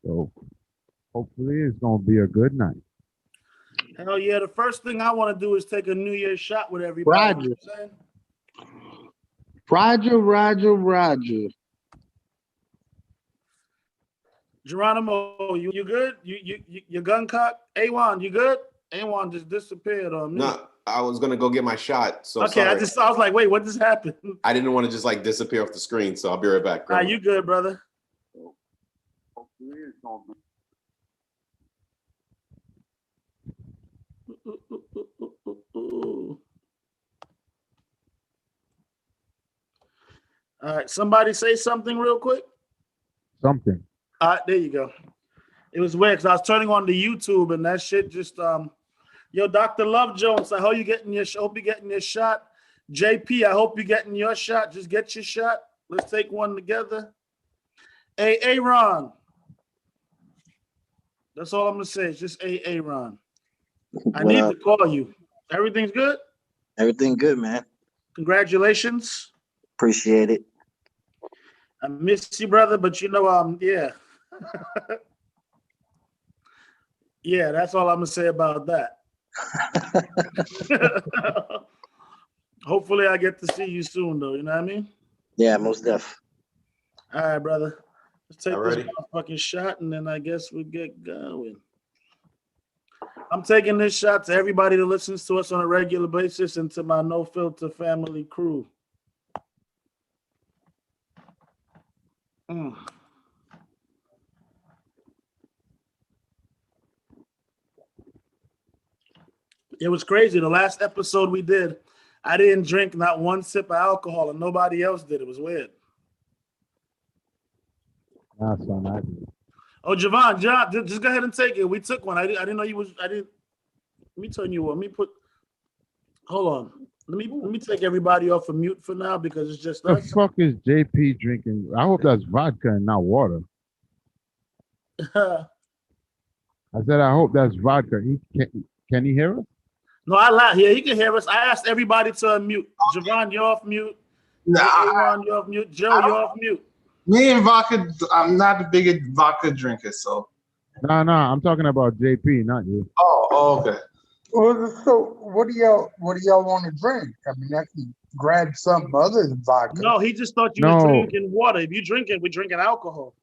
So hopefully it's gonna be a good night. Hell yeah, the first thing I want to do is take a New Year's shot with everybody. Roger. You know what I'm saying? Roger. Geronimo, you good? You gun cock? A1, you good? A1 just disappeared on me. No, I was gonna go get my shot. So Okay, sorry. I was like, wait, what just happened? I didn't want to just like disappear off the screen, so I'll be right back. Nah, you good, brother? All right, somebody say something real quick. Something. All right, there you go. It was weird because I was turning on the YouTube and that shit just Yo, Dr. Love Jones, I hope you're getting your shot. JP, I hope you're getting your shot. Just get your shot. Let's take one together. Hey, Aaron. That's all I'm gonna say. It's just Aaron. I need to call you. Everything's good? Everything good, man. Congratulations. Appreciate it. I miss you, brother, but you know, yeah. Yeah, that's all I'm gonna say about that. Hopefully I get to see you soon though, you know what I mean? Yeah, most def. All right, brother. Let's take Alrighty. this fucking shot and then I guess we get going. I'm taking this shot to everybody that listens to us on a regular basis and to my No Filter family crew. It was crazy. The last episode we did, I didn't drink not one sip of alcohol and nobody else did. It was weird. Nah, son, I did. Oh, Javon, just go ahead and take it. We took one. I didn't know you was. I didn't. Let me turn you on. Let me put. Hold on. Let me take everybody off of mute for now because it's just The us. fuck is JP drinking? I hope that's vodka and not water. I said I hope that's vodka. Can he hear us? No, I lied. Yeah, he can hear us. I asked everybody to unmute. Javon, you're off mute. Nah, Aaron, you're off mute. Joe, you're off mute. me and vodka, I'm not the biggest vodka drinker, so. No, I'm talking about JP, not you. Oh, okay. Well, so what do y'all want to drink? I mean, I can grab something other than vodka. No, he just thought you No. were drinking water. If you drink it, we're drinking alcohol.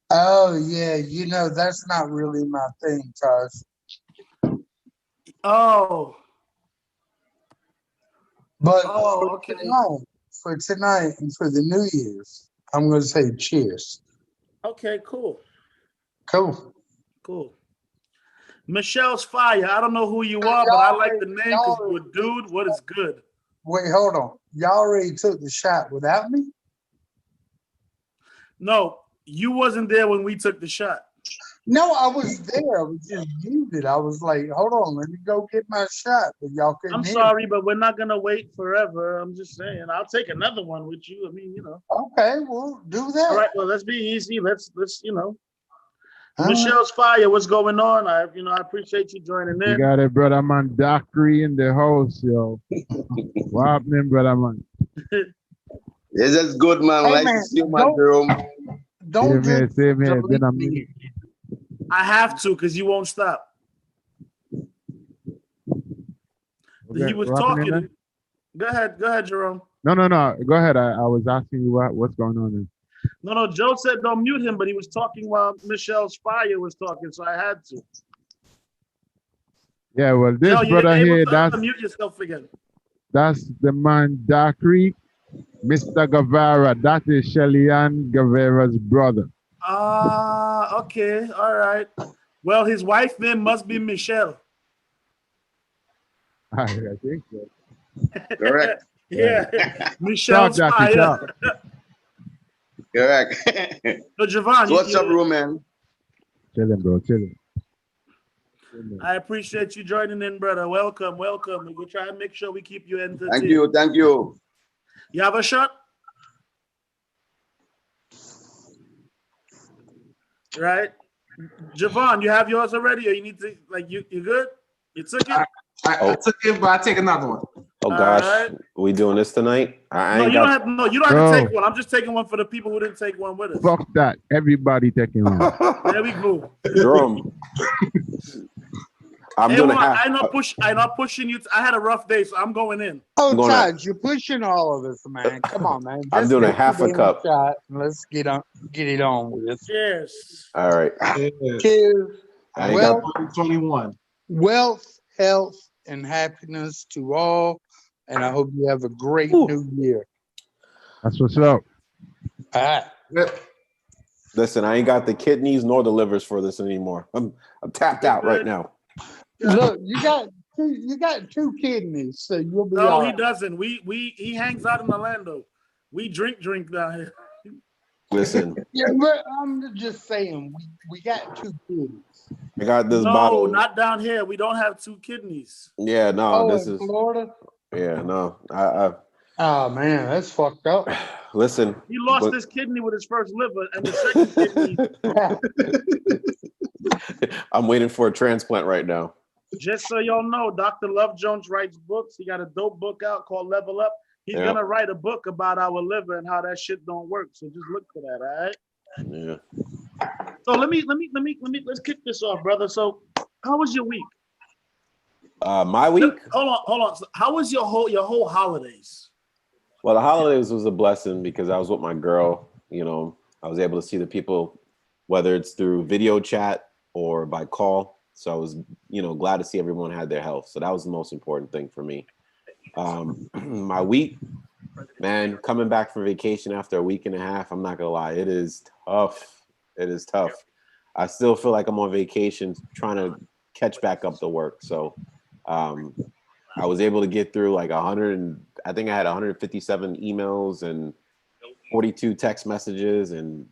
Oh yeah, you know that's not really my thing, cuz. Oh, But okay. for tonight and for the New Year's, I'm gonna say cheers. Okay, cool. Cool. Cool. Michelle's fire. I don't know who you are, but I like the name because you're a dude. What is good? Wait, hold on. Y'all already took the shot without me? No, you wasn't there when we took the shot. No, I was there. I was just muted. I was like, hold on, let me go get my shot. But y'all couldn't I'm hear sorry, but we're not gonna wait forever. I'm just saying. I'll take another one with you. I mean, you know. me. Okay, well, do that. All right. Well, let's be easy. Let's you know. All right. Michelle's fire. What's going on? I appreciate you joining You in. got it, brother man. Dockery in the house, yo. What happening, brother man? Yes, that's good, man. Hey, Like man, to see you, my don't- Jerome. Don't Same here, just same here. Been a delete minute. me. I have to because you won't stop. Okay, He was what happening talking. there? Go ahead, Jerome. No. Go ahead. I was asking you what's going on there. No, Joe said don't mute him, but he was talking while Michelle's fire was talking, so I had to. Yeah, well, this Joe, brother you're here, able to unmute yourself again. that's the man Dockery, Mr. Guevara. That is Shelly Ann Guevara's brother. Okay, all right. Well, his wife name must be Michelle. I think so. Correct. Yeah, Michelle's Talk, Jackie, fire. talk. Correct. So Javon, So what's up, bro, man? Chilling, bro, chilling. I appreciate you joining in, brother. Welcome. We will try and make sure we keep you entertained. Thank you. You have a shot? Right? Javon, you have yours already, or you need to you good? You took it? I took it, but I take another one. Oh All gosh, right. we doing this tonight? I No, ain't you don't got. have no. You don't have to No. take one. I'm just taking one for the people who didn't take one with us. Fuck that. Everybody taking one. There we go. Jerome, I'm Hey, doing a Juan, half. I'm not pushing you. I had a rough day, so I'm going in. Oh, gonna- Taj, you're pushing all of us, man. Come on, man. I'm Just doing a take half the a damn cup. shot and let's get it on with it. Cheers. All right. Cheers. I ain't Well, got. 2021. Wealth, health, and happiness to all. And I hope you have a great Ooh. new year. That's what's up. All right. Yep. Listen, I ain't got the kidneys nor the livers for this anymore. I'm tapped out right now. Look, you got two kidneys, so you'll be No, all he right. doesn't. He hangs out in Orlando. We drink down here. Listen, Yeah, but I'm just saying we got two kidneys. I got this No, bottle. not down here. We don't have two kidneys. Yeah, no, Oh, this in is. Florida? Yeah, no. I Oh man, that's fucked up. listen. He lost but- his kidney with his first liver, and the second kidney. I'm waiting for a transplant right now. Just so y'all know, Dr. Love Jones writes books. He got a dope book out called Level Up. He's Yeah. gonna write a book about our liver and how that shit don't work. So just look for that, all right? Yeah. So let's kick this off, brother. So how was your week? My week. Hold on. So how was your whole holidays? Well, the holidays was a blessing because I was with my girl. You know, I was able to see the people, whether it's through video chat or by call. So I was, glad to see everyone had their health. So that was the most important thing for me. My week, man, coming back from vacation after a week and a half, I'm not gonna lie, it is tough. It is tough. I still feel like I'm on vacation trying to catch back up the work. So I was able to get through like 100, I think I had 157 emails and 42 text messages and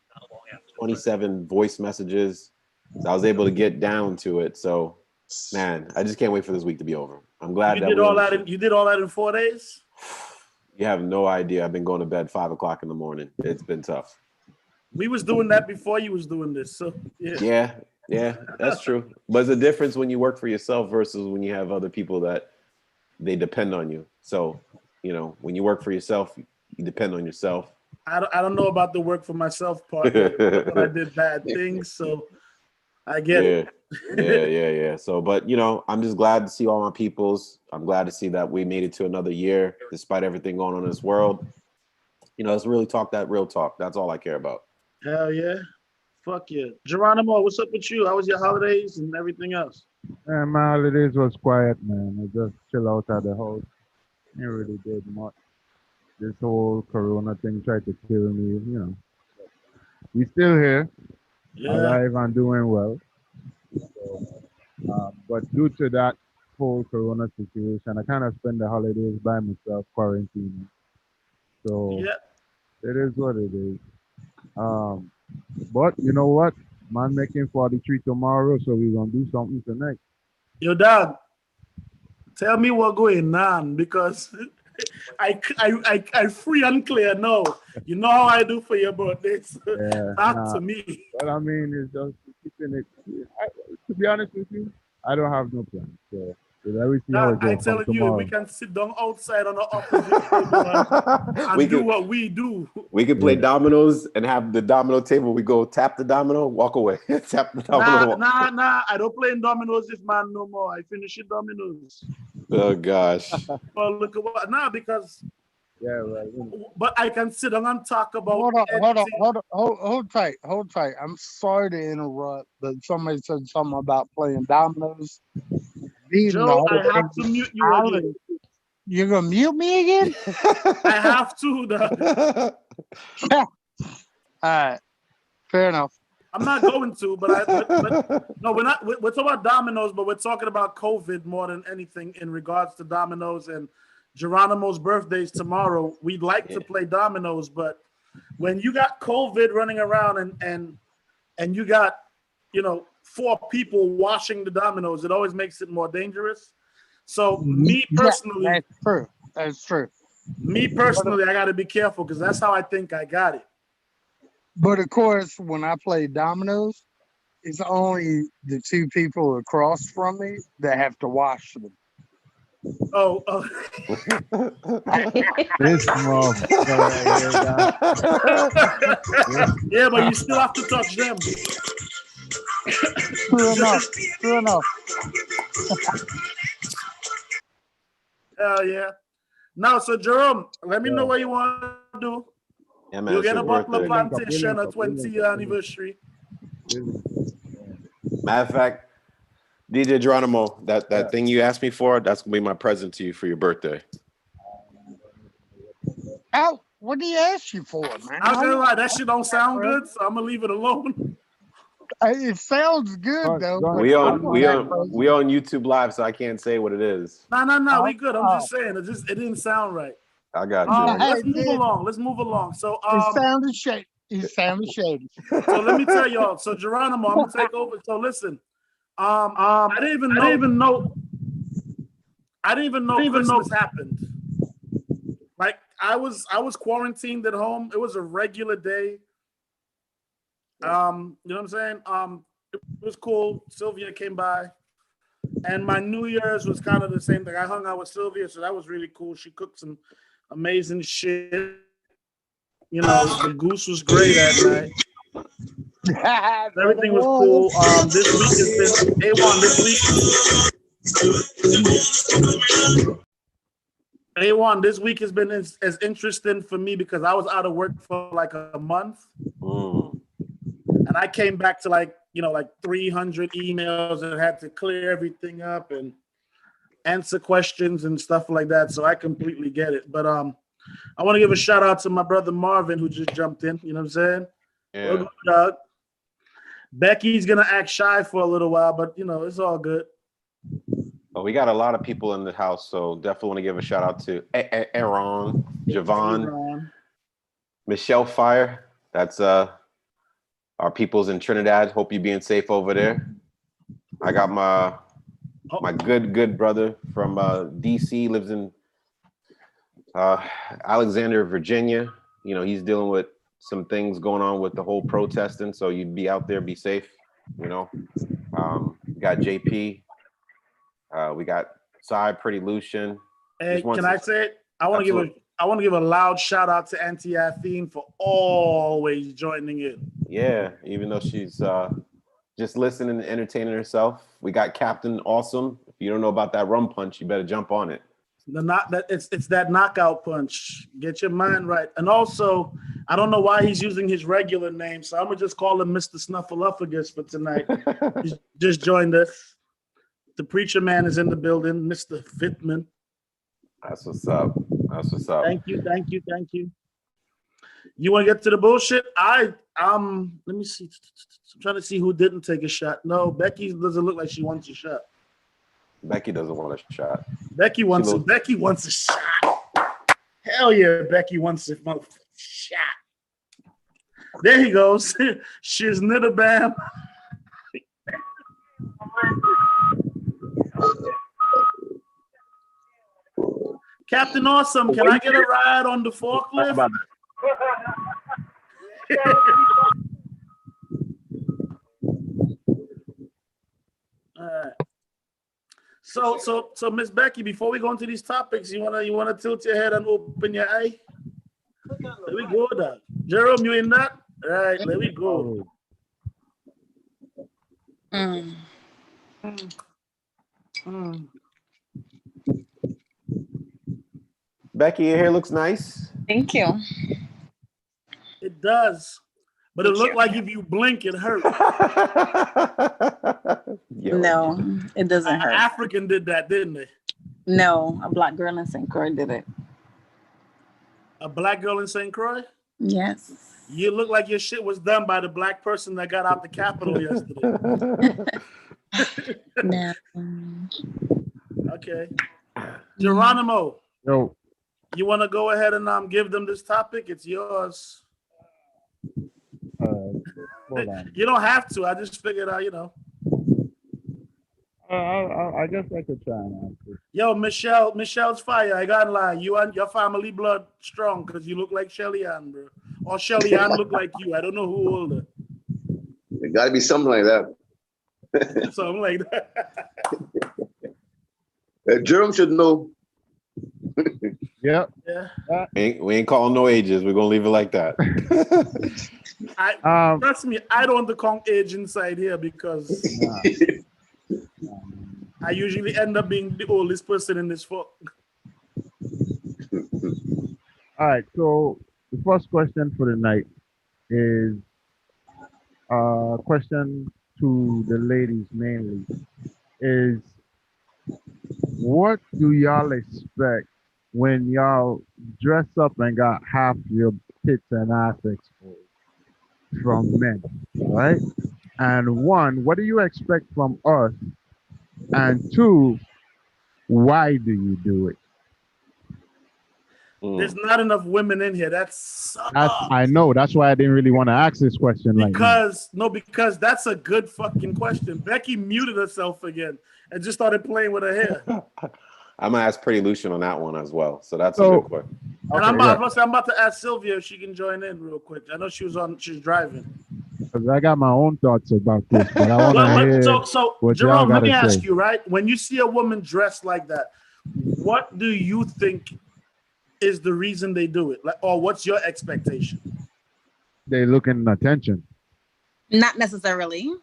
27 voice messages. So I was able to get down to it. So, man, I just can't wait for this week to be over. I'm glad You that did all that in 4 days? You have no idea. I've been going to bed 5 o'clock in the morning. It's been tough. We was doing that before you was doing this. So Yeah, that's true. But there's a difference when you work for yourself versus when you have other people that they depend on you. So, when you work for yourself, you depend on yourself. I don't know about the work for myself part, but I did bad things, so I get it. Yeah. So, but I'm just glad to see all my peoples. I'm glad to see that we made it to another year despite everything going on in this world. Let's really talk that real talk. That's all I care about. Hell yeah. Fuck yeah. Geronimo, what's up with you? How was your holidays and everything else? My holidays was quiet, man. I just chill out at the house. Ain't really did much. This whole Corona thing tried to kill me, We still here, Yeah. alive and doing well. So, but due to that whole Corona situation, I kind of spend the holidays by myself, quarantining. So Yeah. it is what it is. But you know what? Man making 43 tomorrow, so we're gonna do something tonight. Yo, dog, tell me what's going on because I free and clear now. You know how I do for your birthdays. Yeah, Talk to me. But I mean, it's just keeping it. To be honest with you, I don't have no plans. So I will see how it I goes telling you, tomorrow. we can sit down outside on the opposite table and do what we do. We could play dominoes and have the domino table. We go tap the domino, walk away. Tap the domino. Nah. I don't play in dominoes this man no more. I finish it dominoes. Oh gosh. Well, look at what because. Yeah, right. But I can sit down and talk about. Hold tight. I'm sorry to interrupt, but somebody said something about playing dominoes. Joe, I have to mute you again. You're gonna mute me again? I have to. All right, fair enough. I'm not going to, but no, we're not. We're talking about dominoes, but we're talking about COVID more than anything in regards to dominoes and Geronimo's birthday's tomorrow. We'd like to play dominoes, but when you got COVID running around and you got 4 people washing the dominoes, it always makes it more dangerous. So me personally, that's true. Me personally, I got to be careful because that's how I think I got it. But of course, when I play dominoes, it's only the 2 people across from me that have to wash them. Oh, This motherfucker right here, guys. yeah, but you still have to touch them. True enough. True enough. Hell yeah. Now, so Jerome, let me know what you want to do. Yeah, man, You'll it's get your a bottle of birthday. plantation, a 20-year anniversary. Matter of fact, DJ Geronimo, that thing you asked me for, that's gonna be my present to you for your birthday. Al, what did he ask you for, man? I was gonna lie, that shit don't sound good, so I'm gonna leave it alone. It sounds good though. Go but We I on want we that on present. we on YouTube Live, so I can't say what it is. No, we good. I'm just saying, it didn't sound right. I got you. Let's It move did. along. Let's move along. So, It sounded shady. It sounded shady. so let me tell y'all. So Geronimo, I'm gonna take over. So listen, I didn't even know Christmas happened. Like I was quarantined at home. It was a regular day. You know what I'm saying? It was cool. Sylvia came by, and my New Year's was kind of the same thing. I hung out with Sylvia, so that was really cool. She cooked some amazing shit. You know, the goose was great that night. Everything was cool. This week has been A1. This week has been as interesting for me because I was out of work for like a month, and I came back to like 300 emails and had to clear everything up and answer questions and stuff like that. So I completely get it. But I want to give a shout out to my brother Marvin who just jumped in. You know what I'm saying? Yeah. Well, Doug. Becky's gonna act shy for a little while, but it's all good. Oh, we got a lot of people in the house, so definitely want to give a shout out to Aaron, Javon, Michelle Fire. That's our peoples in Trinidad. Hope you're being safe over there. I got my good brother from DC, lives in Alexander, Virginia. He's dealing with some things going on with the whole protesting, so you'd be out there, be safe. We got JP. We got Cy, Pretty Lucian. Hey, can I say it? I want to give a loud shout out to Auntie Athene for always joining in. Yeah, even though she's just listening and entertaining herself. We got Captain Awesome. If you don't know about that rum punch, you better jump on it. It's that knockout punch. Get your mind right. And also, I don't know why he's using his regular name, so I'm gonna just call him Mr. Snuffleupagus for tonight. He's just joined us. The preacher man is in the building, Mr. Fitman. That's what's up. Thank you. You want to get to the bullshit? Let me see. I'm trying to see who didn't take a shot. No, Becky doesn't look like she wants a shot. Becky doesn't want a shot. Becky wants a shot. Hell yeah, Becky wants a shot. There he goes. She's Nitterbam. Captain Awesome, can I get a ride on the forklift? All right. So Miss Becky, before we go into these topics, you wanna tilt your head and open your eye? There we go, dog. Jerome, you in that? All right, there we go. Becky, your hair looks nice. Thank you. It does. But it looked like if you blink, it hurt. No, it doesn't An hurt. African did that, didn't they? No, a black girl in St. Croix did it. A black girl in St. Croix? Yes. You look like your shit was done by the black person that got out the Capitol yesterday. No. Okay. Geronimo, Yo, you want to go ahead and give them this topic? It's yours. hold on. You don't have to. I just figured out, I guess I could try and answer. Yo, Michelle's fire. I gotta lie. You and your family blood strong because you look like Shelly Ann, bro. Or Shelly Ann look like you. I don't know who older. It got to be something like that. Something like that. Jerome should know. Yep. Yeah. We ain't calling no ages. We're gonna leave it like that. Trust me, I don't count age inside here because I usually end up being the oldest person in this fuck. All right. So the first question for the night is a question to the ladies mainly. Is what do y'all expect when y'all dress up and got half your tits and ass exposed from men, right? And one, what do you expect from us? And two, why do you do it? There's not enough women in here. That's I know. That's why I didn't really want to ask this question because that's a good fucking question. Becky muted herself again and just started playing with her hair. I'm gonna ask Pretty Lucian on that one as well. So that's a good question. And I'm about to ask Sylvia if she can join in real quick. I know she's driving. Because I got my own thoughts about this, but I want to hear. So what Jerome, y'all let me gotta ask say. you, right? When you see a woman dressed like that, what do you think is the reason they do it? Like, or what's your expectation? They looking attention. Not necessarily.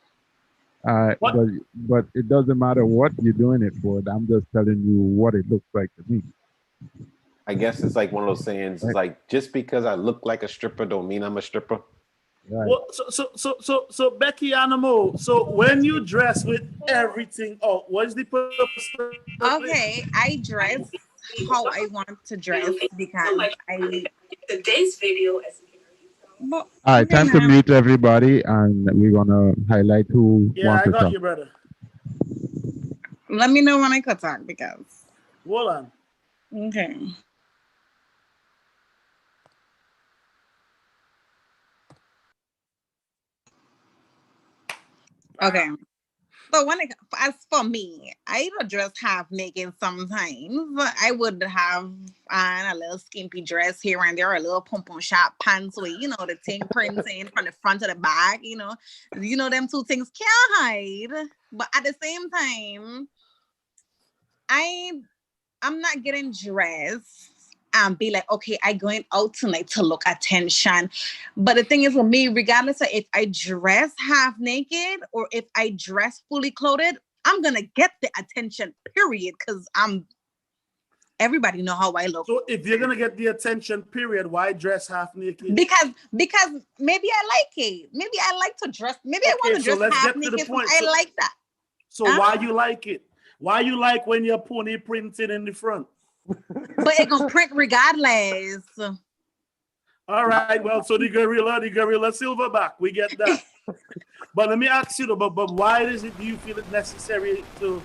But it doesn't matter what you're doing it for. I'm just telling you what it looks like to me. I guess it's like one of those sayings. It's like, just because I look like a stripper don't mean I'm a stripper. Right. Well, so Becky Animo. So when you dress with everything, what is the purpose? Okay, I dress how I want to dress because I. Today's video as All right, time to mute everybody, and we're gonna highlight who wants to talk. You, brother. Let me know when I could talk because. Hold on. Okay. Okay. So as for me, I don't dress half naked sometimes. I would have on a little skimpy dress here and there, a little pom-pom short pants with, the thing printing from the front to the back, them two things can't hide. But at the same time, I'm not getting dressed and be like, okay, I'm going out tonight to look attention. But the thing is with me, regardless of if I dress half naked or if I dress fully clothed, I'm going to get the attention, period. Because everybody know how I look. So if you're going to get the attention, period, why dress half naked? Because maybe I like it. Maybe I like to dress. Maybe I want to dress half naked. I like that. So why you like it? Why you like when your pony printed in the front? But it gonna print regardless. All right. Well, so the gorilla silverback, we get that. But let me ask you, but why do you feel it necessary to?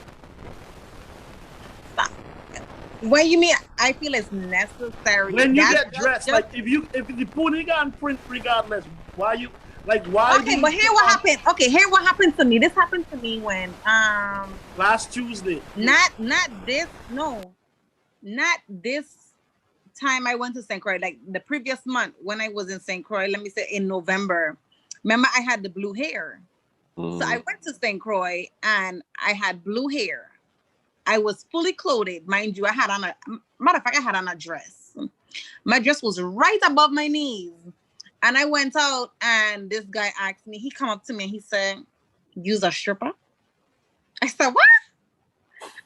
What you mean? I feel it's necessary. When you get dressed, like if the pony can print regardless, why you? Like why? Okay, but here what happened. Okay, here what happened to me. This happened to me when last Tuesday. Not this time I went to St. Croix. Like the previous month when I was in St. Croix. Let me say in November. Remember I had the blue hair. So I went to St. Croix and I had blue hair. I was fully clothed, mind you. I had on I had on a dress. My dress was right above my knees. And I went out and this guy asked me, he come up to me and he said, "You's a stripper?" I said, "What?"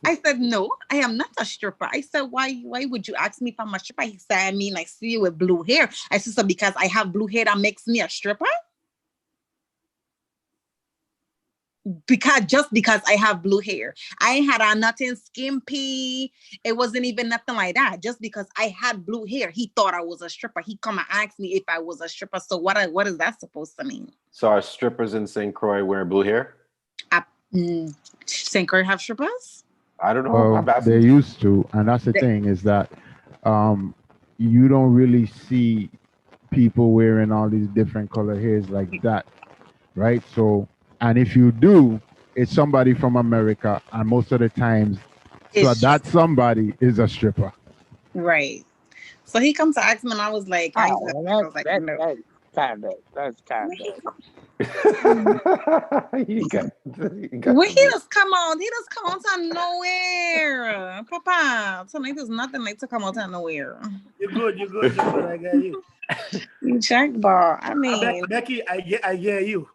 I said, "No, I am not a stripper." I said, why would you ask me if I'm a stripper? He said, I see you with blue hair. I said, "So because I have blue hair, that makes me a stripper?" Because I have blue hair. I ain't had on nothing skimpy. It wasn't even nothing like that. Just because I had blue hair, he thought I was a stripper. He come and asked me if I was a stripper. So what is that supposed to mean? So are strippers in St. Croix wearing blue hair? St. Croix have strippers? I don't know. They used to, and that's the thing is that you don't really see people wearing all these different color hairs like that, right? So. And if you do, it's somebody from America, and most of the times, that somebody is a stripper. Right. So he comes to ask me, and I was like, no. Kinda. That's kinda. you got When he just come out, out of nowhere. Papa, tonight there's nothing like to come out of nowhere. You're good. I get you. You check bar. I mean, Becky, I get you.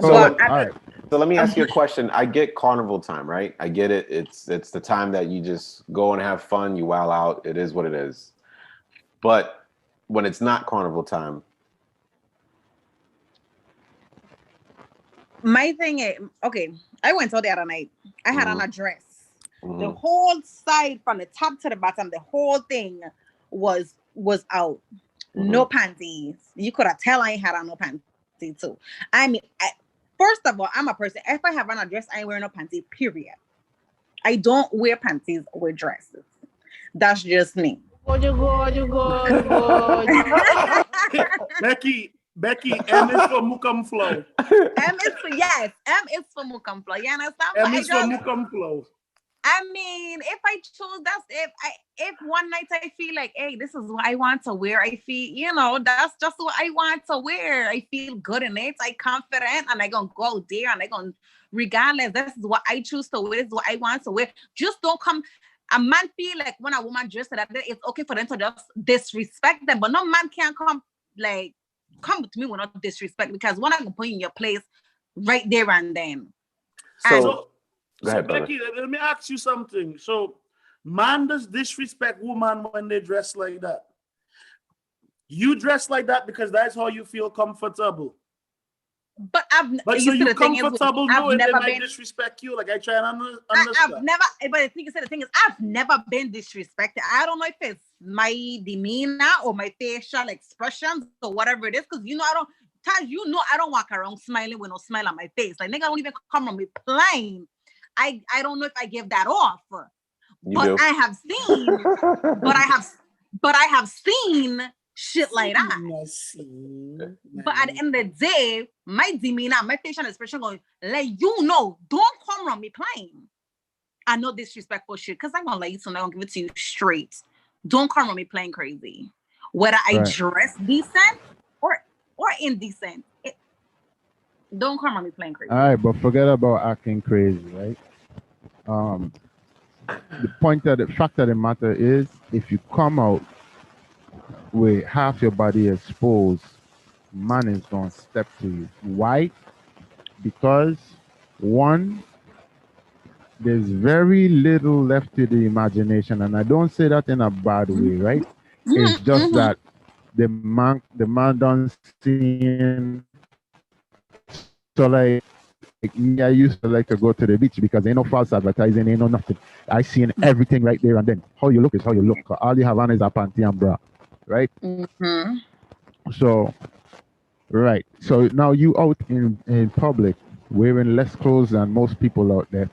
So, but all right. so let me ask you a question. I get carnival time, right? I get it. It's the time that you just go and have fun, you wow out. It is what it is. But when it's not carnival time, my thing is, okay, I went out the other night. I had on a dress. The whole side from the top to the bottom, the whole thing was out. No panties. You could have tell I ain't had on no panties too. I mean, first of all, I'm a person. If I have on a dress, I ain't wearing no panties, period. I don't wear panties with dresses. That's just me. Becky, M is for Mukam Flow. M is for Mukam Flow. You understand? M is for Mukam Flow. I mean, if I choose, if one night I feel like, hey, this is what I want to wear. I feel, that's just what I want to wear. I feel good in it. I confident, and I gonna go out there, and I gonna, regardless, this is what I choose to wear. This is what I want to wear. Just don't come. A man feel like when a woman dresses like that, it's okay for them to just disrespect them, but no man can come with me with no disrespect, because one I can put you in your place right there and then. So go ahead, Becky, let me ask you something. So, man does disrespect woman when they dress like that. You dress like that because that's how you feel comfortable. But so you comfortable knowing they might disrespect you? Like, I try and understand. But the thing is, I've never been disrespected. I don't know if it's my demeanor or my facial expressions or whatever it is, because I don't walk around smiling with no smile on my face. Like, nigga don't even come on me plain. I don't know if I give that off. I have seen shit like that. But at the end of the day, my demeanor, my facial expression going, don't come around me plain. I know disrespectful shit, because I'm gonna let you know, I'm gonna give it to you straight. Don't come around me playing crazy. Whether I dress decent or indecent, don't come around me playing crazy. All right, but forget about acting crazy, right? The fact of the matter is, if you come out with half your body exposed, man is gonna step to you. Why? Because one, there's very little left to the imagination, and I don't say that in a bad way, right? It's just that the man done seen. So like me, I used to like to go to the beach because ain't no false advertising, ain't no nothing. I seen everything right there and then. How you look is how you look. All you have on is a panty and bra, right? So, right. So now you out in public wearing less clothes than most people out there.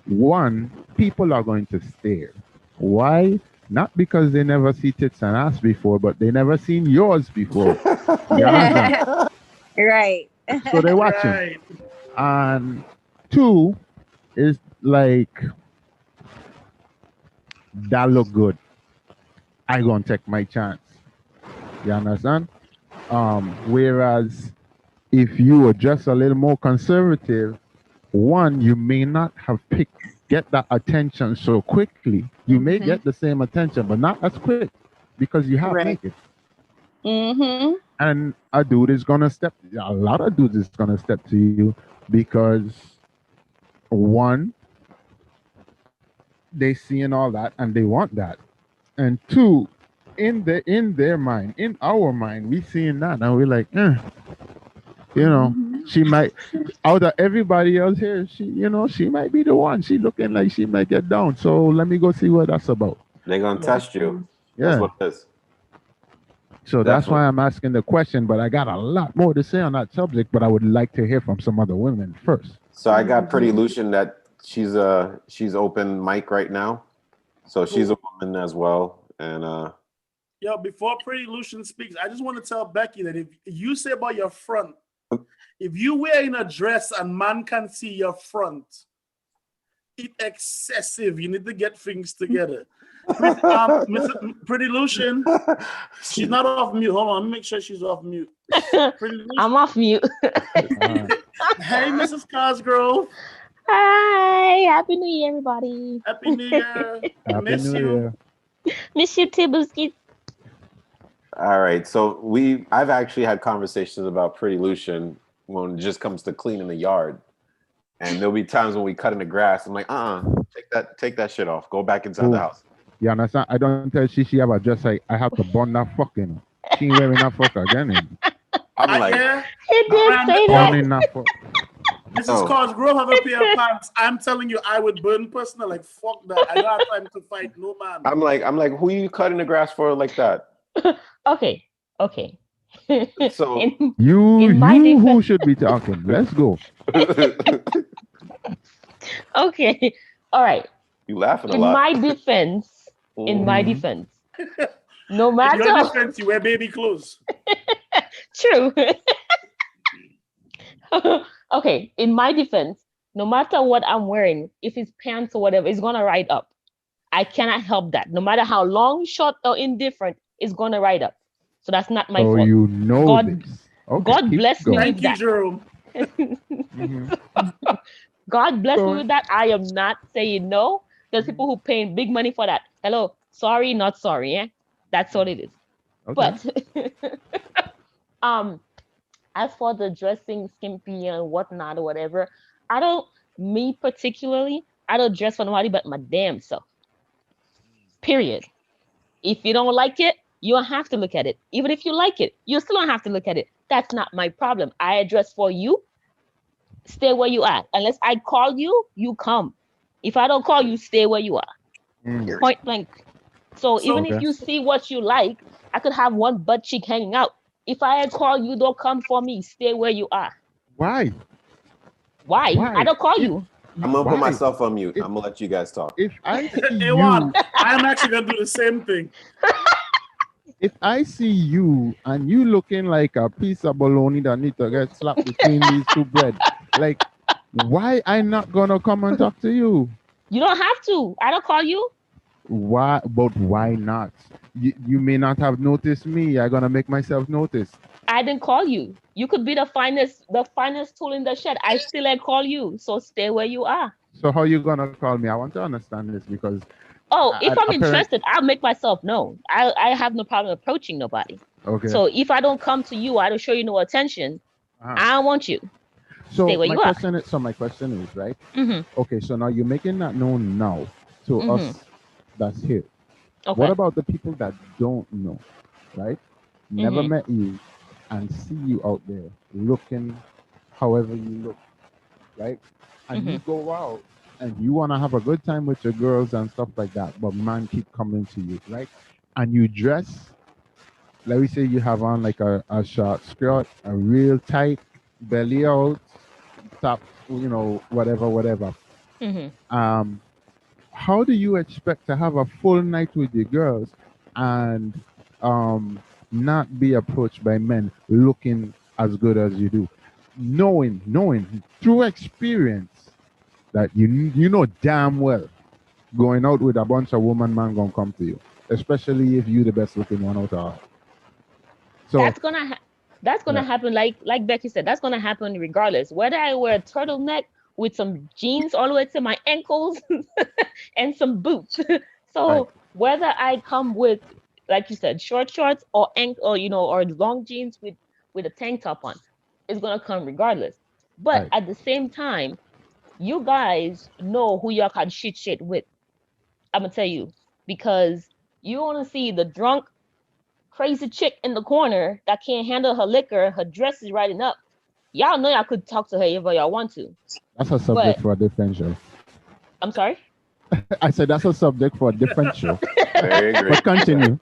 One, people are going to stare. Why? Not because they never see tits and ass before, but they never seen yours before. Right. So they're watching. Right. And two is like, that look good. I gonna take my chance. You understand? Whereas if you were just a little more conservative, one, you may not have get that attention so quickly. You may get the same attention, but not as quick, because you have naked. And a lot of dudes is gonna step to you because one, they seeing all that and they want that, and two, in their mind, in our mind, we seeing that and we're like, she might, out of everybody else here, she might be the one. She looking like she might get down. So let me go see what that's about. they're gonna test you. Yeah. That's what it is. So that's why I'm asking the question, but I got a lot more to say on that subject, but I would like to hear from some other women first. So I got Pretty Lucian that she's open mic right now. So she's a woman as well. And Yo, before Pretty Lucian speaks, I just want to tell Becky that if you say about your front, if you wearing a dress and man can see your front, eat excessive. You need to get things together. Pretty Lucian, she's not off mute. Hold on, let me make sure she's off mute. Pretty Lucian. I'm off mute. Hey, Mrs. Cosgrove. Hi, happy New Year, everybody. Happy New Year. I Happy miss New you. Year. Miss you too, Booski. All right, so I've actually had conversations about Pretty Lucian when it just comes to cleaning the yard, and there'll be times when we cut in the grass. I'm like, take that shit off. Go back inside the house. You understand? I don't tell she ever just like I have to burn that fucking. She ain't wearing that fuck again. I'm like, Yeah. He did say that. Burning that fuck. Mrs. Cosgrove have a pair of pants. I'm telling you, I would burn personal. Like, fuck that. I don't have time to fight no man. I'm like, who you cutting the grass for like that? Okay. So You my who defense- should be talking? Let's go. Okay. All right. You laughing a In lot. my defense, no In matter your defense, you wear baby clothes. true. Okay, in my defense, no matter what I'm wearing, if it's pants or whatever, it's gonna ride up. I cannot help that. No matter how long, short, or indifferent, it's gonna ride up. So that's not my So fault. you know God- this. Okay, God keep bless me going. with Thank you, that. Jerome. Mhm. God bless me Go with that. I am not saying no. There's people who paying big money for that. Hello, sorry, not sorry. Eh? That's all it is. Okay. But as for the dressing skimpy and whatnot or whatever, I don't dress for nobody but my damn self. Period. If you don't like it, you don't have to look at it. Even if you like it, you still don't have to look at it. That's not my problem. I dress for you. Stay where you are. Unless I call you, you come. If I don't call you, stay where you are. Mm. Point blank. So even Okay. if you see what you like, I could have one butt cheek hanging out. If I call you, don't come for me. Stay where you are. Why? Why? Why? I don't call you. I'm gonna Why? put myself on mute. If- I'm gonna let you guys talk. If I see Ewan, you, I'm actually going to do the same thing. if I see you and you looking like a piece of bologna that need to get slapped between these two bread, like, why I not gonna come and talk to you? You don't have to. I don't call you. Why? But why not? You may not have noticed me. I'm gonna make myself notice. I didn't call you. You could be the finest tool in the shed. I still ain't call you. So stay where you are. So how you gonna call me? I want to understand this because Oh, if I'm apparent- interested, I'll make myself known. I have no problem approaching nobody. okay. So if I don't come to you, I don't show you no attention. Uh-huh. I don't want you. So stay where my you are. question is, my question is, right? Mm-hmm. Okay, so now you're making that known now to Mhm. us that's here. Okay. What about the people that don't know, right? Never Mhm. met you and see you out there looking however you look, right? And you Mm-hmm. go out and you want to have a good time with your girls and stuff like that, but man keep coming to you, right? And you dress, let me say you have on like a short skirt, a real tight belly out, top, whatever. Mm-hmm. How do you expect to have a full night with your girls and not be approached by men looking as good as you do, knowing through experience that you know damn well going out with a bunch of woman man gonna come to you, especially if you the best looking one out of all. So That's gonna happen. Like Becky said, that's gonna happen regardless. Whether I wear a turtleneck with some jeans all the way to my ankles and some boots. So Right. whether I come with, like you said, short shorts or or long jeans with a tank top on, it's gonna come regardless. But Right. at the same time, you guys know who y'all can shit with. I'm gonna tell you, because you want to see the drunk, crazy chick in the corner that can't handle her liquor, her dress is riding up. Y'all know y'all could talk to her if y'all want to. that's a subject but- for a different show. I'm sorry. I said that's a subject for a different show. Very great. But continue.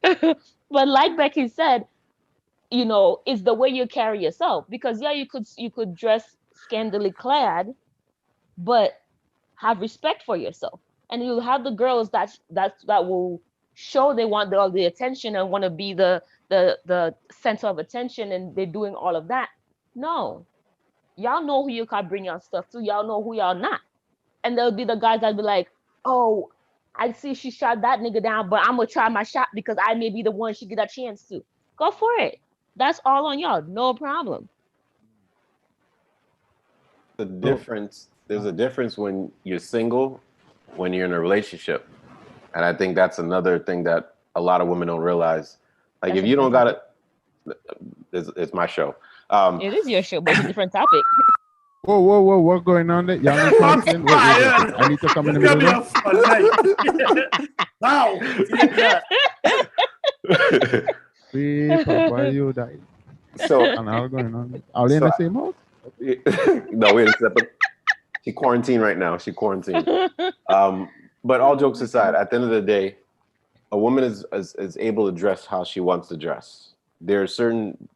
But like Becky said, it's the way you carry yourself. Because yeah, you could dress scantily clad, but have respect for yourself. And you have the girls that will show they want all the attention and want to be the center of attention, and they're doing all of that. No, y'all know who you can bring your stuff to. Y'all know who y'all not. And there'll be the guys that'll be like, oh, I see she shot that nigga down, but I'm gonna try my shot because I may be the one she get a chance to. Go for it. That's all on y'all. No problem. The difference, there's a difference when you're single, when you're in a relationship. And I think that's another thing that a lot of women don't realize. Like, That's if a you don't different got it, it's my show. It is your show, but it's a different topic. Whoa, whoa, whoa, what's going on there? Y'all need counseling? Wait, I need to come in the It's middle gonna be there. a fun night. Wow. Take that. Hey, Papa, you died. So, And how going on? Are they in the same house? no, we're separate. She quarantined right now. She quarantined. But all jokes aside, at the end of the day, a woman is able to dress how she wants to dress. There are certain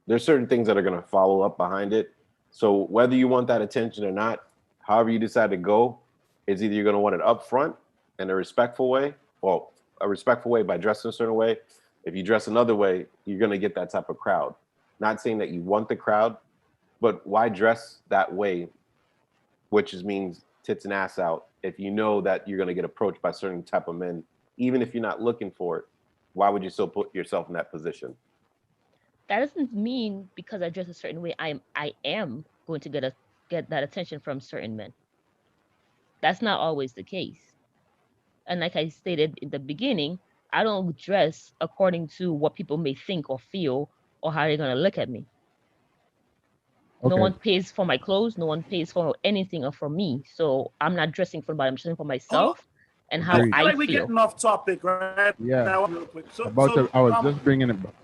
there's certain things that are going to follow up behind it. So whether you want that attention or not, however you decide to go, it's either you're going to want it up front in a respectful way, well, a respectful way by dressing a certain way. If you dress another way, you're going to get that type of crowd. Not saying that you want the crowd, but why dress that way, which means tits and ass out, if you know that you're going to get approached by certain type of men, even if you're not looking for it, why would you still put yourself in that position? That doesn't mean because I dress a certain way, I am going to get that attention from certain men. That's not always the case. And like I stated in the beginning, I don't dress according to what people may think or feel or how they're gonna look at me. No Okay. one pays for my clothes, no one pays for anything or for me. So I'm not dressing for anybody, I'm dressing for myself and how Agreed. I feel I like we're feel. getting off topic right Yeah. now real quick. I was just bringing it back.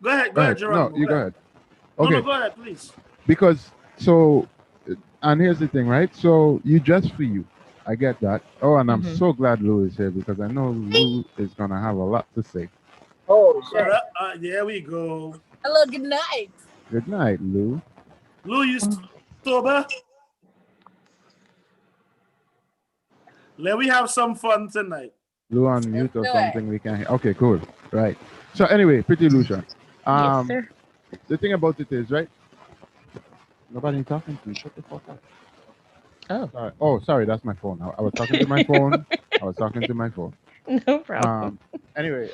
Go ahead, Go ahead. Jerome. No, you go ahead. No, Okay. no, go ahead, please. Because so, and here's the thing, right? So you dress for you. I get that. Oh, and I'm Mhm. so glad Lou is here because I know Lou is gonna have a lot to say. Oh, shit. There we go. Hello, good night. Good night, Lou. Lou, you sober? Let we have some fun tonight. Lou on mute or do it. something we can hear. Okay, cool. Right. So anyway, Pretty Lucia. Yes, sir. The thing about it is, right? Nobody talking to me. Shut the fuck up. Oh, Sorry. Oh, sorry, that's my phone. I was talking to my phone. I was talking to my phone. no problem. Anyway,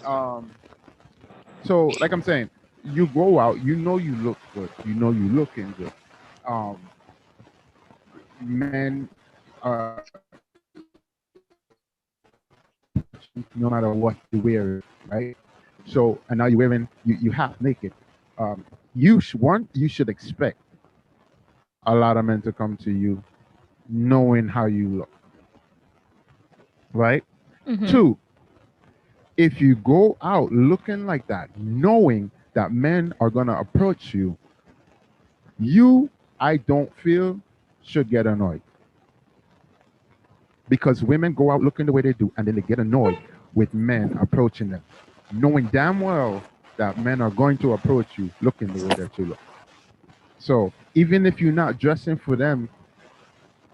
so like I'm saying, you go out, you know you look good, you know you looking good. Men are, no matter what you wear, right? So and now you're wearing you half naked. You should expect a lot of men to come to you knowing how you look, right? Mhm. 2, if you go out looking like that, knowing that men are gonna approach you, I don't feel should get annoyed. Because women go out looking the way they do and then they get annoyed with men approaching them, knowing damn well that men are going to approach you looking the way that you look. So even if you're not dressing for them,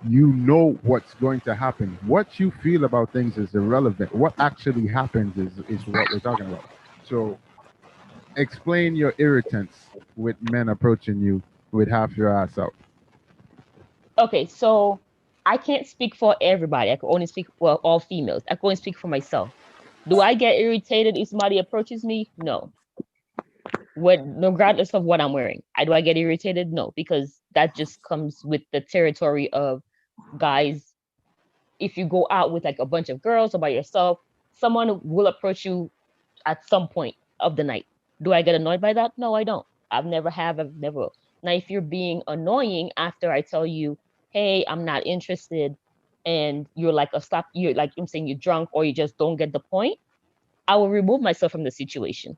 you know what's going to happen. What you feel about things is irrelevant. What actually happens is what we're talking about. So explain your irritants with men approaching you with half your ass out. Okay, so I can't speak for everybody. I can only speak for all females. I can only speak for myself. Do I get irritated if somebody approaches me? No. Regardless of what I'm wearing. Do I get irritated? No, because that just comes with the territory of guys. If you go out with like a bunch of girls or by yourself, someone will approach you at some point of the night. Do I get annoyed by that? No, I don't. I've never. Now, if you're being annoying after I tell you, hey, I'm not interested, and you're like you're like I'm saying you're drunk or you just don't get the point, I will remove myself from the situation.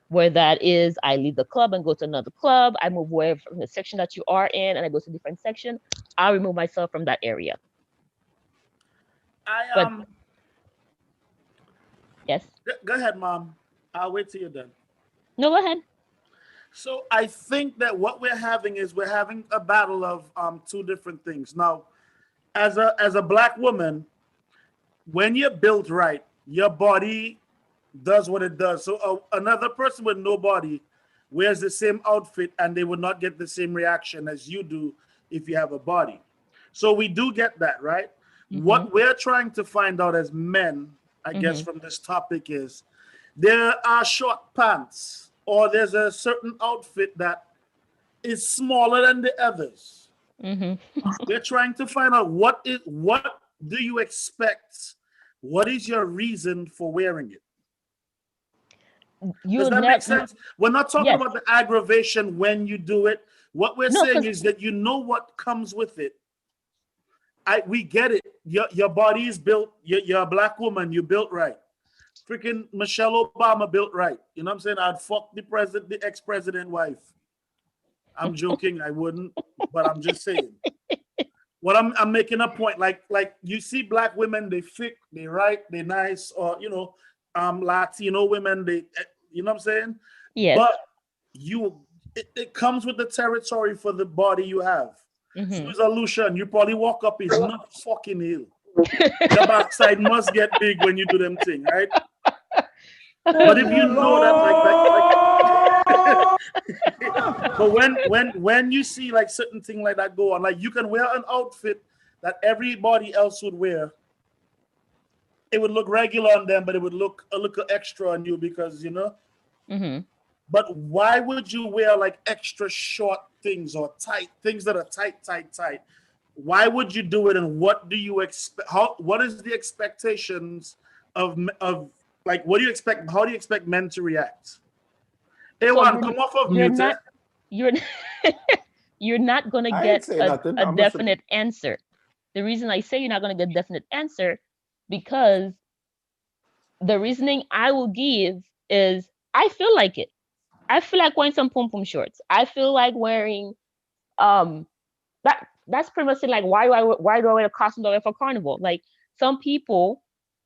Where that is, I leave the club and go to another club. I move away from the section that you are in and I go to a different section. I'll remove myself from that area. Yes. Go ahead, Mom. I'll wait till you're done. No, go ahead. So I think that what we're having a battle of two different things. Now, as a black woman, when you're built right, your body does what it does. So another person with no body wears the same outfit and they would not get the same reaction as you do if you have a body. So we do get that, right? Mm-hmm. What we're trying to find out as men, I guess, from this topic is there are short pants or there's a certain outfit that is smaller than the others. Mm-hmm. We're trying to find out what do you expect? What is your reason for wearing it? Does that make sense? We're not talking about the aggravation when you do it. What we're saying is that you know what comes with it. We get it. Your body is built. You're a black woman. You built right. Freaking Michelle Obama built right. You know what I'm saying? I'd fuck the ex-president wife. I'm joking. I wouldn't, but I'm just saying. What I'm making a point. Like you see black women, they thick, they right, they nice, or Latino women, they, you know what I'm saying? Yes. But it comes with the territory for the body you have. Mm-hmm. So Lucian, you probably walk up, it's not fucking ill. Your backside must get big when you do them thing, right? But if you know that, but when you see like certain thing like that go on, like you can wear an outfit that everybody else would wear. It would look regular on them, but it would look a little extra on you because Mm-hmm. But why would you wear like extra short things or tight things that are tight? Why would you do it, and what do you expect? What is the expectations of like? What do you expect? How do you expect men to react? Hey, Juan, come off of mute. You're not gonna get a definite answer. The reason I say you're not gonna get a definite answer because the reasoning I will give is I feel like it. I feel like wearing some pom pom shorts. I feel like wearing that's pretty much it. Like why do I wear a costume that I wear for carnival? Like some people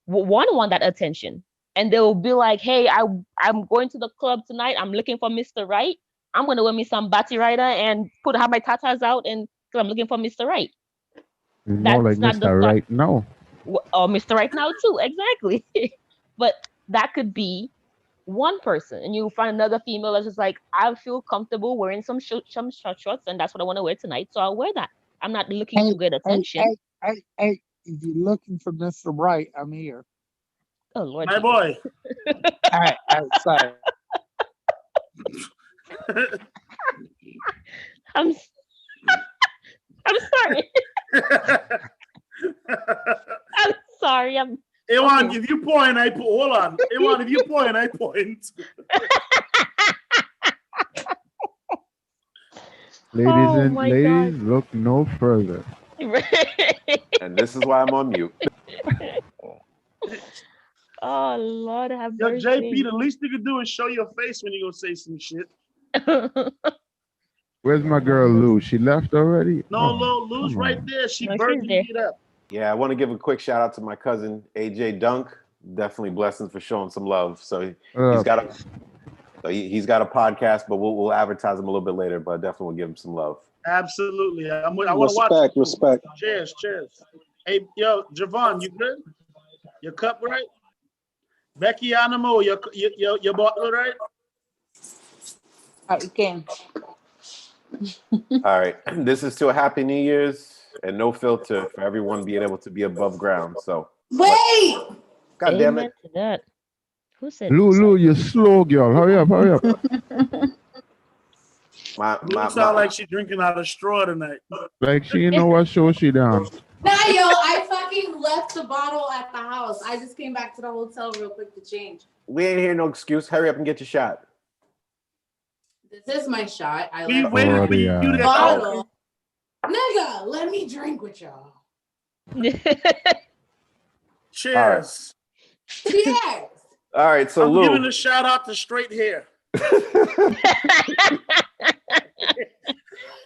want that attention, and they'll be like, "Hey, I'm going to the club tonight. I'm looking for Mr. Right. I'm gonna wear me some Batty Rider and have my tatas out, and because I'm looking for Mr. Right." More like Mr. Right now. Or Mr. Right now too, exactly. But that could be one person, and you find another female that's just like, I feel comfortable wearing some short shorts, and that's what I want to wear tonight, so I'll wear that. I'm not looking to get attention. Hey, if you're looking for Mr. Right, I'm here. Oh Lord, my boy. Sorry. I'm sorry. I'm sorry. Ewan, if you point, I point. Hold on. Ewan, if you point, I point. Ladies, look no further. And this is why I'm on mute. Oh Lord, have Yo, mercy. JP, the least you could do is show your face when you go say some shit. Where's my girl Lou? She left already? No, Lou's right there. She burning it up. Yeah, I want to give a quick shout out to my cousin AJ Dunk. Definitely blessings for showing some love. So he's got a podcast, but we'll advertise him a little bit later. But definitely we'll give him some love. Absolutely, I want to watch. Respect. Cheers. Hey, yo, Javon, you good? Your cup right? Becky Animo, your bottle right? Okay. All right, this is to a Happy New Year's and no filter for everyone being able to be above ground. So wait. God damn it. To that. Who said Lou, you're slow, girl. Hurry up. You sound like she's drinking out of straw tonight. Like she know what show she down. Nah, yo, I fucking left the bottle at the house. I just came back to the hotel real quick to change. We ain't hear no excuse. Hurry up and get your shot. This is my shot. I We left waited for you to the get bottle. Nigga, let me drink with y'all. Cheers. Cheers. All right, so I'm Lou. giving a shout out to straight hair.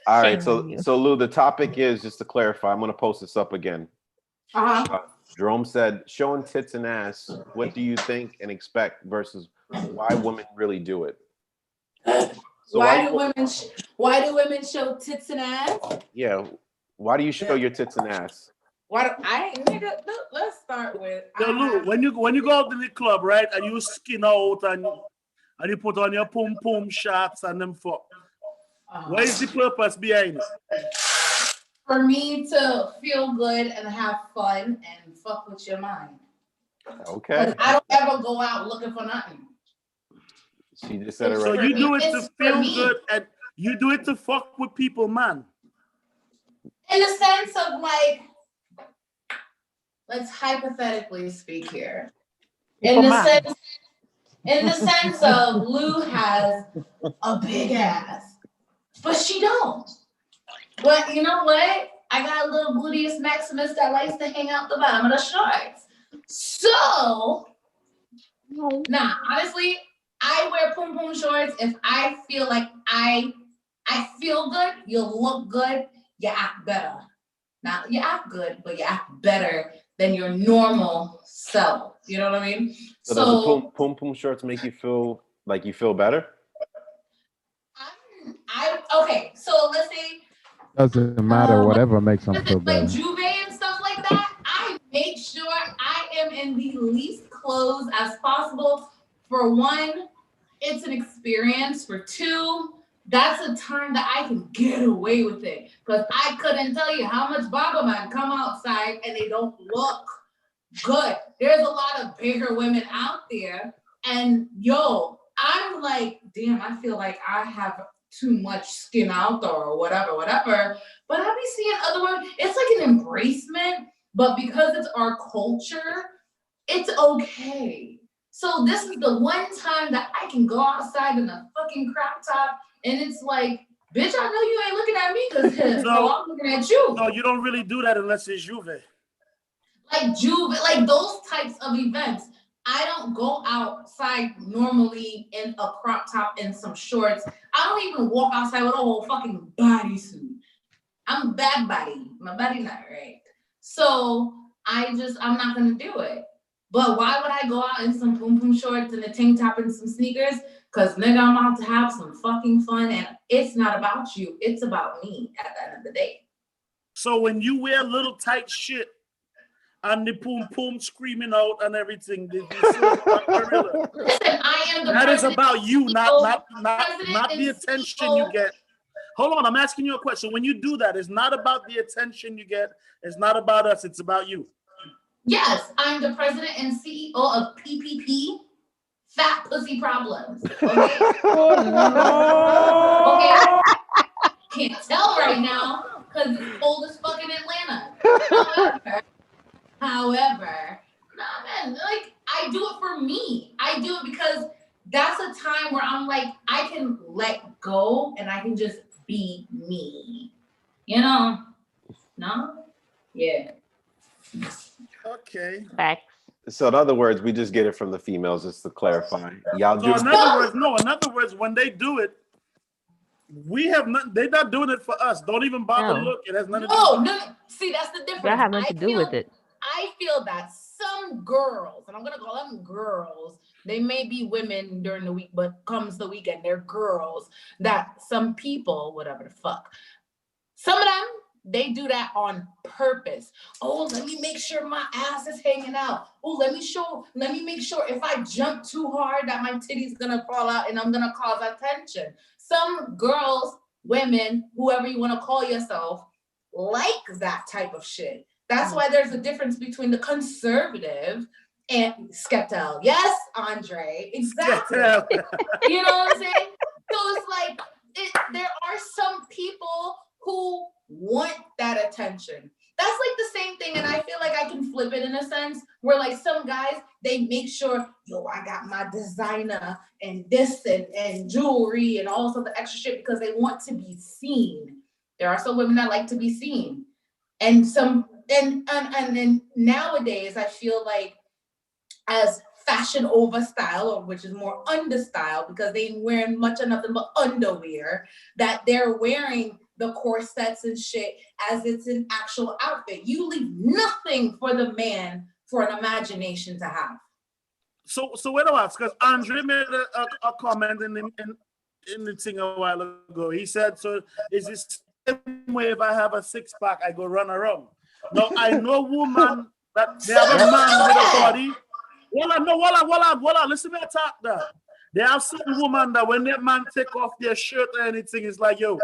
All right, so Lou, the topic is, just to clarify, I'm going to post this up again. Jerome said, showing tits and ass, what do you think and expect versus why women really do it? So why do women show tits and ass? Yeah, why do you show your tits and ass? Let's start with. So Lou, when you go out to the club, right, and you skin out and you put on your pum pum shots and them fuck. What is the purpose behind it? for me to feel good and have fun and fuck with your mind. Okay. 'Cause I don't ever go out looking for nothing. She just said it So right. you do it It's to for feel me. good and you do it to fuck with people, man. In the sense of like, let's hypothetically speak here. In the sense of Lou has a big ass, but she don't. But you know what? I got a little gluteus maximus that likes to hang out the bottom of the shorts. So, nah, honestly, I wear pum pum shorts if I feel like I feel good, you look good, you act better. Now you act good, but you act better than your normal self. You know what I mean? So does the pum pum shorts make you feel like you feel better? Okay, so let's say Doesn't matter. Whatever makes them feel like better. Juve and stuff like that, I make sure I am in the least clothes as possible. For one, it's an experience. For two, that's a time that I can get away with it. Because I couldn't tell you how much Baba man come outside and they don't look good. There's a lot of bigger women out there. And yo, I'm like, damn, I feel like I have too much skin out there or whatever. But I be seeing other women, it's like an embracement, but because it's our culture, it's okay. So this is the one time that I can go outside in a fucking crop top and it's like, bitch, I know you ain't looking at me because I'm looking at you. No, you don't really do that unless it's Juve. Like Juve, like those types of events. I don't go outside normally in a crop top and some shorts. I don't even walk outside with a whole fucking bodysuit. I'm bad body. My body not right. So I'm not gonna do it. But why would I go out in some pum pum shorts and a tank top and some sneakers? Cause nigga, I'm about to have some fucking fun and it's not about you. It's about me at the end of the day. So when you wear little tight shit and the pum pum screaming out and everything, Listen, I am the that is president about you, not president the and attention CEO. you get. Hold on, I'm asking you a question. When you do that, it's not about the attention you get. It's not about us. It's about you. Yes, I'm the president and CEO of PPP, Fat Pussy Problems. Okay. Okay. Can't tell right now because it's cold as fucking Atlanta. However, nah, man, like I do it for me. I do it because that's a time where I'm like, I can let go and I can just be me. You know? No? Yeah. Okay. Facts. So in other words, we just get it from the females, just to clarify. Y'all do. So in other words, when they do it, we have nothing. They're not doing it for us. Don't even bother No. look. It has nothing. No. See, that's the difference. That have nothing to do with it. I feel that some girls, and I'm gonna call them girls, they may be women during the week, but comes the weekend, they're girls. That some people, whatever the fuck, some of them, they do that on purpose. Oh, let me make sure my ass is hanging out. Oh, let me make sure if I jump too hard that my titty's gonna fall out and I'm gonna cause attention. Some girls, women, whoever you wanna call yourself, like that type of shit. That's why there's a difference between the conservative and Skeptel. Yes, Andre, exactly. You know what I'm saying? So it's like, there are some people who want that attention. That's like the same thing, and I feel like I can flip it in a sense where like some guys, they make sure, yo, I got my designer and this and jewelry and all this other extra shit because they want to be seen. There are some women that like to be seen. And then nowadays, I feel like as fashion over style, or which is more under style, because they ain't wearing much of nothing but underwear, that they're wearing the corsets and shit as it's an actual outfit. You leave nothing for the man for an imagination to have. So wait a while, because Andre made a comment in the thing a while ago. He said, "So is this the same way if I have a six-pack, I go run around?" Now I know woman that they have a man with a body. Voila, listen to me talk that. They have certain women that when that man take off their shirt or anything, it's like, yo,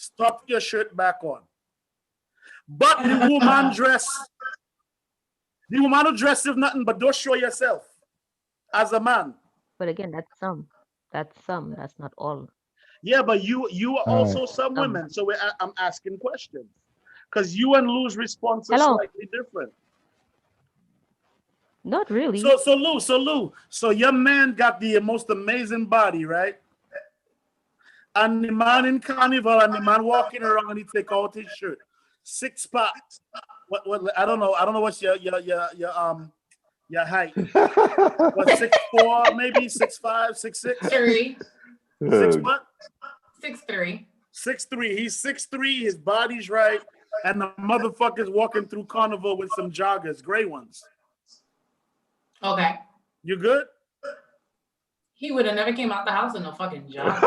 Stop your shirt back on. But the woman dress, the woman who dress if nothing but don't show yourself as a man. But again, that's some. That's some. That's not all. Yeah, but you are All also some Some. women. So I'm asking questions. Because you and Lou's response are Hello. slightly different. Not really. So Lou, so your man got the most amazing body, right? And the man in carnival and the man walking around and he take out his shirt. 6 packs. What I don't know what's your height. What 6'4", maybe 6'5", 6'6"? 3, 6 what? 6'3". 6'3". He's 6'3", his body's right, and the motherfucker's walking through carnival with some joggers, gray ones. Okay. You good? He would have never came out the house in no fucking job. You see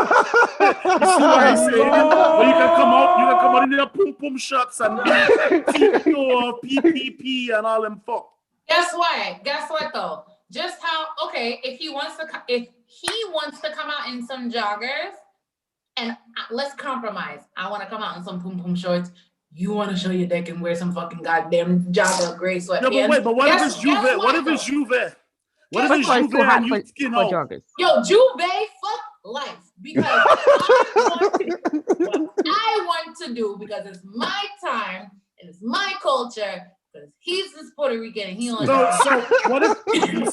what I'm saying? Well, you can come out in your pum pum shots and TPO, PPP and all them fuck. Guess what? Guess what though? Just how if he wants to come out in some joggers, and let's compromise. I want to come out in some pum pum shorts. You want to show your dick and wear some fucking goddamn jogger gray sweatpants. No, but wait, but what if it's Juve? What if it's Juve? What if it's First of all, it's Juve too hot and you for skin out? joggers. Yo, Juve, fuck life. Because I want to do because it's my time and it's my culture. Because he's this Puerto Rican and he only. So what if?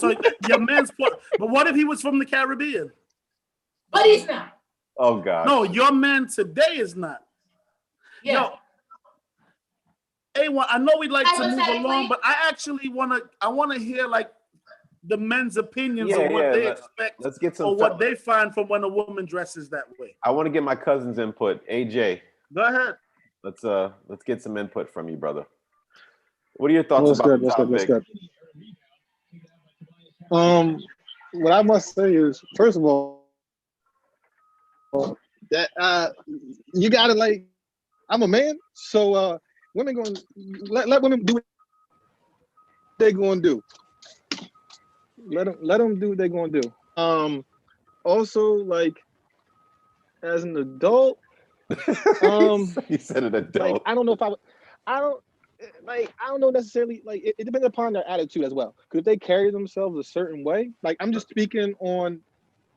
So your man's but what if he was from the Caribbean? But he's not. Oh God. No, your man today is not. Yeah. Yo, A1, I know we'd like to move Hypothetically- along, but I actually want to hear like the men's opinions Yeah, of what yeah, they let's- expect Let's get some. or what they find from when a woman dresses that way. I want to get my cousin's input. AJ, Go ahead. let's get some input from you, brother. What are your thoughts What's about good? the What's good? What's topic? good? What I must say is, first of all, that you gotta like. I'm a man, so women going let women do what they gonna do. Let them do what they gonna do. Also, like as an adult, You said an adult. like I don't know if I don't know necessarily, like it depends upon their attitude as well. Because if they carry themselves a certain way, like I'm just speaking on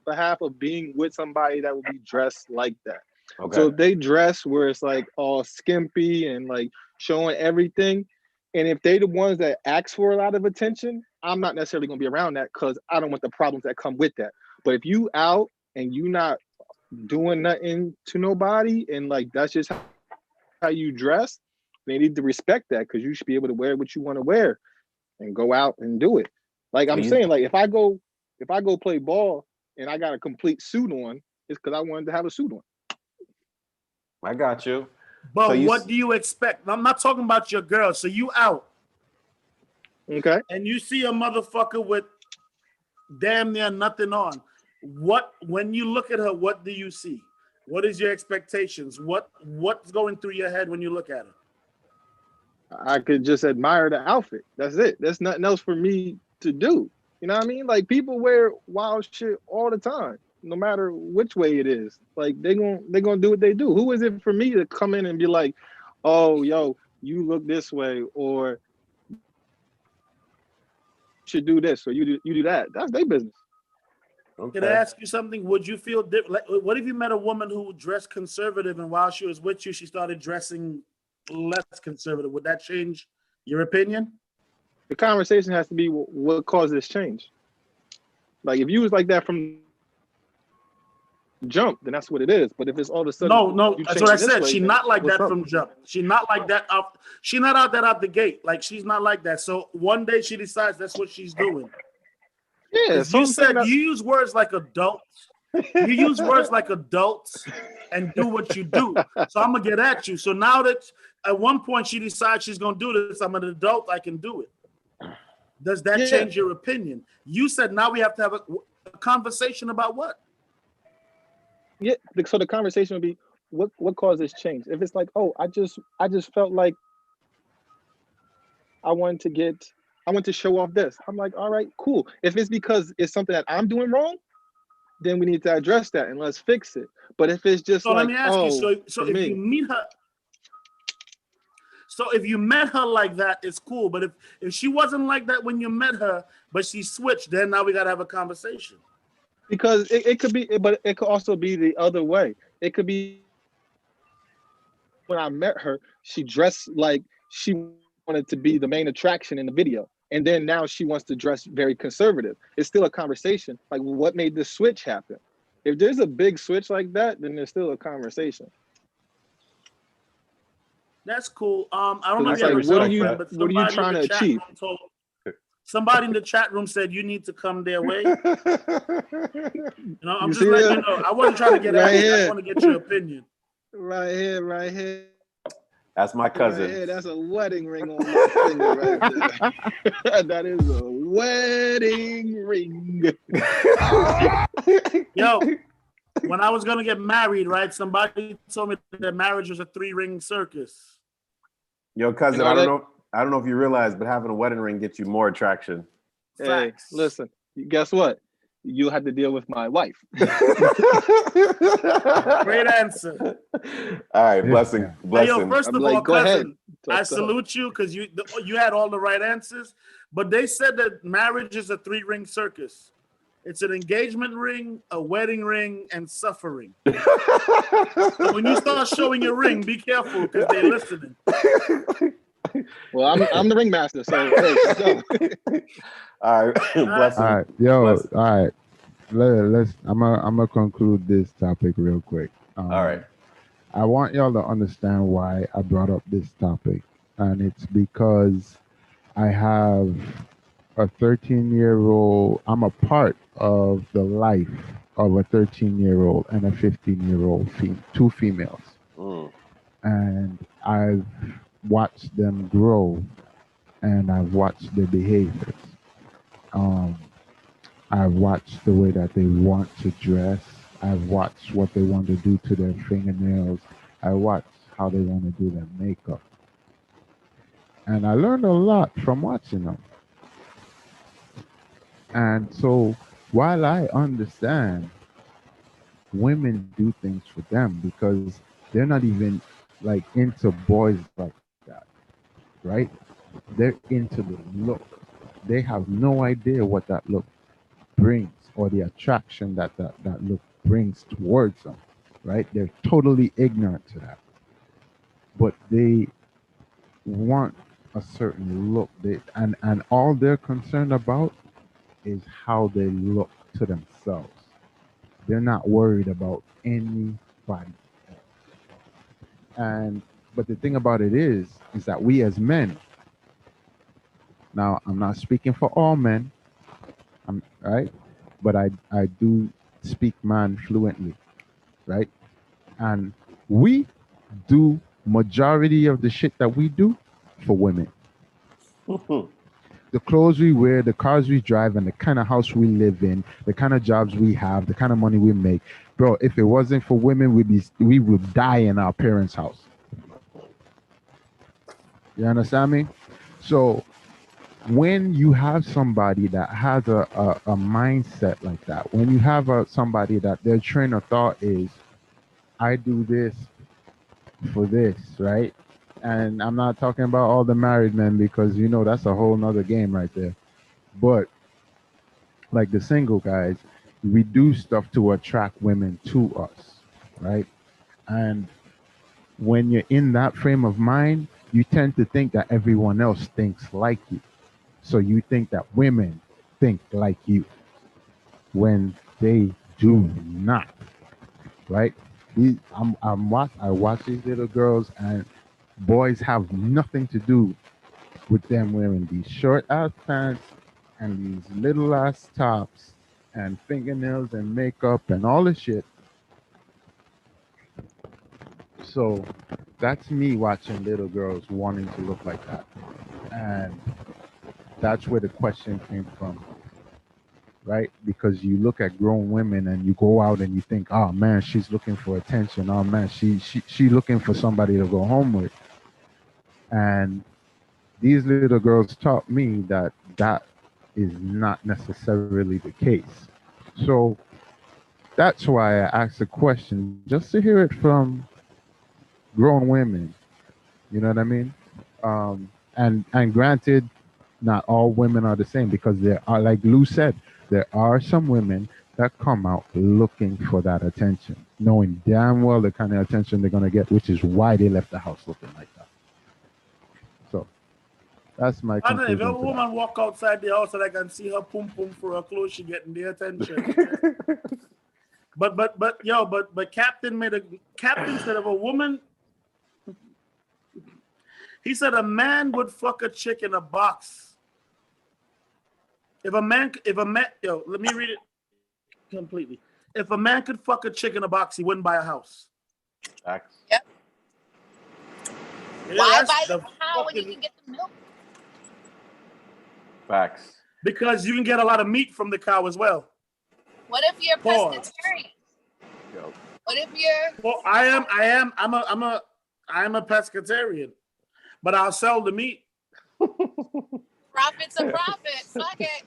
behalf of being with somebody that will be dressed like that. Okay. So if they dress where it's like all skimpy and like showing everything, and if they the ones that ask for a lot of attention, I'm not necessarily gonna be around that because I don't want the problems that come with that. But if you out and you not doing nothing to nobody and like that's just how you dress, they need to respect that because you should be able to wear what you want to wear and go out and do it. Like I'm saying, like if I go play ball and I got a complete suit on, it's because I wanted to have a suit on. I got you. But So you what s- do you expect? I'm not talking about your girl. So you out Okay. and you see a motherfucker with damn near nothing on. When you look at her, what do you see? What is your expectations? What's going through your head when you look at her? I could just admire the outfit. That's it. There's nothing else for me to do. You know what I mean? Like people wear wild shit all the time, no matter which way it is. Like they're gonna do what they do. Who is it for me to come in and be like, oh yo, you look this way, or you should do this, or you do that. That's their business. Can I ask you something? Would you feel different? What if you met a woman who dressed conservative and while she was with you, she started dressing less conservative? Would that change your opinion? The conversation has to be what caused this change. Like if you was like that from jump, then that's what it is. But if it's all of a sudden, No, you that's change what I it this said. way, She's then not like what's that up? from jump. She's not like that out. She's not out that out the gate. Like she's not like that. So one day she decides that's what she's doing. Yeah, 'Cause so you I'm saying said that- you use words like adults. You use words like adults and do what you do. So I'm gonna get at you. So now that at one point she decides she's gonna do this, I'm an adult, I can do it. Does that Yeah. change your opinion? You said now we have to have a conversation about what? Yeah, so the conversation would be what caused this change? If it's like, oh, I just felt like I wanted to show off this. I'm like, all right, cool. If it's because it's something that I'm doing wrong, then we need to address that and let's fix it. But if it's just So like, let me ask you. So for if me, you meet her, so if you met her like that, it's cool. But if she wasn't like that when you met her, but she switched, then now we gotta have a conversation. because it could be, but it could also be the other way. It could be when I met her, she dressed like she wanted to be the main attraction in the video. And then now she wants to dress very conservative. It's still a conversation. Like, what made this switch happen? If there's a big switch like that, then there's still a conversation. That's cool. I don't know if It's you have like, a what are you, girlfriend, but what are you somebody trying in to the chat achieve? room told somebody in the chat room said you need to come their way. I'm You just see letting that? you know. I wasn't trying to get Right at you. I here. just want to get your opinion. Right here, right here. That's my cousin. Right here. That's a wedding ring on my finger right there. That is a wedding ring. Yo, when I was gonna get married, right? Somebody told me that marriage was a 3-ring circus. Yo, cousin, You know I don't that- know. I don't know if you realize, but having a wedding ring gets you more attraction. Hey, Facts. listen, guess what? You'll have to deal with my wife. Great answer. All right, blessing, Hey, blessing. yo, first I'm of like, all, go ahead. cousin, Talk I to her. salute you because you had all the right answers. But they said that marriage is a 3-ring circus. It's an engagement ring, a wedding ring, and suffering. So when you start showing your ring, be careful because they're listening. Well, I'm the ringmaster, so hey, let's go. All right, blessing. All right, yo, Bless- all right. Let's. I'm gonna conclude this topic real quick. All right. I want y'all to understand why I brought up this topic, and it's because I have a 13-year-old. I'm a part of the life of a 13-year-old and a 15-year-old, two females, and I've watched them grow, and I've watched their behaviors. I've watched the way that they want to dress. I've watched what they want to do to their fingernails. I watched how they want to do their makeup. And I learned a lot from watching them. And so while I understand women do things for them because they're not even like into boys like that, right? They're into the look. They have no idea what that look brings or the attraction that look brings towards them, right? They're totally ignorant to that. But they want a certain look. And all they're concerned about is how they look to themselves. They're not worried about anybody else. But the thing about it is that we as men, now I'm not speaking for all men, right? But I do speak man fluently, right? And we do majority of the shit that we do for women. The clothes we wear, the cars we drive, and the kind of house we live in, the kind of jobs we have, the kind of money we make. Bro, if it wasn't for women, we would die in our parents' house. You understand me? So when you have somebody that has a mindset like that, when you have somebody that their train of thought is, I do this for this, right? And I'm not talking about all the married men because, you know, that's a whole nother game right there. But like the single guys, we do stuff to attract women to us, right? And when you're in that frame of mind, you tend to think that everyone else thinks like you. So you think that women think like you when they do not, right? I watch these little girls, and boys have nothing to do with them wearing these short ass pants and these little ass tops and fingernails and makeup and all this shit. So that's me watching little girls wanting to look like that. And that's where the question came from, right? Because you look at grown women and you go out and you think, oh man, she's looking for attention. Oh man, she looking for somebody to go home with. And these little girls taught me that that is not necessarily the case. So That's why I asked the question, just to hear it from grown women. You know what I mean? And granted, not all women are the same because there are, like Lou said, there are some women that come out looking for that attention, knowing damn well the kind of attention they're gonna get, which is why they left the house looking like that. So that's my I know if conclusion. a to that. woman walk outside the house and I can see her pum pum for her clothes, she getting the attention. but Captain said if a woman, he said a man would fuck a chick in a box. If a man, let me read it completely. If a man could fuck a chick in a box, he wouldn't buy a house. Facts. Yep. Yeah, Why that's buy the the cow when you fucking- can get the milk? Facts. Because you can get a lot of meat from the cow as well. What if you're Pause. pescatarian? Yo. What if you're Well, I'm a pescatarian, but I'll sell the meat. profit's a profit? Fuck it.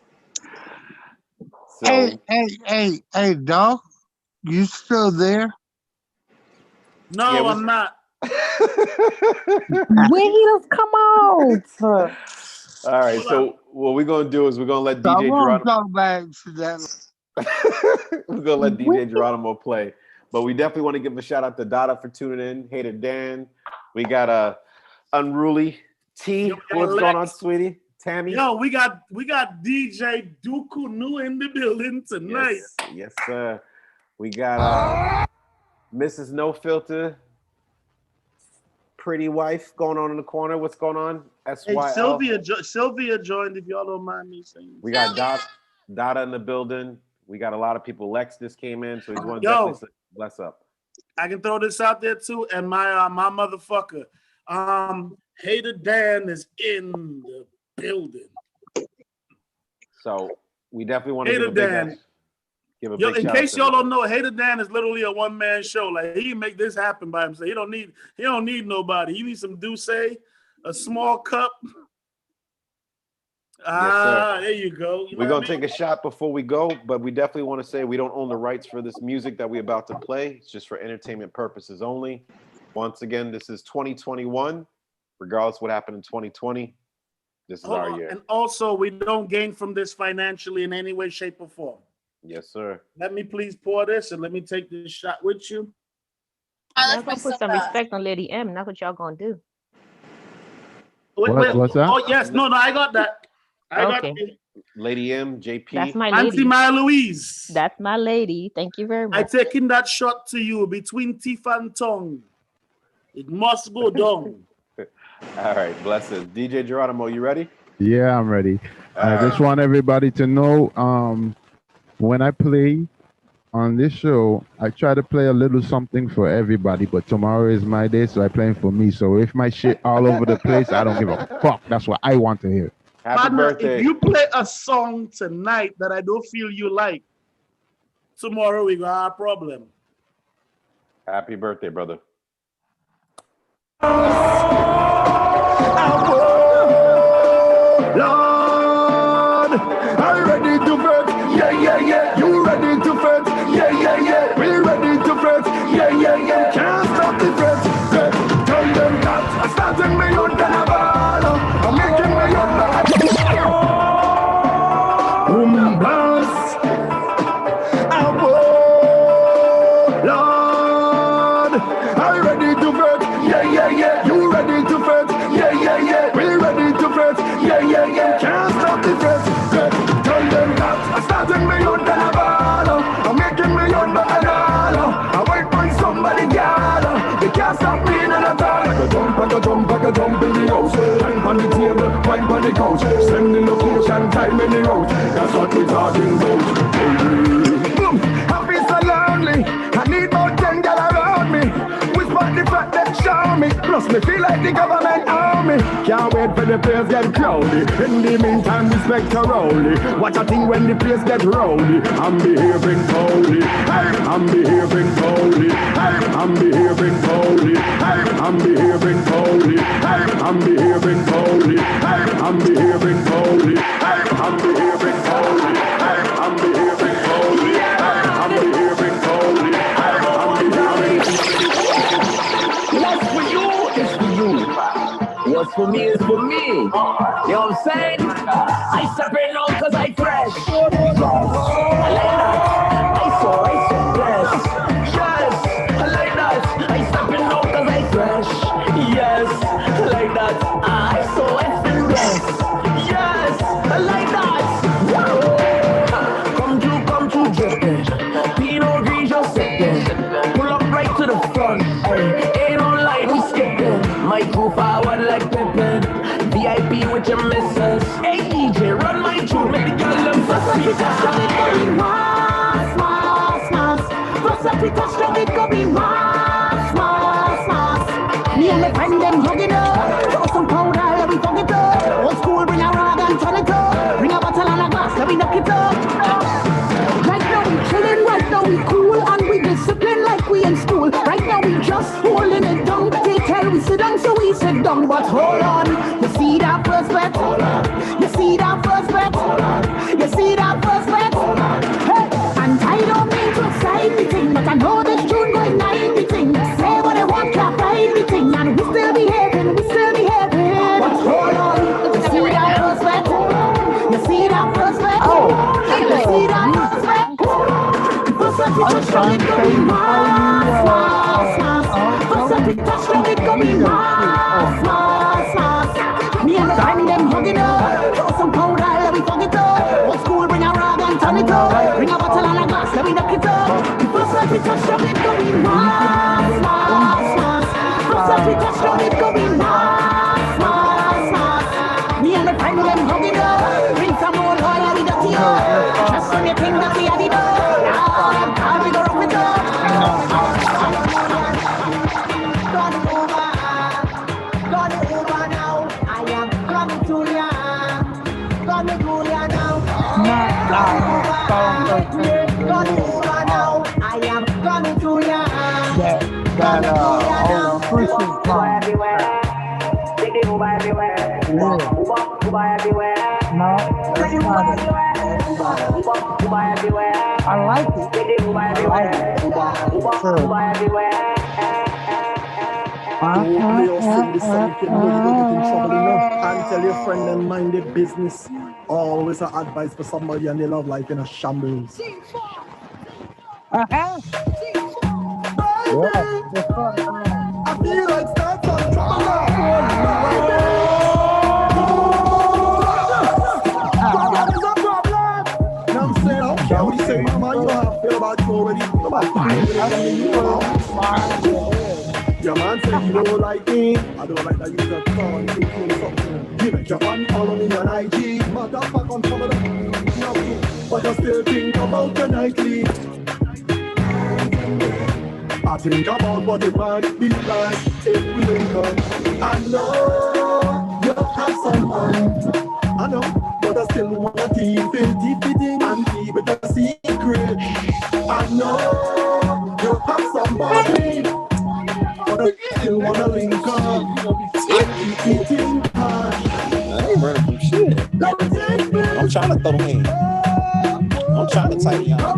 So Hey, dog, you still there? No, Yeah, I'm not. When he does come out. all right, Hold so what we're gonna do is we're gonna let So I DJ won't Geronimo go back to that. we're gonna let DJ Geronimo play. But we definitely want to give a shout out to Dada for tuning in. Hater Dan. We got Unruly T. Yo, What's Lex. going on, sweetie? Tammy. Yo, we got DJ Dooku New in the building tonight. Yes, sir. We got Mrs. No Filter, pretty wife going on in the corner. What's going on? Hey, SYL. Sylvia joined, if y'all don't mind me saying. We got Dada in the building. We got a lot of people. Lex just came in, so he's going to Yo. definitely say bless up. I can throw this out there too, and my motherfucker, Hater Dan is in the building. So we definitely want to Hater give a big Dan. give a Yo, big in shout case out y'all to don't know, Hater Dan is literally a one-man show. Like he can make this happen by himself. He don't need nobody. He needs some Douce, a small cup. There you go. You know We're what I gonna mean? take a shot before we go, but we definitely want to say we don't own the rights for this music that we're about to play. It's just for entertainment purposes only. Once again, this is 2021. Regardless of what happened in 2020, this is Hold our on. year. And also, we don't gain from this financially in any way, shape, or form. Yes, sir. Let me please pour this and let me take this shot with you. Y'all gonna put some respect on Lady M. That's what y'all gonna do. What's that? Oh, yes. No, I got that. I got Okay. it. Lady M, JP. That's my Auntie lady. Maya Louise. That's my lady. Thank you very I much. taking that shot to you between teeth and tongue. It must go down. All right, blessings. DJ Geronimo, you ready? Yeah, I'm ready. I just want everybody to know, when I play on this show, I try to play a little something for everybody, but tomorrow is my day, so I'm playing for me. So if my shit all over the place, I don't give a fuck. That's what I want to hear. Happy Partner, birthday. if you play a song tonight that I don't feel you like, tomorrow we got a problem. Happy birthday, brother. Lord, are you ready to fret? Yeah. You ready to fret? Yeah. We ready to fret? Yeah. Can't stop the fret. Tell them that I'm starting me on the ball. I'm making me on the boom blast. Lord, are you ready to fret? Yeah. You ready to fret? Yeah. We ready to fret? Yeah. Can't stop the fret. Tell them that I'm starting me on the ball. I'm making me on the anal. I wait for somebody, girl. They can't stop me in the time. I go jump in the house. Time on the table, wine on the couch. Send the location, time in the road. That's what we're talking about. Boom, I feel so lonely. I need more 10 gal around me. Whisper the fact that show me. Plus me feel like the government army. Can't wait for the place get crowded. In the meantime, respect her rowley. Watch a thing when the place get rowdy. I'm behaving poorly. I'm behaving poorly. I'm behaving poorly. I'm behaving poorly. I'm behaving poorly. I'm behaving poorly. I'm behaving poorly. I'm behaving poorly. I'm behaving What's for me is for me. You know what I'm saying? I separate out cause I fresh. I like that. I so blessed. Yes, I like that. I separate out cause I fresh. Yes, I like that. I so blessed. Yes, I like that. Come true, drippin'. Pinot Grigio sippin'. Pull up right to the front. Ay, ain't no light, we skippin'. My crew forward like Pippin. VIP with your missus. Hey DJ, run my tune, make the girl them fuss me. Mass, mass, mass. First up we touch down, it go be mass, mass, mass. Me and my friend them hugging up. Throw some powder, we fuck it up. Old school, bring a rag and turn it up. Bring a bottle and a glass, let me knock it up. Right now we chillin', right now we cool, and we discipline like we in school. Right now we just holding it down. They tell we sit down, so we sit down. But hold on, you see that first bet? Hold on. You see that first bet? Hold on. You see that first bet? Hold on. Hey, and I don't mean to excite the thing, but I know this tune going 90 thing. Say what I want, clap right the thing, and we still behaving, we still behaving. But hold on, you see that first bet? You see that first bet? Oh, you see that first bet? First up, you touch down, it go be mass, mass, mass. First up, you touch down, it go be mass, mass, mass. Me and the friend them hugging up. Throw some powder, let me fuck it up. Old school, bring a rag and turn it up. Bring a bottle and a glass, let me knock it up. First up, you touch down, it go be mass, mass, mass. First up, you touch down, it go be mass, mass, mass. Me and the friend them hugging up. Bring some more oil, let me dirty up. Just when you think that we have it up. Now we go rock it up. Gonna over now. I am coming to ya. Gonna to ya now. Gonna over now. I am coming to ya. Christmas song. Everywhere. Take it over everywhere. Over everywhere. No, that's not it. Over everywhere. I like it. Take it over everywhere. Over everywhere. And tell your friend and mind their business. Always an advice for somebody and they love life in a shambles. Yeah, I feel like start some trouble Problem is a problem. You know what I'm saying? I don't care what you say, mama. You know how I feel about you already. Your man said you don't like me. I don't like that you just call me something. You make your man follow me on IG. Motherfucker on some of them. But I still think about the nightly. I think about what it might be like if we link up. I know you have someone. I know, but I still wanna keep it in and keep it a secret. I know you have somebody, but I still wanna link up and keep it in touch. I ain't running from shit. I'm trying to throw in. I'm trying to tighten y'all.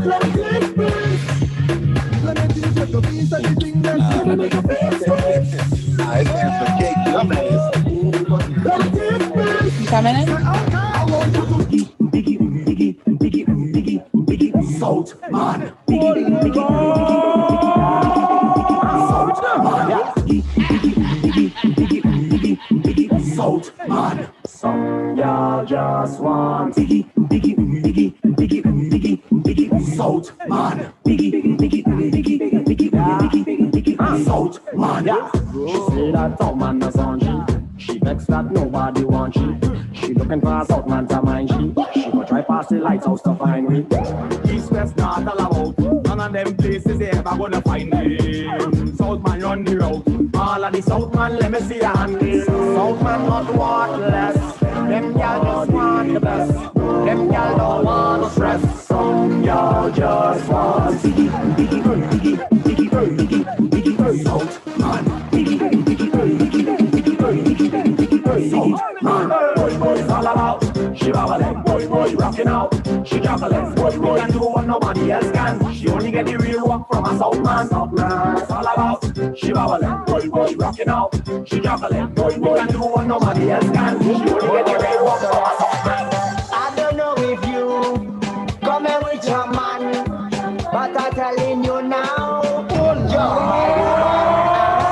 Coming in? Salt man. Salt man. Some y'all just want salt man. Salt man. She say that top man does on she vexed that nobody wants she looking for a south man to mind she go try past the lighthouse to find me. East west north all about none of them places they ever gonna find me. South man run the road. All of the south man let me see a hand. South man not worthless. Them y'all just want the best. Them y'all don't want no stress. Some y'all just want South man. Boys all about. She babbling, boy rocking out. She juggling, boy can do what nobody else can. She only get the real work from a South man. It's all about. She babbling, boy rocking out. She juggling, boy can do what and nobody else can. You get your red walk. I don't know if you come here with your man, but I'm telling you now, you're my woman.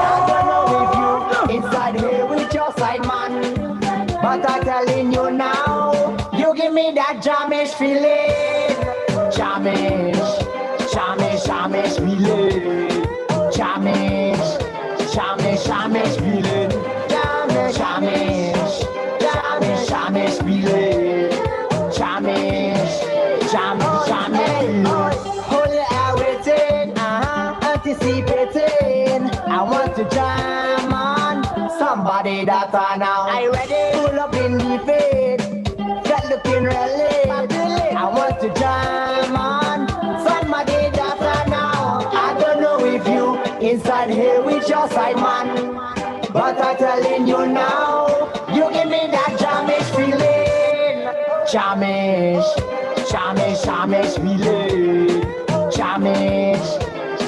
I don't know if you inside here with your side man, but I'm telling you now, you give me that jamish feeling. Jamish, jamish, jamish feeling. Jamish, jamish, jamish feeling. Jamish, jamish, jamish, jamish feeling. Jamish, jamish, jamish. Hold your air waiting, anticipating. I want to jam on somebody that I know. I ready? Pull up in the fade, get looking really. I want to jam on somebody that I know. I don't know if you inside here with your side man, but I'm telling you now, you give me that jamish feeling. Jamish, jamish, jamish feeling. Jamish,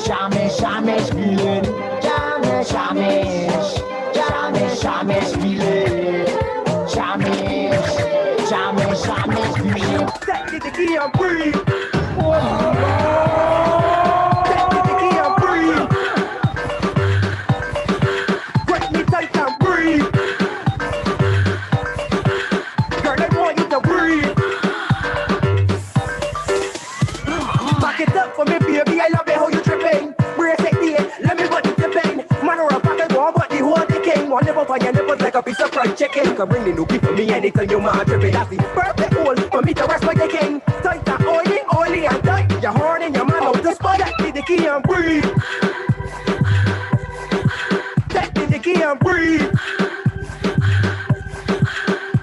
jamish, jamish feeling. Jamish, jamish, jamish, jamish feeling. Jamish, jamish, jamish feeling. Take the key and breathe. Take the key and breathe. Break me tight and breathe. Girl, I want you to breathe. Back it up for me, baby. I love it how you tripping. Brace it, let me put it to pain. Man or a pocket war, but the whole the king. One never find your nipples like a piece of fried chicken. Can bring the nookie for me anytime you man tripping. That's the perfect hole for me to rest like the king. Tight and oily and tight. Your horn and your man out the spot. Take the key and breathe. Take the key and breathe.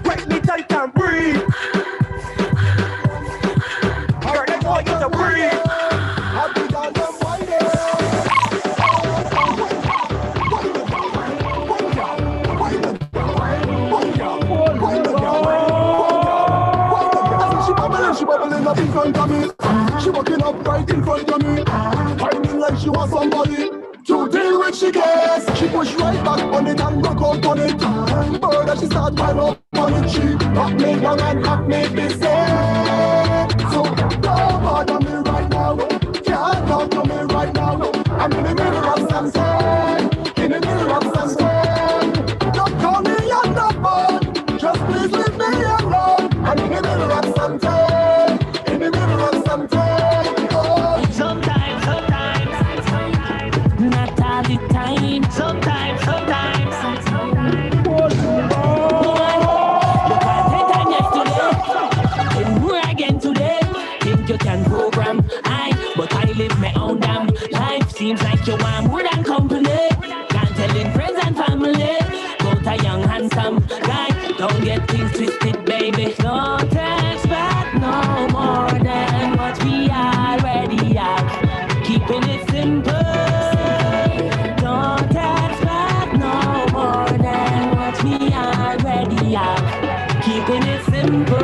Break me tight and breathe. Girl, I want you to breathe. Happy down them She bubbling up in front of me. She walking up right in front of me. Whining like she wants somebody to deal with. She gets. She push right back on it and rock out on it. Bird as she start pile up on it. She knock me down and knock me busy. So don't bother me right now. Can't talk to me right now. I'm in the middle of something. In the middle of something. Don't call me your number. Just please leave me alone. I'm in the middle of something. Seems like you want more than company. Can't tell in friends and family. Both a young handsome guy. Don't get things twisted, baby. Don't expect no more than what we already have. Keeping it simple. Don't expect no more than what we already have. Keeping it simple,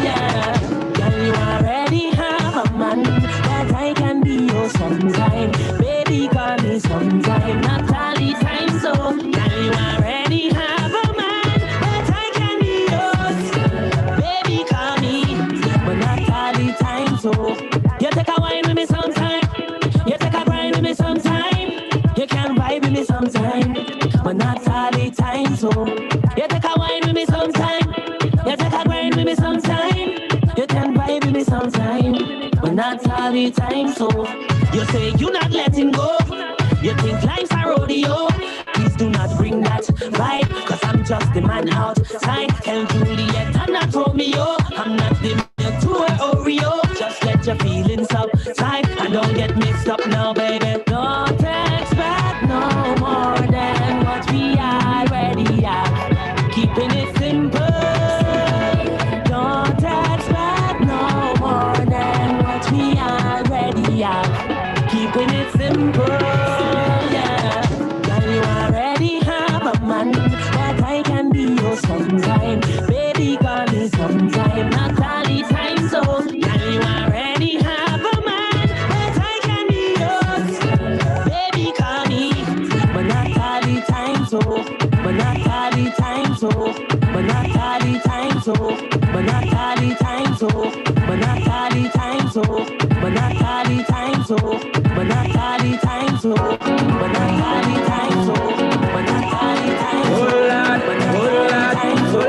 yeah. Girl, you already have a man that I can be your sometime. Baby, call me sometime, not all the time. So, girl, you already have a man that I can be yours. Baby, call me, but not all the time. So, you take a wine with me sometime. You take a grind with me sometime. You can vibe with me sometime, but not all the time. So, you take a wine with me sometime. You take a grind with me sometime. You can vibe with me sometime, but not all the time. So, you say you're not letting go. You think life's a rodeo. Please do not bring that vibe, cause I'm just the man outside. Tell Juliet I'm not Romeo. I'm not the milk to her Oreo. Just let your feelings subside and don't get mixed up now, baby. Don't expect no more than what we already have. Keeping it simple. Don't expect no more than what we already have. Keeping it simple, yeah. Girl, you already have a man that I can be your sometime. Baby, call me sometime, not all the time. So, girl, you already have a man that I can be yours. oh, but not all the time, so, but not all the time, so, but not all the time, so, but not all the time, so, but not all the time, so, but not all the time, so, but not all the time, so.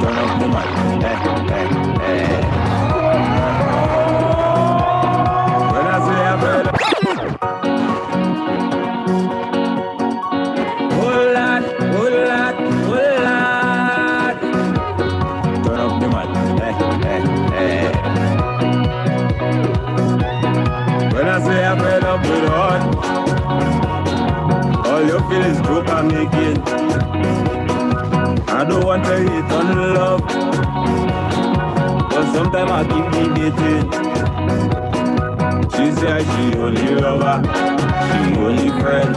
Turn up the mic. When I say I feel whole lot. Turn up the mic. When I say I fed up with heart, all you feel is joke I'm making. I don't want to hate on love, but sometimes I keep debating. She said she only lover, she only friend.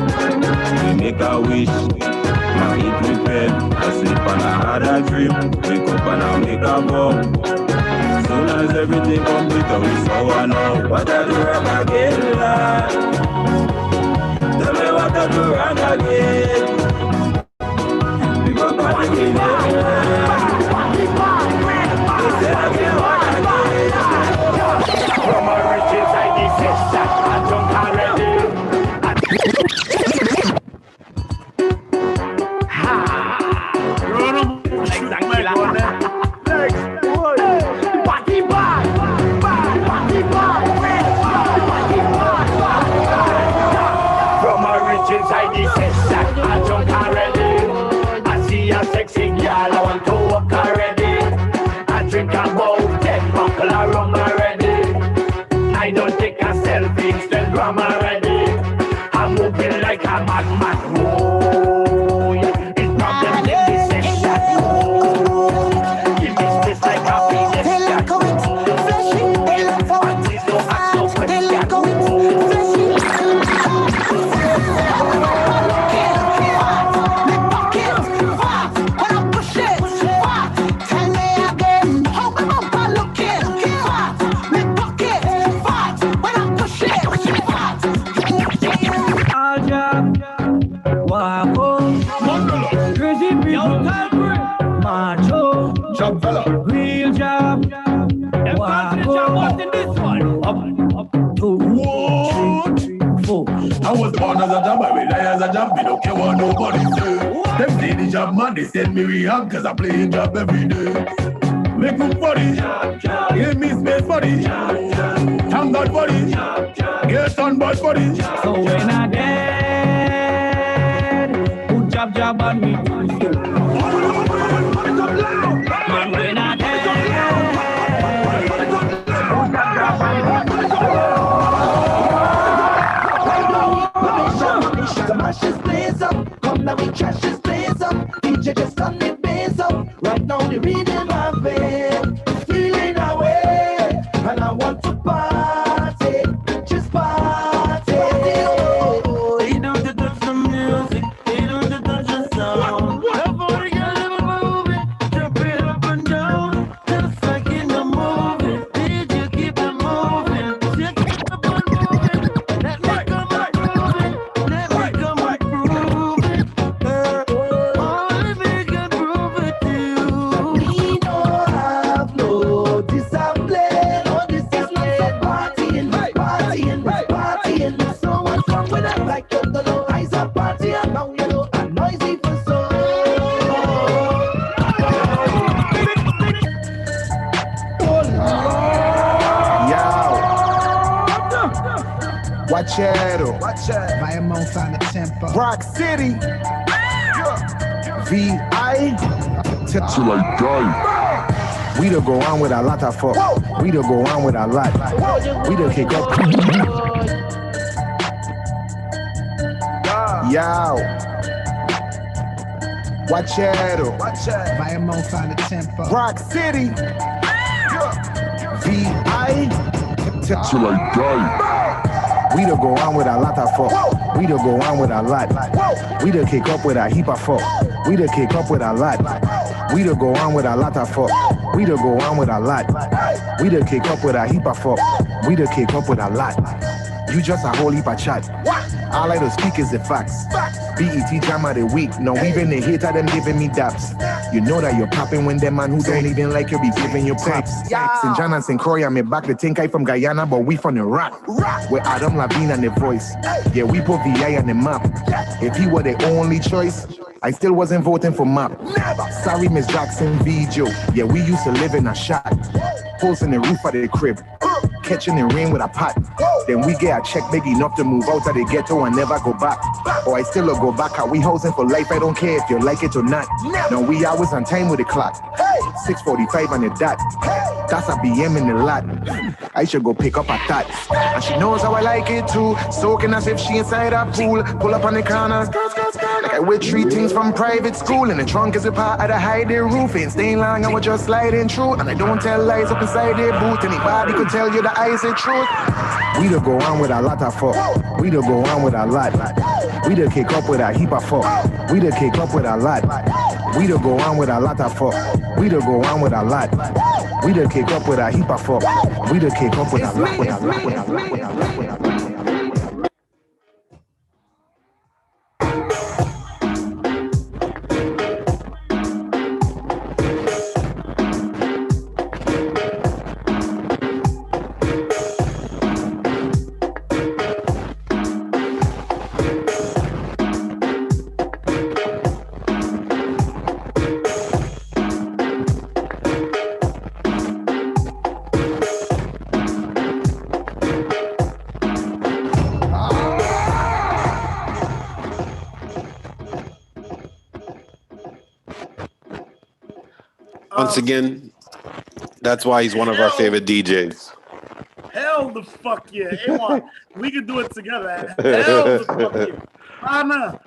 We make a wish, I eat with bed. I sleep and I had a dream, wake up and I make a vow. Soon as everything complete, we saw I know what I do wrong again, Lord. Tell me what I do wrong again. People got to be from our riches, I desist that I don't already. From our riches, I desist that I don't already. I see a sexy girl, I want to walk already. I drink about 10 buckle of rum already. I don't take a selfie, Instagram already. I'm moving like a madman. Whoa, yeah. It's problem in this session. Whoa, give me space like a penis. Please don't ask no question. Real job. I was born as a job, I will die as a job. Me don't care what nobody say. Them say the job man, they send me rehab cause I play a job every day. Make room for it, give me space for it. Thank God for it, get on board for it. So when I dead, good job on me. Man, when I dead, Mash this place up, come now we trash this place up. DJ just turn the bass up. Right now the rhythm of it, feeling away, and I want to party, just party. oh, you don't have to touch the music, you don't have to touch the sound. Everybody got a move it, drop it up and down, just like in the movie. DJ keep it moving, just keep it moving. Let me come and prove it, let me come and prove it. Only me can prove it to you. We don't have no discipline, no discipline. Partying, partying, partying. So much fun with it, like you don't know eyes are party and now you know I'm noisy for so. Wachero, Viamon found the tempo. Rock City, VI, till I die. We don't go on with a lot of fuck. We don't go on with a lot. We don't kick up. Yo, Wachero, Viamon found the tempo. Rock City, VI, till I die. We don't go on with a lot of fuck. We don't go on with a lot. We don't kick up with a heap of fuck. We don't kick up with a lot. We don't go on with a lot of fuck. We don't go on with a lot. We don't kick up with a heap of fuck. We don't kick up with a lot. You just a whole heap of chat. All I don't speak is the facts. BET Jam of the Week. No, even the hater them giving me daps. You know that you're popping when them man who don't even like you be giving you props. St. John and St. Croix, I'm back to think I from Guyana, but we from the rock. With Adam Levine and the voice. Yeah, we put VI on the map. If he were the only choice, I still wasn't voting for MAP. Sorry, Miss Jackson V. Joe. Yeah, we used to live in a shack. Holes in the roof of the crib. Catching the rain with a pot. Then we get a check big enough to move out of the ghetto and never go back. Or I still go back. How we housing for life, I don't care if you like it or not. No, we always on time with the clock. 6:45 on the dot. That's a BM in the lot. I should go pick up a tot. And she knows how I like it too. Soaking as if she inside a pool. Pull up on the corner. Like I wear 3 things from private school. And the trunk is a part of the hiding roof. Ain't staying long, I was just sliding through. And I don't tell lies up inside their booth. Anybody could tell you the eyes the truth. We do go on with a lot of fuck. We do go on with a lot. We do kick up with a heap of fuck. We do kick up with a lot. We do go on with a lot of fuck. We do go on with a lot. We do kick up with a heap of fuck. We do kick up with a lot. With a lot. With a lot. With a lot. With a lot. Once again, that's why he's one of our favorite DJs. Hell the fuck yeah. Hey, we can do it together. Hell the fuck yeah. Anna,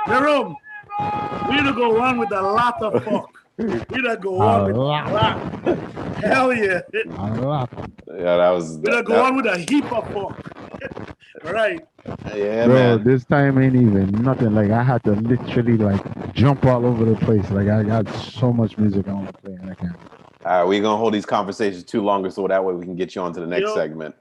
Jerome, we to go on with a lot of fuck. We to go on with a lot. Hell yeah. Yeah, that was. We to go on with a heap of fuck. Right. Yeah, Bro, man. this time ain't even nothing. Like I had to literally like jump all over the place. Like I got so much music I want to play and I can't. All right, we're gonna hold these conversations too longer so that way we can get you on to the next segment.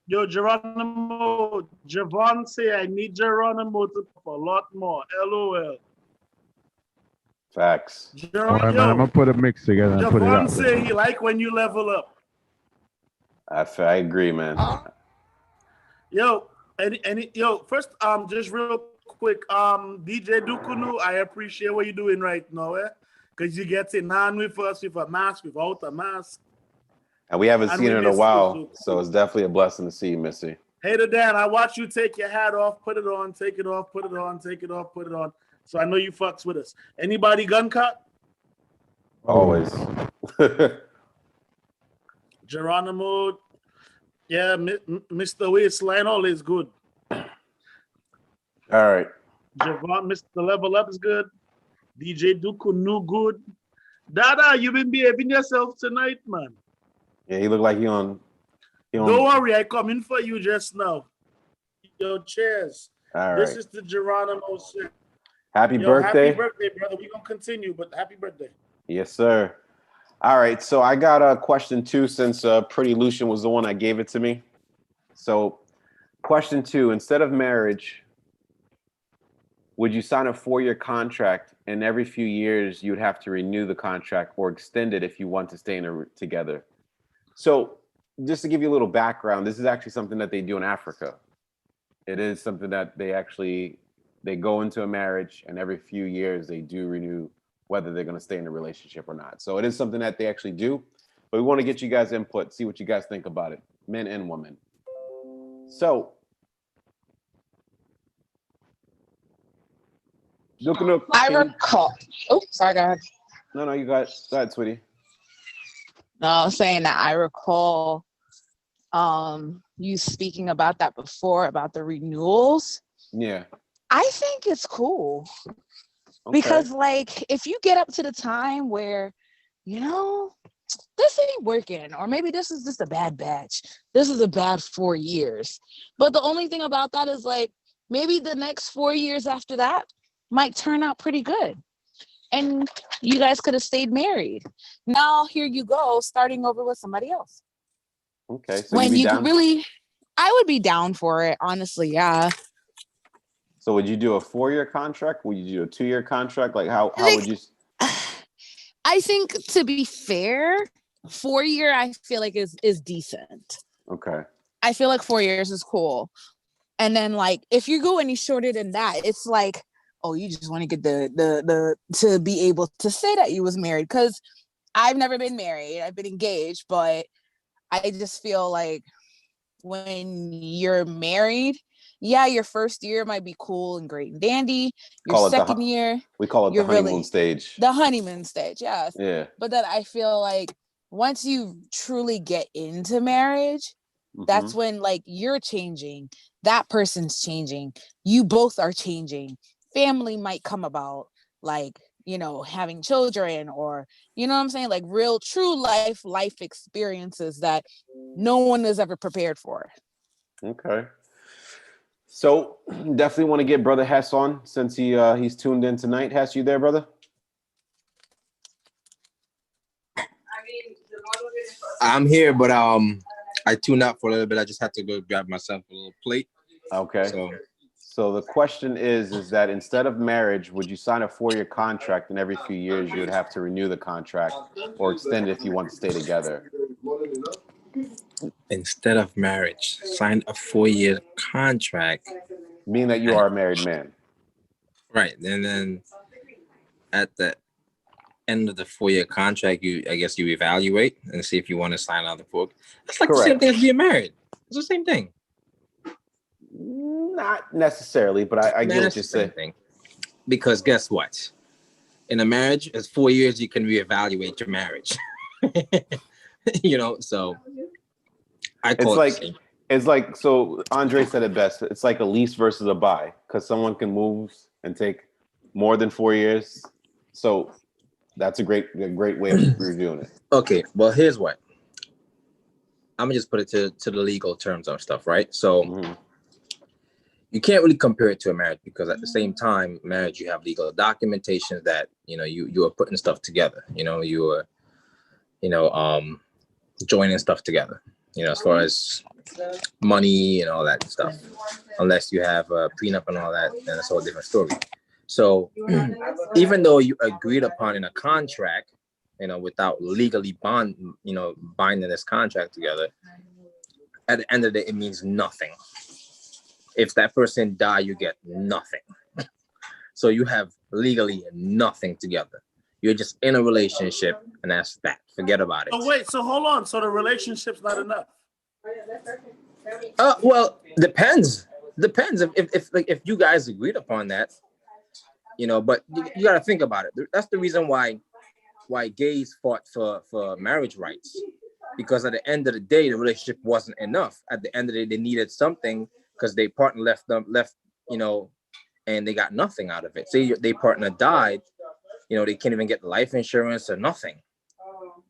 Yo, Geronimo, Javon say I need Geronimo to for a lot more. LOL. Facts. All right, man, I'm gonna put a mix together and put it Javon out. say he like when you level up. I agree, man. Yo, first, just real quick, DJ Dukunu, I appreciate what you're doing right now, because you get in on with us with a mask, without a mask. And we haven't And seen we it in a miss you, while, too. so it's definitely a blessing to see you, Missy. Hey, Dan, I watch you take your hat off, put it on, take it off, put it on, take it off, put it on. So I know you fucks with us. Anybody gun cut? Always. Geronimo, yeah, Mr. Waistline, always good. All right. Javon, Mr. Level Up is good. DJ Dukunu good. Dada, you been behaving yourself tonight, man. Yeah, he looked like he on. Don't worry, I come in for you just now. Yo, cheers. All This right. is the Geronimo shit. Happy Yo, birthday. Happy birthday, brother. We're going to continue, but happy birthday. Yes, sir. All right, so I got a question 2 since Pretty Lucian was the one that gave it to me. So, question 2: instead of marriage, would you sign a 4-year contract and every few years you'd have to renew the contract or extend it if you want to stay together? So, just to give you a little background, this is actually something that they do in Africa. It is something that they go into a marriage and every few years they do renew whether they're going to stay in a relationship or not. So it is something that they actually do, but we want to get you guys input, see what you guys think about it, men and women. So, I recall. Oh, sorry, go ahead. No, you got it. Go ahead, sweetie. No, I'm saying that I recall you speaking about that before, about the renewals. Yeah. I think it's cool. Okay. Because, like, if you get up to the time where, you know, this ain't working, or maybe this is just a bad batch, this is a bad 4 years. But the only thing about that is, like, maybe the next 4 years after that might turn out pretty good. And you guys could have stayed married. Now, here you go, starting over with somebody else. Okay. So When be you down? could really, I would be down for it, honestly, yeah. So would you do a 4-year contract? Would you do a 2-year contract? Like how would you? I think, to be fair, 4-year I feel like is decent. Okay. I feel like 4 years is cool. And then like if you go any shorter than that, it's like, oh, you just want to get the to be able to say that you was married. Because I've never been married. I've been engaged, but I just feel like when you're married, yeah, your first year might be cool and great and dandy. Your second year, we call it the honeymoon stage. The honeymoon stage, yes. Yeah. But then I feel like once you truly get into marriage, that's when like you're changing, that person's changing, you both are changing. Family might come about, like, you know, having children, or you know what I'm saying, like real true life experiences that no one is ever prepared for. Okay. So definitely want to get Brother Hess on since he's tuned in tonight. Hess, you there, brother? I'm here, but I tuned out for a little bit. I just had to go grab myself a little plate. Okay. So the question is that instead of marriage, would you sign a 4-year contract, and every few years you would have to renew the contract or extend it if you want to stay together? Instead of marriage, sign a 4-year contract. Meaning that you are a married man. Right. And then at the end of the 4-year contract, I guess you evaluate and see if you want to sign another 4. It's like the same thing as being married. It's the same thing. Not necessarily, but I get what you're saying. Because guess what? In a marriage, it's 4 years you can reevaluate your marriage. You know, so I call it's like so Andre said it best. It's like a lease versus a buy, because someone can move and take more than 4 years. So that's a great way of reviewing it. Okay, well, here's what. I'm gonna just put it to the legal terms of stuff, right? So you can't really compare it to a marriage, because at the same time, marriage, you have legal documentation that, you know, you are putting stuff together. You know, you are, you know, joining stuff together, you know, as far as money and all that stuff. Unless you have a prenup and all that, then it's a whole different story. So even though you agreed upon in a contract, you know, without legally binding this contract together, at the end of the day, it means nothing. If that person die, you get nothing. So you have legally nothing together. You're just in a relationship, and that's that. Forget about it. Oh wait, so hold on. So the relationship's not enough? Well, depends. Depends if you guys agreed upon that, you know. But you got to think about it. That's the reason why gays fought for marriage rights, because at the end of the day, the relationship wasn't enough. At the end of the day, they needed something, because their partner left, you know, and they got nothing out of it. Say their partner died, you know, they can't even get life insurance or nothing,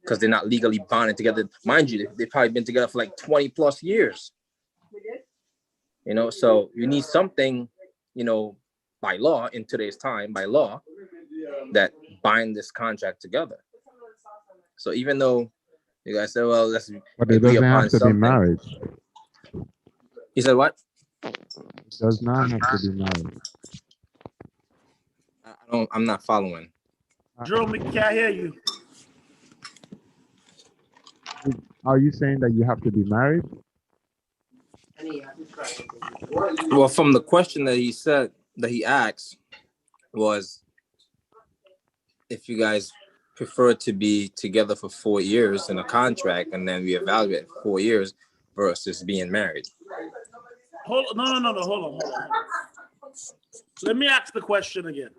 because they're not legally bonded together. Mind you, they've probably been together for like 20 plus years. You know, so you need something, you know, by law, in today's time, by law, that bind this contract together. So even though you guys say, well, let's But it doesn't have to be marriage. You said what? It does not have to be marriage. I'm not following. Jerome, we can't hear you. Are you saying that you have to be married? Well, from the question that he said, that he asked, was if you guys prefer to be together for 4 years in a contract and then reevaluate 4 years versus being married. Hold on, hold on. Let me ask the question again.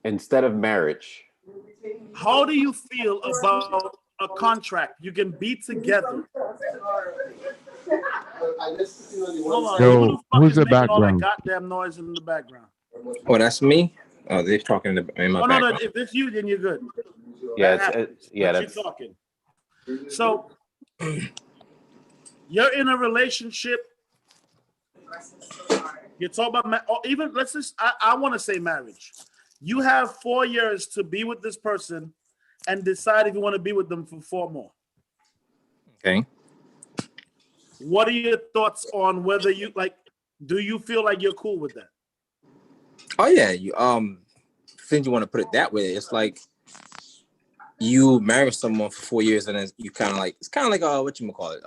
Instead of marriage, how do you feel about a contract? You can be together. Hold on. Yo, who's the making all that background? goddamn noise in the background? Oh, that's me? Oh, they're talking in my background. No, if it's you, then you're good. Yeah, That's that's talking. So you're in a relationship. You're talking about, or even let's just, I want to say marriage. You have 4 years to be with this person and decide if you want to be with them for 4 more. Okay. What are your thoughts on whether you do you feel like you're cool with that? Oh yeah, you since you want to put it that way, it's like you marry someone for 4 years and then you kind of like, it's kind of like what you call it,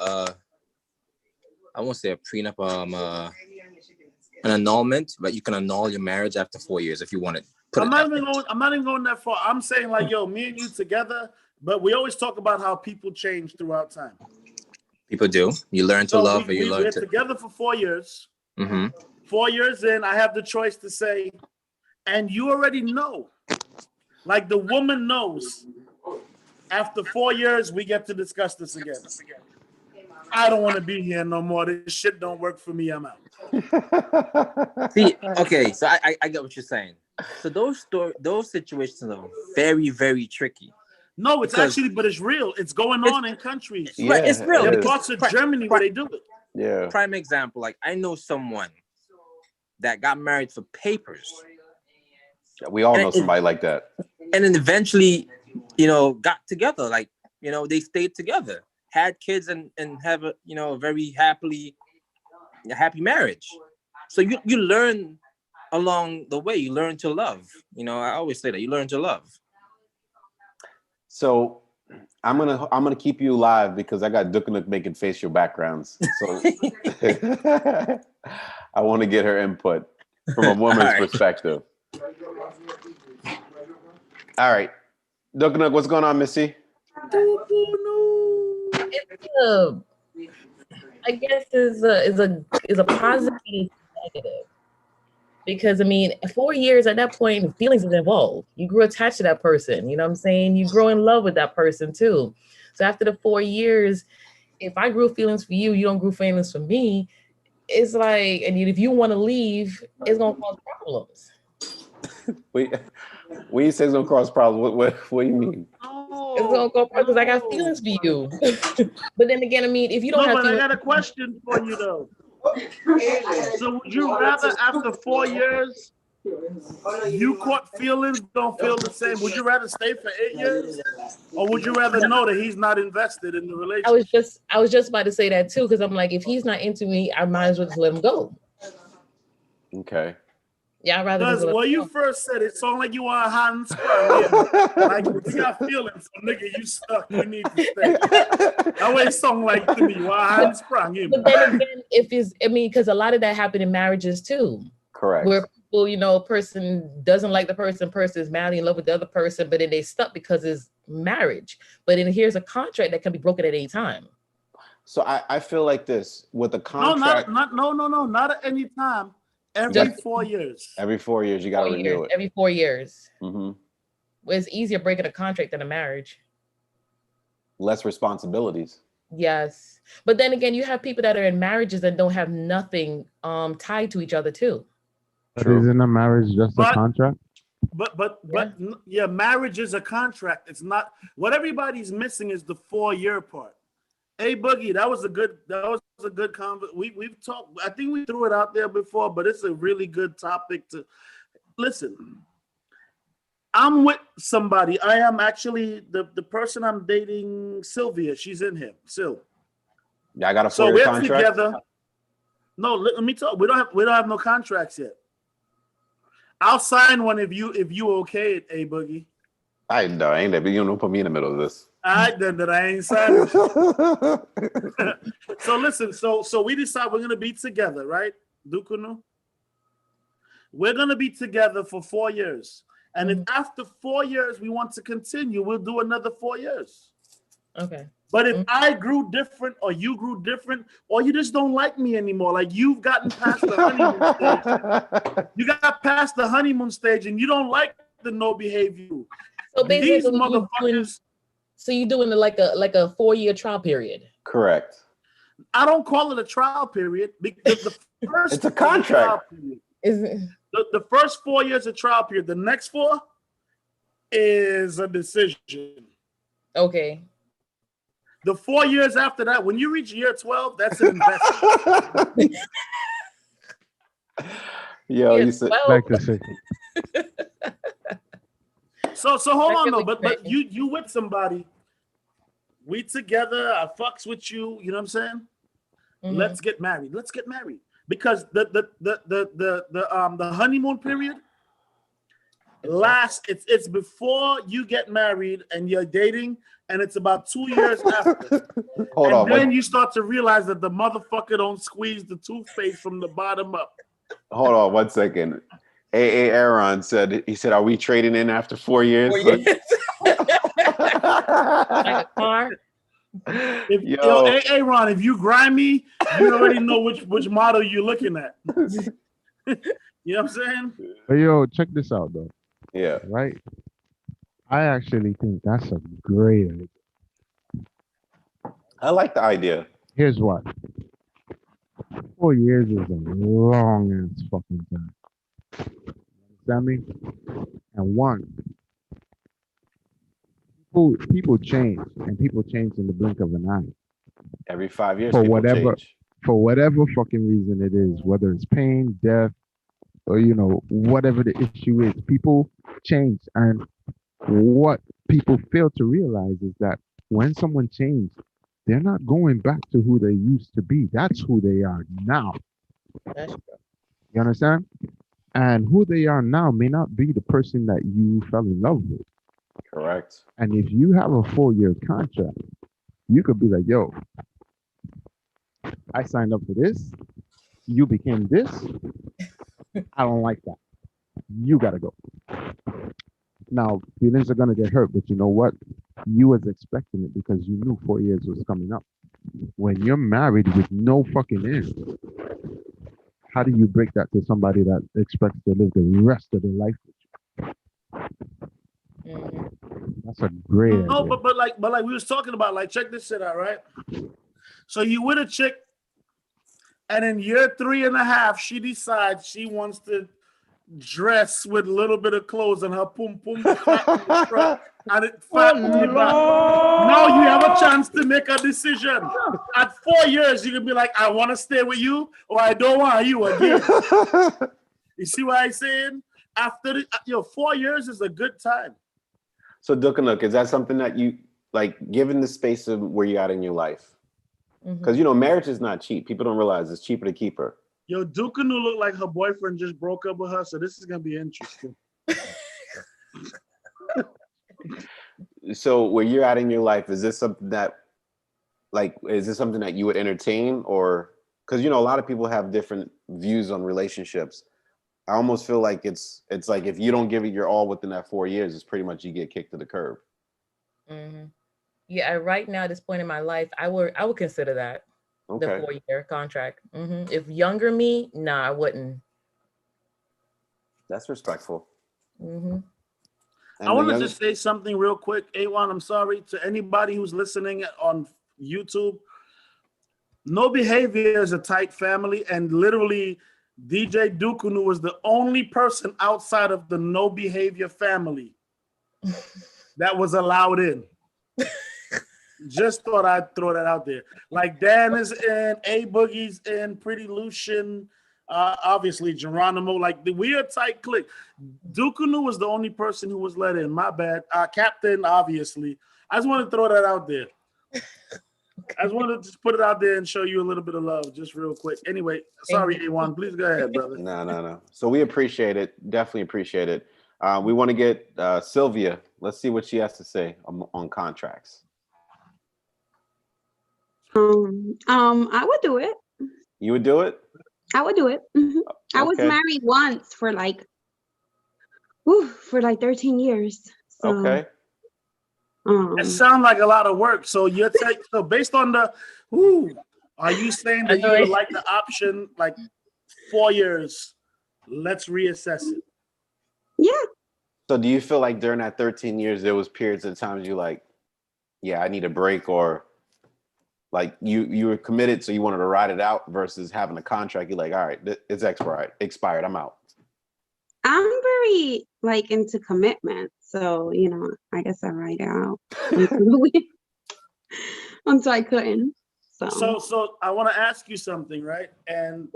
I won't say a prenup, an annulment, but you can annul your marriage after 4 years if you want to put I'm it not that even way. going. I'm not even going that far. I'm saying like, yo, me and you together. But we always talk about how people change throughout time. People do. You learn to So love, or you learn we're to. together for 4 years. Mm-hmm. 4 years in, I have the choice to say, and you already know, like the woman knows. After 4 years, we get to discuss this again. I don't want to be here no more. This shit don't work for me. I'm out. See, okay, so I get what you're saying. So those situations are very, very tricky. No, it's because- actually, but it's real. It's going on in countries. Right, it's real. There are because- parts of Germany where they do it. Yeah. Prime example, like I know someone that got married for papers. We all know somebody like that. And then eventually, got together. Like, they stayed together, had kids, and have a, a very happy marriage. So you learn along the way. You learn to love. I always say that you learn to love. So I'm gonna keep you live because I got Dukanuk making facial backgrounds. So I want to get her input from a woman's perspective. All right, Dukanuk, what's going on, Missy? I guess is a positive and negative. Because 4 years at that point, feelings is involved. You grew attached to that person. You know what I'm saying? You grow in love with that person too. So after the 4 years, if I grew feelings for you, you don't grow feelings for me. It's like, and if you want to leave, it's gonna cause problems. When you say it's gonna cause problems, what do you mean? It's gonna cause problems because I got feelings for you. But then again, if you don't have but feelings, I got a question for you though. So would you rather after 4 years you caught feelings don't feel the same? Would you rather stay for 8 years? Or would you rather know that he's not invested in the relationship? I was just about to say that too, because I'm like, if he's not into me, I might as well just let him go. Okay. Yeah, I'd rather Because just when you first said it sounded like you want hands like we got feelings, so nigga, you stuck. You need to stay. That way it sound like to me. Why hands sprung him? But then again, because a lot of that happened in marriages too. Correct. Where people, a person doesn't like the person is madly in love with the other person, but then they stuck because it's marriage. But then here's a contract that can be broken at any time. So I feel like this with the contract. No, not at any time. Every 4 years. Every 4 years, you got to renew it. Every 4 years. Mm-hmm. Well, it's easier breaking a contract than a marriage. Less responsibilities. Yes. But then again, you have people that are in marriages that don't have nothing tied to each other too. But isn't a marriage just a contract? But yeah, marriage is a contract. It's not. What everybody's missing is the 4 year part. Hey Boogie, that was a good conversation. We've talked. I think we threw it out there before, but it's a really good topic to listen. I'm with somebody. I am actually the person I'm dating, Sylvia. She's in here, Sil. Yeah, I got a 4 So year we're contract. together. No, let me talk. We don't have no contracts yet. I'll sign one if you okay it, A Boogie. I know, ain't that? But you don't put me in the middle of this. All right, then that I ain't signing. So listen, so we decide we're gonna be together, right? Dukunu? We're gonna be together for 4 years. And if after 4 years we want to continue, we'll do another 4 years. Okay. But if I grew different or you grew different, or you just don't like me anymore, like you've gotten past the honeymoon stage. You got past the honeymoon stage and you don't like the no behavior. So These basically, motherfuckers. So you're doing like a 4 year trial period. Correct. I don't call it a trial period because the first It's a contract. Is it? The first 4 years a trial period. The next 4 is a decision. Okay. The 4 years after that, when you reach year 12, that's an investment. Yo, you said Like to say. So hold on though, but you with somebody, we together, I fucks with you, you know what I'm saying? Mm-hmm. Let's get married. because the honeymoon period lasts. It's before you get married and you're dating, and it's about 2 years after. Hold on. Then you start to realize that the motherfucker don't squeeze the toothpaste from the bottom up. Hold on 1 second. A.A. Aaron said, "Are we trading in after 4 years?" 4 years. Like a car. Hey, Ron, if you grimy, you already know which model you're looking at. You know what I'm saying? Hey, yo, check this out though. Yeah. Right. I actually think that's a great idea. I like the idea. Here's what. 4 years is a long ass fucking time. You understand me? And one, people change, and people change in the blink of an eye. Every 5 years, For people whatever, change. for whatever fucking reason it is, whether it's pain, death, or whatever the issue is, people change. And what people fail to realize is that when someone changes, they're not going back to who they used to be. That's who they are now. That's true. You understand? And who they are now may not be the person that you fell in love with. Correct. And if you have a 4-year contract, you could be like, yo, I signed up for this. You became this. I don't like that. You got to go. Now, feelings are going to get hurt, but you know what? You was expecting it because you knew 4 years was coming up. When you're married with no fucking end, how do you break that to somebody that expects to live the rest of their life with you? That's a great No, idea. but like we was talking about, like, check this shit out, right? So you with a chick, and in year 3.5, she decides she wants to dress with a little bit of clothes and her pum pum fat in the front and it fat in the back. Now you have a chance to make a decision. At 4 years, you can be like, I want to stay with you, or I don't want you again. You see what I'm saying? After 4 years is a good time. So Dukanuk, is that something that you like, given the space of where you're at in your life? Because marriage is not cheap. People don't realize it's cheaper to keep her. Yo, Dukanu look like her boyfriend just broke up with her, so this is gonna be interesting. So where you're at in your life, is this something that you would entertain, or because a lot of people have different views on relationships. I almost feel like it's like if you don't give it your all within that 4 years, it's pretty much you get kicked to the curb. Yeah, right now at this point in my life, I would consider that the Okay. 4-year contract. If younger me, nah, I wouldn't. That's respectful. I want to just say something real quick, A1. I'm sorry to anybody who's listening on YouTube. No Behavior is a tight family, and literally DJ Dukunu was the only person outside of the No Behavior family that was allowed in. Just thought I'd throw that out there. Like Dan is in, A Boogie's in, Pretty Lucian, obviously Geronimo. Like we are a tight clique. Dukunu was the only person who was let in. My bad. Captain, obviously. I just want to throw that out there. I just wanted to just put it out there and show you a little bit of love, just real quick. Anyway, sorry, A1. Please go ahead, brother. No. So we appreciate it. Definitely appreciate it. We want to get Sylvia. Let's see what she has to say on contracts. I would do it. You would do it? I would do it. I was Okay. married once for like 13 years. So, Okay. It sounds like a lot of work. So so based on the are you saying that you would like the option like 4 years? Let's reassess it. Yeah. So do you feel like during that 13 years there was periods of times you like, yeah, I need a break, or like you were committed so you wanted to ride it out versus having a contract, you're like, all right, it's expired, I'm out. I'm very like into commitment. So, I guess I ride it out until I couldn't. So I want to ask you something, right? And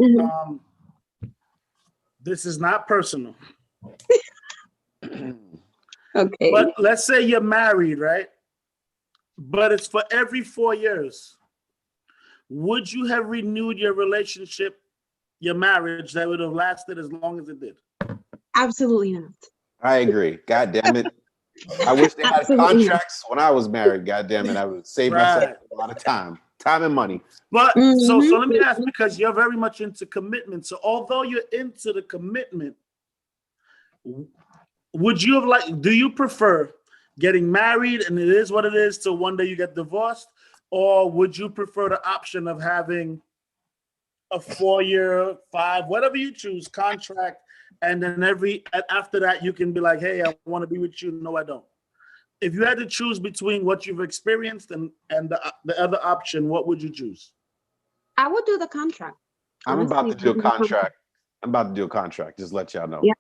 this is not personal. Okay. But let's say you're married, right? But it's for every 4 years. Would you have renewed your relationship your marriage that would have lasted as long as it did? Absolutely not. I agree. God damn it. I wish they had Absolutely. contracts when I was married. God damn it. I would save myself a lot of time and money. But so let me ask, because you're very much into commitment. So although you're into the commitment, would you have do you prefer getting married and it is what it is till one day you get divorced? Or would you prefer the option of having a 4-year, 5, whatever you choose, contract, and then after that you can be like, hey, I want to be with you. No, I don't. If you had to choose between what you've experienced and the other option, what would you choose? I would do the contract. I'm about to do a contract. Just let y'all know. Yeah.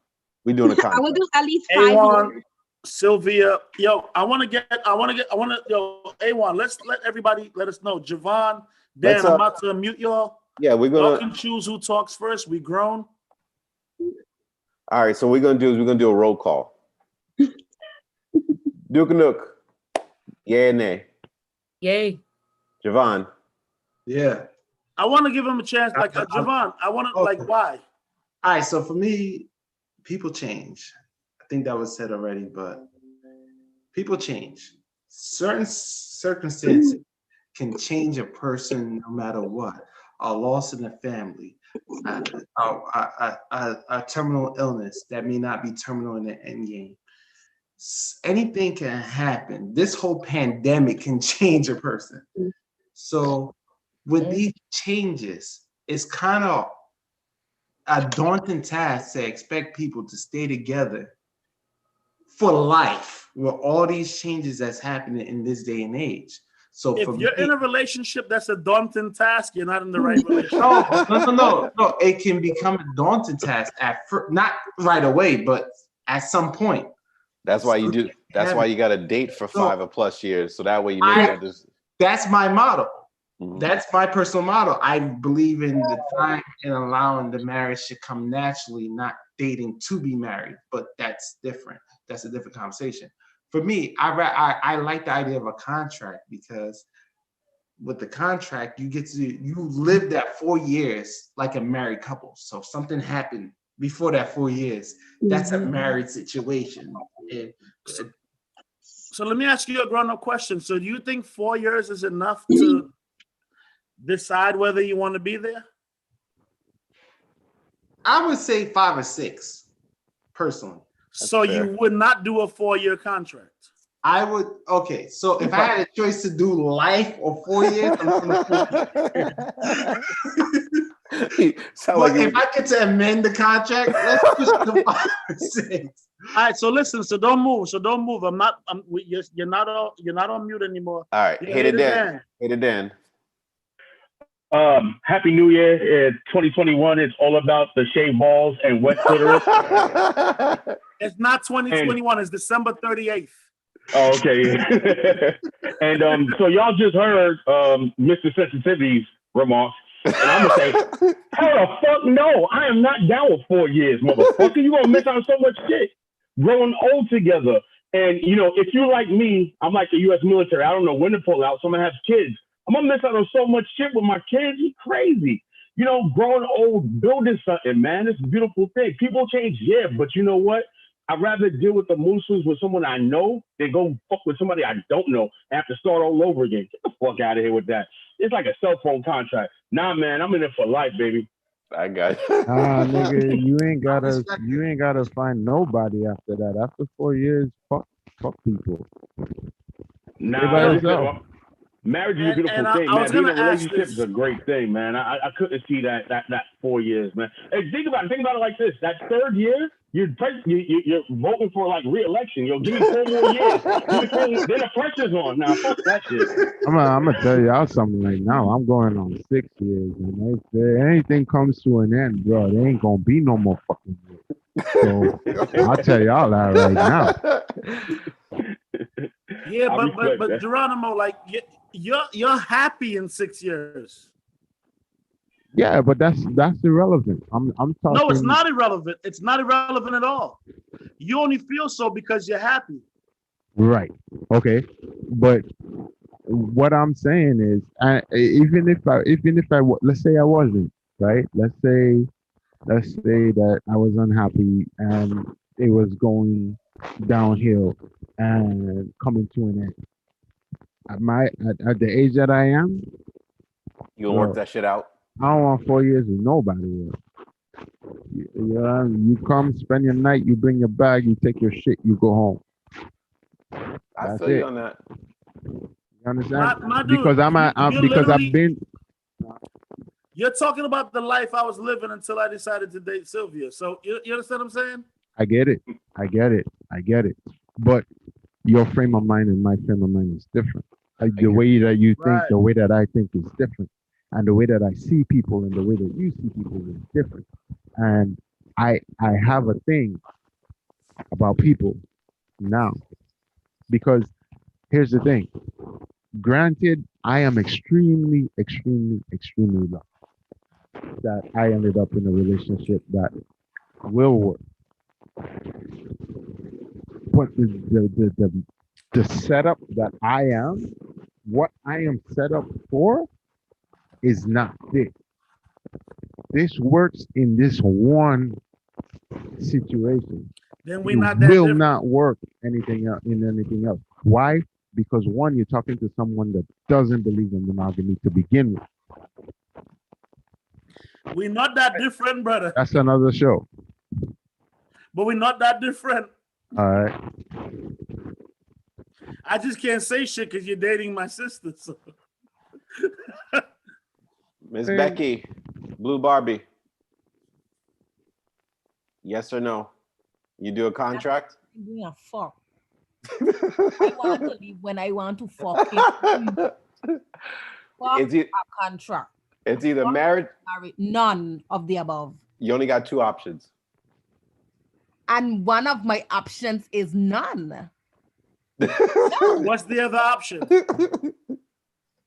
We doing a contract. I would do at least 5 years. Sylvia, yo, A1, let's let everybody let us know. Javon, Dan, I'm about to unmute y'all. Yeah, we're Y'all gonna can choose who talks first. We grown. All right, so what we're gonna do a roll call. Duke Nook. Yay and nay. Yay. Javon. Yeah. I want to give him a chance. Javon, I want to why? All right, so for me, people change. I think that was said already, but people change. Certain circumstances can change a person no matter what. A loss in the family, a terminal illness that may not be terminal in the end game. Anything can happen. This whole pandemic can change a person. So with these changes, it's kind of a daunting task to expect people to stay together for life with all these changes that's happening in this day and age. So if you're in a relationship that's a daunting task, you're not in the right relationship. No. It can become a daunting task not right away, but at some point. That's why you do. That's why you got to date for 5 or plus years, so that way you never have this. That's my motto. That's my personal motto. I believe in the time and allowing the marriage to come naturally, not dating to be married. But that's different. That's a different conversation. For me, I like the idea of a contract because with the contract, you live that 4 years like a married couple. So if something happened before that 4 years, that's a married situation. So let me ask you a grown-up question. So do you think 4 years is enough to decide whether you want to be there? I would say 5 or 6, personally. So you would not do a 4-year contract? I would. Okay, so if I had a choice to do life or 4 years, I'm gonna 4 years. But if I get to amend the contract, let's push it to 5 or 6. All right, so listen, so don't move. You're not on mute anymore. All right, hit it, Dan. Hit it, Dan. Happy New Year. 2021 is all about the shaved balls and wet clitoris. It's not 2021, it's December 38th. Oh, okay. And so y'all just heard Mr. Sensitivity's remarks. And I'm gonna say, hell the fuck no, I am not down with 4 years, motherfucker. You're gonna miss out on so much shit. Growing old together. And if you're like me, I'm like the US military. I don't know when to pull out, so I'm gonna have kids. I'm gonna miss out on so much shit with my kids. You crazy. Growing old, building something, man. It's a beautiful thing. People change, yeah, but you know what? I'd rather deal with the mooses with someone I know than go fuck with somebody I don't know and have to start all over again. Get the fuck out of here with that. It's like a cell phone contract. Nah, man, I'm in it for life, baby. I got you. Nigga, you ain't gotta find nobody after that. After 4 years, fuck people. Nah, marriage is a beautiful thing, man. Being in a relationship is a great thing, man. I couldn't see that 4 years, man. Hey, think about it like this. That 3rd year, you're voting for like re-election. Give me 4 more years. Then the pressure's on. Now fuck that shit. I'm gonna tell y'all something right now. I'm going on 6 years, and if anything comes to an end, bro, there ain't gonna be no more fucking years. So I'll tell y'all that right now. Yeah, but Geronimo, like you're happy in 6 years. Yeah, but that's irrelevant. I'm talking. No, it's not irrelevant. It's not irrelevant at all. You only feel so because you're happy. Right. Okay. But what I'm saying is, even if I let's say I wasn't, right? Let's say that I was unhappy and it was going downhill and coming to an end. At the age that I am, You gonna work bro, that shit out? I don't want 4 years with nobody. You come, spend your night, you bring your bag, you take your shit, you go home. I That's feel it. you on that. You understand? My dude, Because you're because literally- I've been. You're talking about the life I was living until I decided to date Sylvia. So you understand what I'm saying? I get it. But your frame of mind and my frame of mind is different. The way that you think, Right. the way that I think is different. And the way that I see people and the way that you see people is different. And I have a thing about people now. Because here's the thing. Granted, I am extremely, extremely, extremely lucky that I ended up in a relationship that will work. But the setup that I am, what I am set up for, is not this. This works in this one situation. Then we It not that will different. not work anything else in anything else. Why? Because one, you're talking to someone that doesn't believe in monogamy to begin with. We not that different, brother. That's another show. But we're not that different. All right. I just can't say shit because you're dating my sister. So. Miss Becky, Blue Barbie. Yes or no? You do a contract? Doing a fuck. I want to leave when I want to fucking leave. Fuck Is it- a contract. It's either marriage. None of the above. You only got two options. And one of my options is none. What's the other option?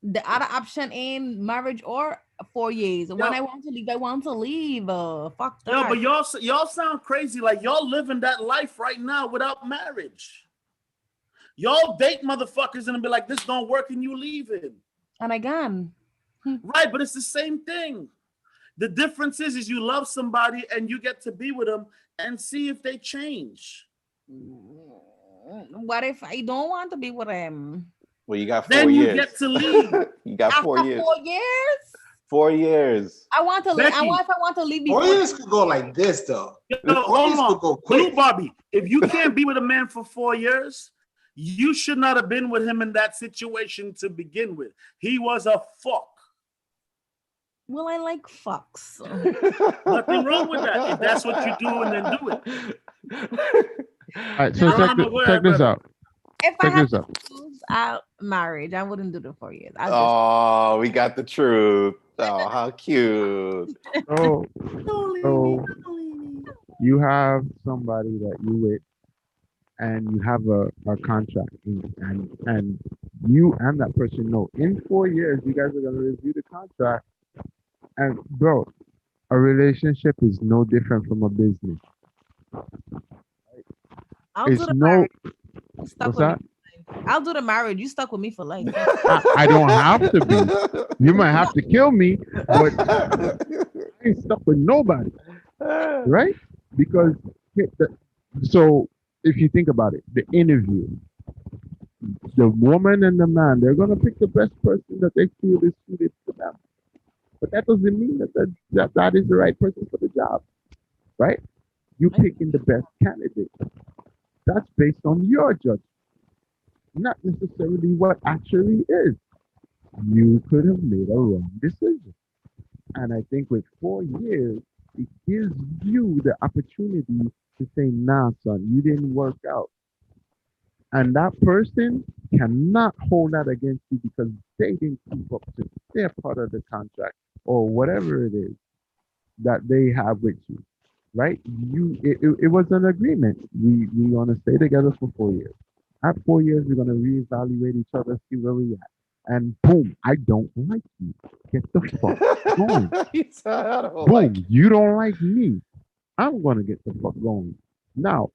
The other option ain't marriage or 4 years. When I want to leave, I want to leave. Fuck that. Yo, but y'all sound crazy. Like y'all living that life right now without marriage. Y'all date motherfuckers and be like, this don't work, and you leaving. And again. Right, but it's the same thing. The difference is you love somebody and you get to be with them and see if they change. What if I don't want to be with him? Well, you got 4 Then years. you get to leave. You got 4 After years. 4 years? 4 years. I want to leave. Becky. What if I want to leave 4 before? years could go like this, though. Yo, 4 hold years on. could go Blue quick. Barbie, if you can't be with a man for 4 years, you should not have been with him in that situation to begin with. He was a fuck. Well, I like fucks. Nothing wrong with that. If that's what you do, and then do it. All right, so No, I'm aware, check this brother. out. If I Check had this to out. choose marriage, I wouldn't do the 4 years. I just Oh, we got the truth. Oh, how cute. So you have somebody that you with, and you have a contract, and you and that person know in 4 years you guys are gonna review the contract. And bro, a relationship is no different from a business. I'll It's do the no. marriage. You stuck What's with that? me for life. I'll do the marriage. You stuck with me for life. I don't have to be. You might have to kill me, but I ain't stuck with nobody, right? Because so if you think about it, the interview, the woman and the man, they're gonna pick the best person that they feel is suited for them. But that doesn't mean that is the right person for the job, right? You picking the best candidate. That's based on your judgment, not necessarily what actually is. You could have made a wrong decision. And I think with 4 years, it gives you the opportunity to say, nah, son, you didn't work out. And that person cannot hold that against you because they didn't keep up to their part of the contract or whatever it is that they have with you, right? It was an agreement. We want to stay together for 4 years. At 4 years, we're going to reevaluate each other, see where we at. And boom, I don't like you. Get the fuck going. Boom, you don't like me. I'm going to get the fuck going. Now,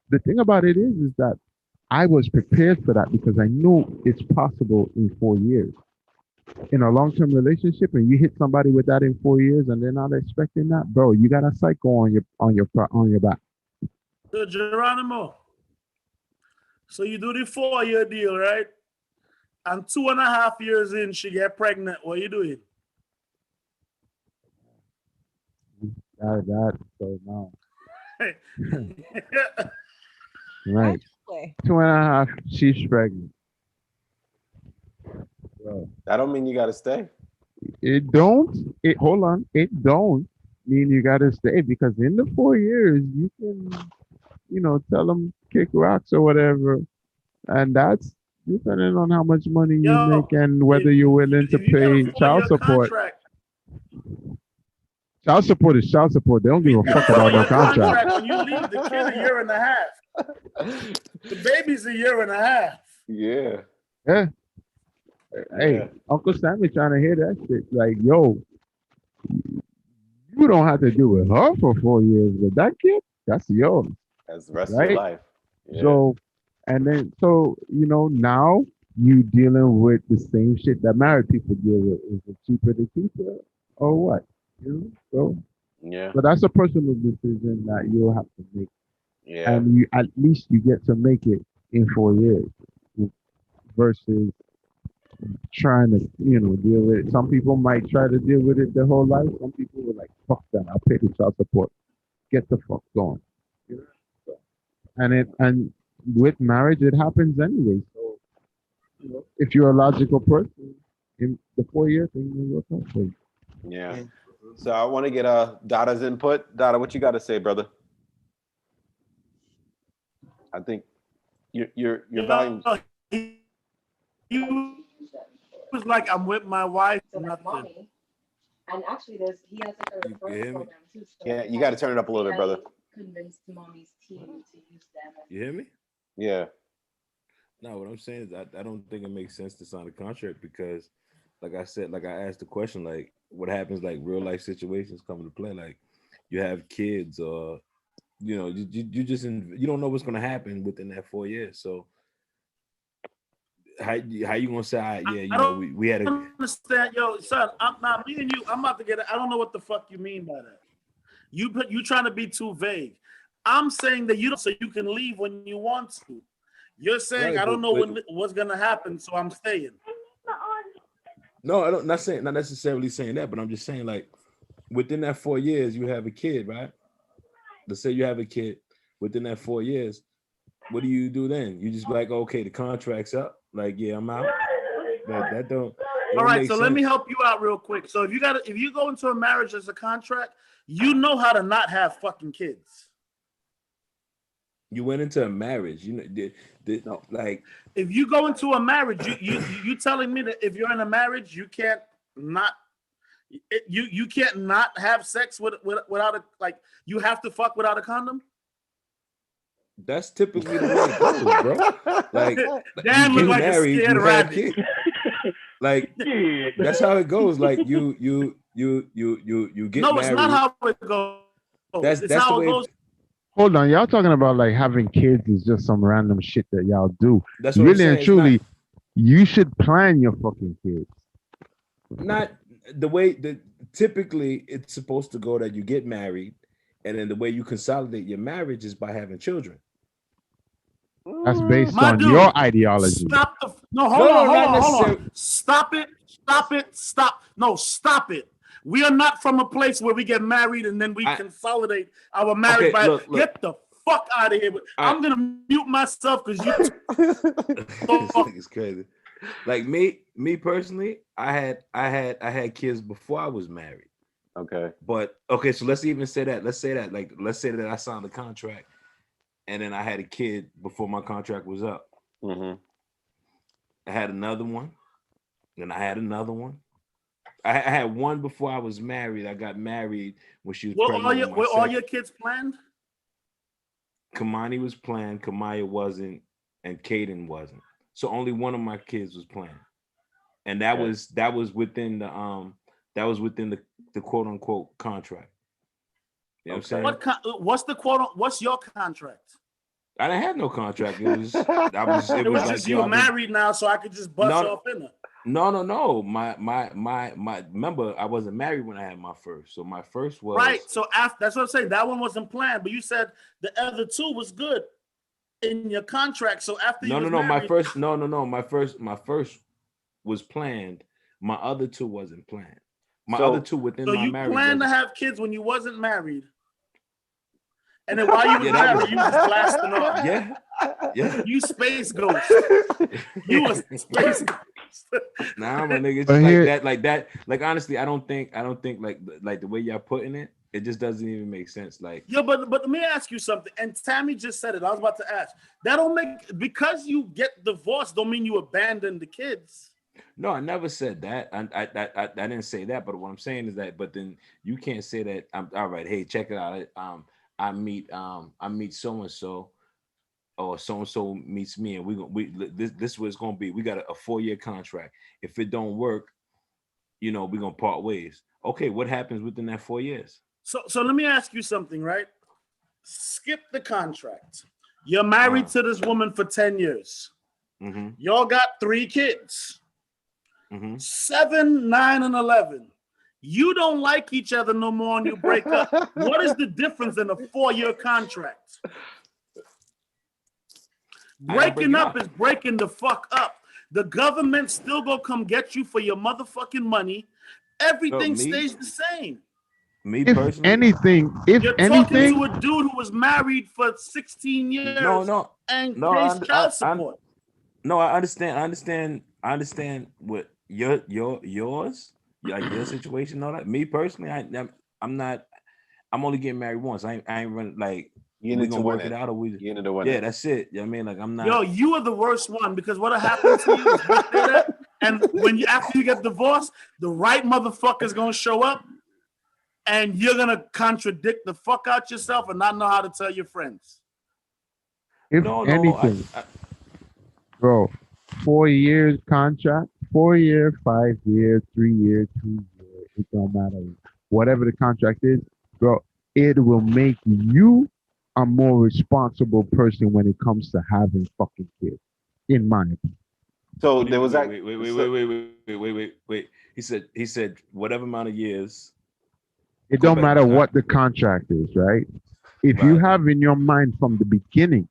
the thing about it is that I was prepared for that because I know it's possible in 4 years. in a long-term relationship and you hit somebody with that in 4 years and they're not expecting that, bro, you got a psycho on your back. So Geronimo, so you do the 4-year deal, right? And 2.5 years in, she get pregnant. What are you doing? That so no. Right. Way. 2.5, she's pregnant. Bro. That don't mean you gotta stay. It don't mean you gotta stay, because in the 4 years you can, tell them kick rocks or whatever, and that's depending on how much money you make and whether you're willing to pay child support. Child support is child support. They don't give a fuck about no contract. When you leave the kid 1.5 years, the baby's 1.5 years. Yeah. Yeah. Hey, Uncle Sammy trying to hear that shit. Like, yo, you don't have to do with her for 4 years, but that kid, that's yours. That's the rest of your life. Yeah. So, now you dealing with the same shit that married people deal with. Is it cheaper to keep her or what? So yeah. But that's a personal decision that you'll have to make. Yeah. And you at least you get to make it in 4 years versus trying to, deal with it. Some people might try to deal with it their whole life. Some people were like, fuck that, I'll pay the child support. Get the fuck going. And with marriage, it happens anyway. So, if you're a logical person, in the 4-year thing will work out for you. Yeah. So I want to get Dada's input. Dada, what you got to say, brother? I think your volume. You was like, I'm with my wife. Nothing. And actually, he has like a referral program too. So Yeah, you got to turn it up a little bit, brother. Convinced mommy's team to use them. You hear me? Yeah. No, what I'm saying is I don't think it makes sense to sign a contract because, like I said, like I asked the question, like what happens, like real life situations come into play, like you have kids or, you just you don't know what's gonna happen within that 4 years. So how you gonna say, we had a understand, yo, son. I'm not me and you. I'm about to get it. I don't know what the fuck you mean by that. You trying to be too vague. I'm saying that so you can leave when you want to. You're saying Right, I don't know but- what's gonna happen, so I'm staying. No, I don't. Not necessarily saying that, but I'm just saying like within that 4 years you have a kid, right? Let's say you have a kid within that 4 years. What do you do then? You just be like, okay, the contract's up. Like, yeah, I'm out. That don't. All right, so let me help you out real quick. So if you go into a marriage as a contract, you know how to not have fucking kids. You went into a marriage, like if you go into a marriage, you telling me that if you're in a marriage, you can't not have sex without a, like, you have to fuck without a condom? That's typically the way it goes, bro. Like, Dan look like a scared rabbit. Like, that's how it goes. Like, you get no, married. it's not how it goes. That's how the it way. goes. Hold on, y'all talking about like having kids is just some random shit that y'all do. That's what I'm really saying, and it's truly, you should plan your fucking kids. Not the way that typically it's supposed to go, that you get married, and then the way you consolidate your marriage is by having children. That's based My on dude, your ideology. Stop the No, hold not on. Stop it. No, stop it. We are not from a place where we get married and then we consolidate our marriage by look. Get the fuck out of here. I'm gonna mute myself because you It's crazy. Like me personally, I had kids before I was married. Okay. But okay, so let's say that I signed a contract and then I had a kid before my contract was up. Mm-hmm. I had another one, then I had another one. I had one before I was married. I got married when she was pregnant. Were all your kids planned? Kamani was planned, Kamaya wasn't, and Kaden wasn't. So only one of my kids was planned, and that was within the quote unquote contract. You know what I'm saying? What's your contract? I didn't have no contract. It was It was like, just you married now, so I could just bust off in her. No. My. Remember, I wasn't married when I had my first. So my first was Right. So after that's what I'm saying. That one wasn't planned, but you said the other two was good in your contract. So after you was No. My married, first, no. My first was planned. My other two wasn't planned. My So- other two within so my you marriage. planned to wasn't- have kids when you wasn't married, and then while you was Yeah, that married, was- you was just blasting off. Yeah. You space ghost. You a space ghost. Nah, my nigga, it's But just here- like that. Like honestly, I don't think like the way y'all putting it, it just doesn't even make sense. Like Yeah, but let me ask you something. And Tammy just said it. I was about to ask. That don't make because you get divorced. Don't mean you abandon the kids. no, I never said that. I didn't say that. But what I'm saying is that. But then you can't say that. I'm all right. Hey, check it out. I meet so and so, or so and so meets me, and this is what it's gonna be. We got a 4-year contract. If it don't work, we're gonna part ways. Okay, what happens within that 4 years? So let me ask you something, right? Skip the contract. You're married to this woman for 10 years. Mm-hmm. Y'all got 3 kids. Mm-hmm. 7, 9, and 11. You don't like each other no more and you break up. What is the difference in a 4-year contract? Breaking up is breaking the fuck up. The government still gonna come get you for your motherfucking money. Everything me? stays the same. Me If personally, anything, You're talking to a dude who was married for 16 years and pays child support. I understand what yours, like your situation, and all that. Me personally, I'm only getting married once. I ain't running like You we need to gonna win work it it. out or we You need to win yeah, it. that's it. You know what I mean? Like I'm not Yo, you are the worst one because what'll happen to you is you say that, and when you after you get divorced, the right motherfucker's gonna show up and you're gonna contradict the fuck out yourself and not know how to tell your friends. If anything, bro, 4 years contract, 4 year, 5 year, 3 year, 2 year, it don't matter. Whatever the contract is, bro, it will make you a more responsible person when it comes to having fucking kids, in my opinion. So there was wait. He said whatever amount of years. It don't matter what the contract is, right? If you have in your mind from the beginning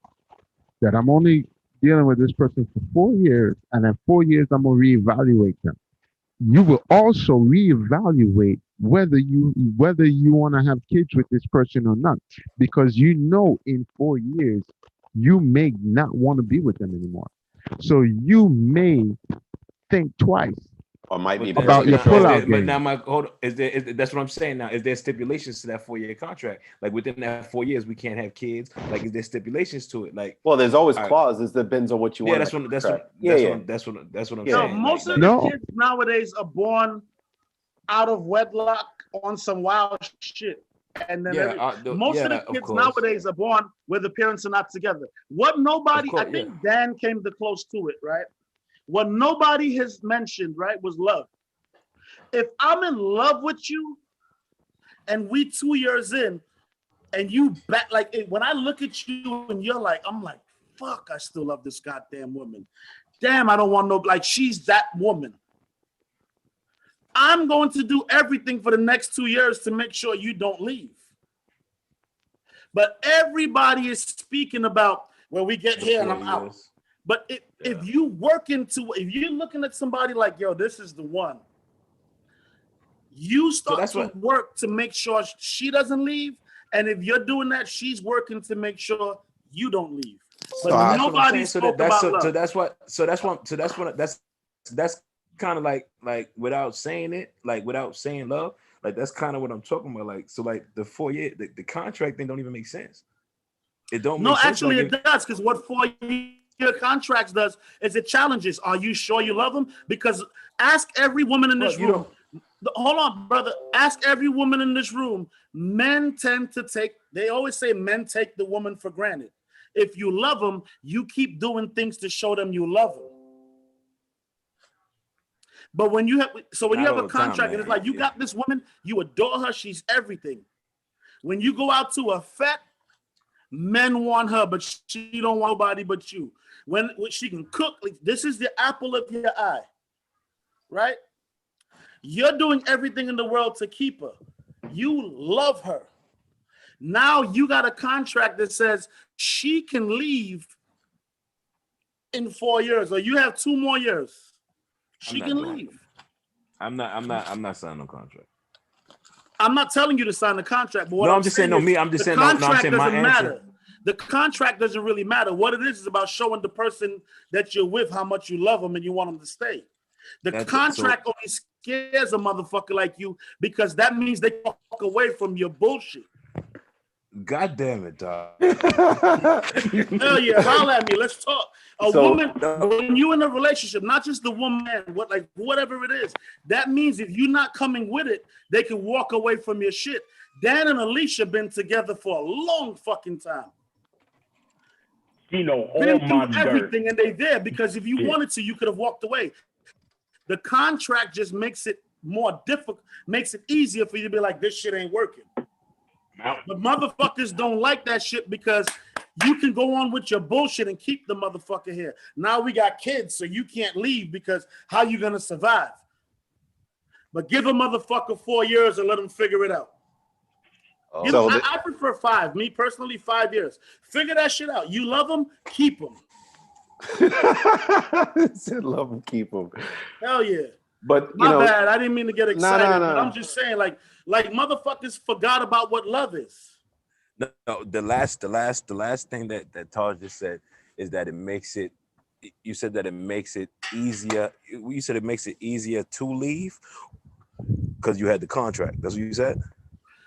that I'm only dealing with this person for 4 years, and in 4 years I'm gonna reevaluate them, you will also reevaluate whether you want to have kids with this person or not, because in 4 years you may not want to be with them anymore. So you may think twice or might be about your pullout But game. now, hold on. That's what I'm saying now. Is there stipulations to that 4-year contract? Like within that 4 years, we can't have kids. Like, is there stipulations to it? Like, well, there's always clauses. Depends on what you want. That's what I'm Yo, saying. most of the kids nowadays are born out of wedlock on some wild shit. And then most of the kids nowadays are born where the parents are not together. What nobody, I think Dan came the close to it, right? What nobody has mentioned, right, was love. If I'm in love with you and we 2 years in and you back, like when I look at you and you're like, I'm like, fuck, I still love this goddamn woman. Damn, I don't want no, like she's that woman. I'm going to do everything for the next 2 years to make sure you don't leave. But everybody is speaking about, well, we get here and I'm out. But if you work if you're looking at somebody like, yo, this is the one, you start to work to make sure she doesn't leave. And if you're doing that, she's working to make sure you don't leave. But nobody spoke about love. That's kind of like without saying it, like without saying love, like that's kind of what I'm talking about. Like, so like the 4 year, the contract thing don't even make sense. It don't make sense. Actually it does, because what 4-year contracts does is it challenges. Are you sure you love them? Because ask every woman in this room. Hold on, brother. Ask every woman in this room. Men tend to they always say men take the woman for granted. If you love them, you keep doing things to show them you love them. But when you have a contract, and it's like you got this woman, you adore her, she's everything. When you go out to a fete, men want her, but she don't want nobody but you. When she can cook, like, this is the apple of your eye. right? You're doing everything in the world to keep her. You love her. Now you got a contract that says she can leave in 4 years, or you have 2 more years. She can leave. I'm not signing no contract. I'm not telling you to sign the contract, but what No, I'm I'm just saying, no, is me, I'm just the saying, no, I'm contract saying my doesn't answer. matter. The contract doesn't really matter. What it is about showing the person that you're with how much you love them and you want them to stay. The That's it. contract only scares a motherfucker like you because that means they walk away from your bullshit. God damn it, dog. Hell yeah, holla at me. Let's talk. A So- woman, when you in a relationship, not just the woman, whatever it is, that means if you're not coming with it, they can walk away from your shit. Dan and Alicia been together for a long fucking time. You know, all Been my through dirt. everything, and they there because if you Yeah. wanted to, you could have walked away. The contract just makes it more difficult, makes it easier for you to be like, this shit ain't working. But motherfuckers don't like that shit because you can go on with your bullshit and keep the motherfucker here. Now we got kids, so you can't leave because how you gonna survive? But give a motherfucker 4 years and let them figure it out. Give them- I prefer 5. Me personally, 5 years. Figure that shit out. You love them, keep them. Said love them, keep them. Hell yeah. But you My know, bad. I didn't mean to get excited, no. but I'm just saying, like motherfuckers forgot about what love is. No, the last thing that Taj just said is that it makes it. You said that it makes it easier. You said it makes it easier to leave because you had the contract. That's what you said.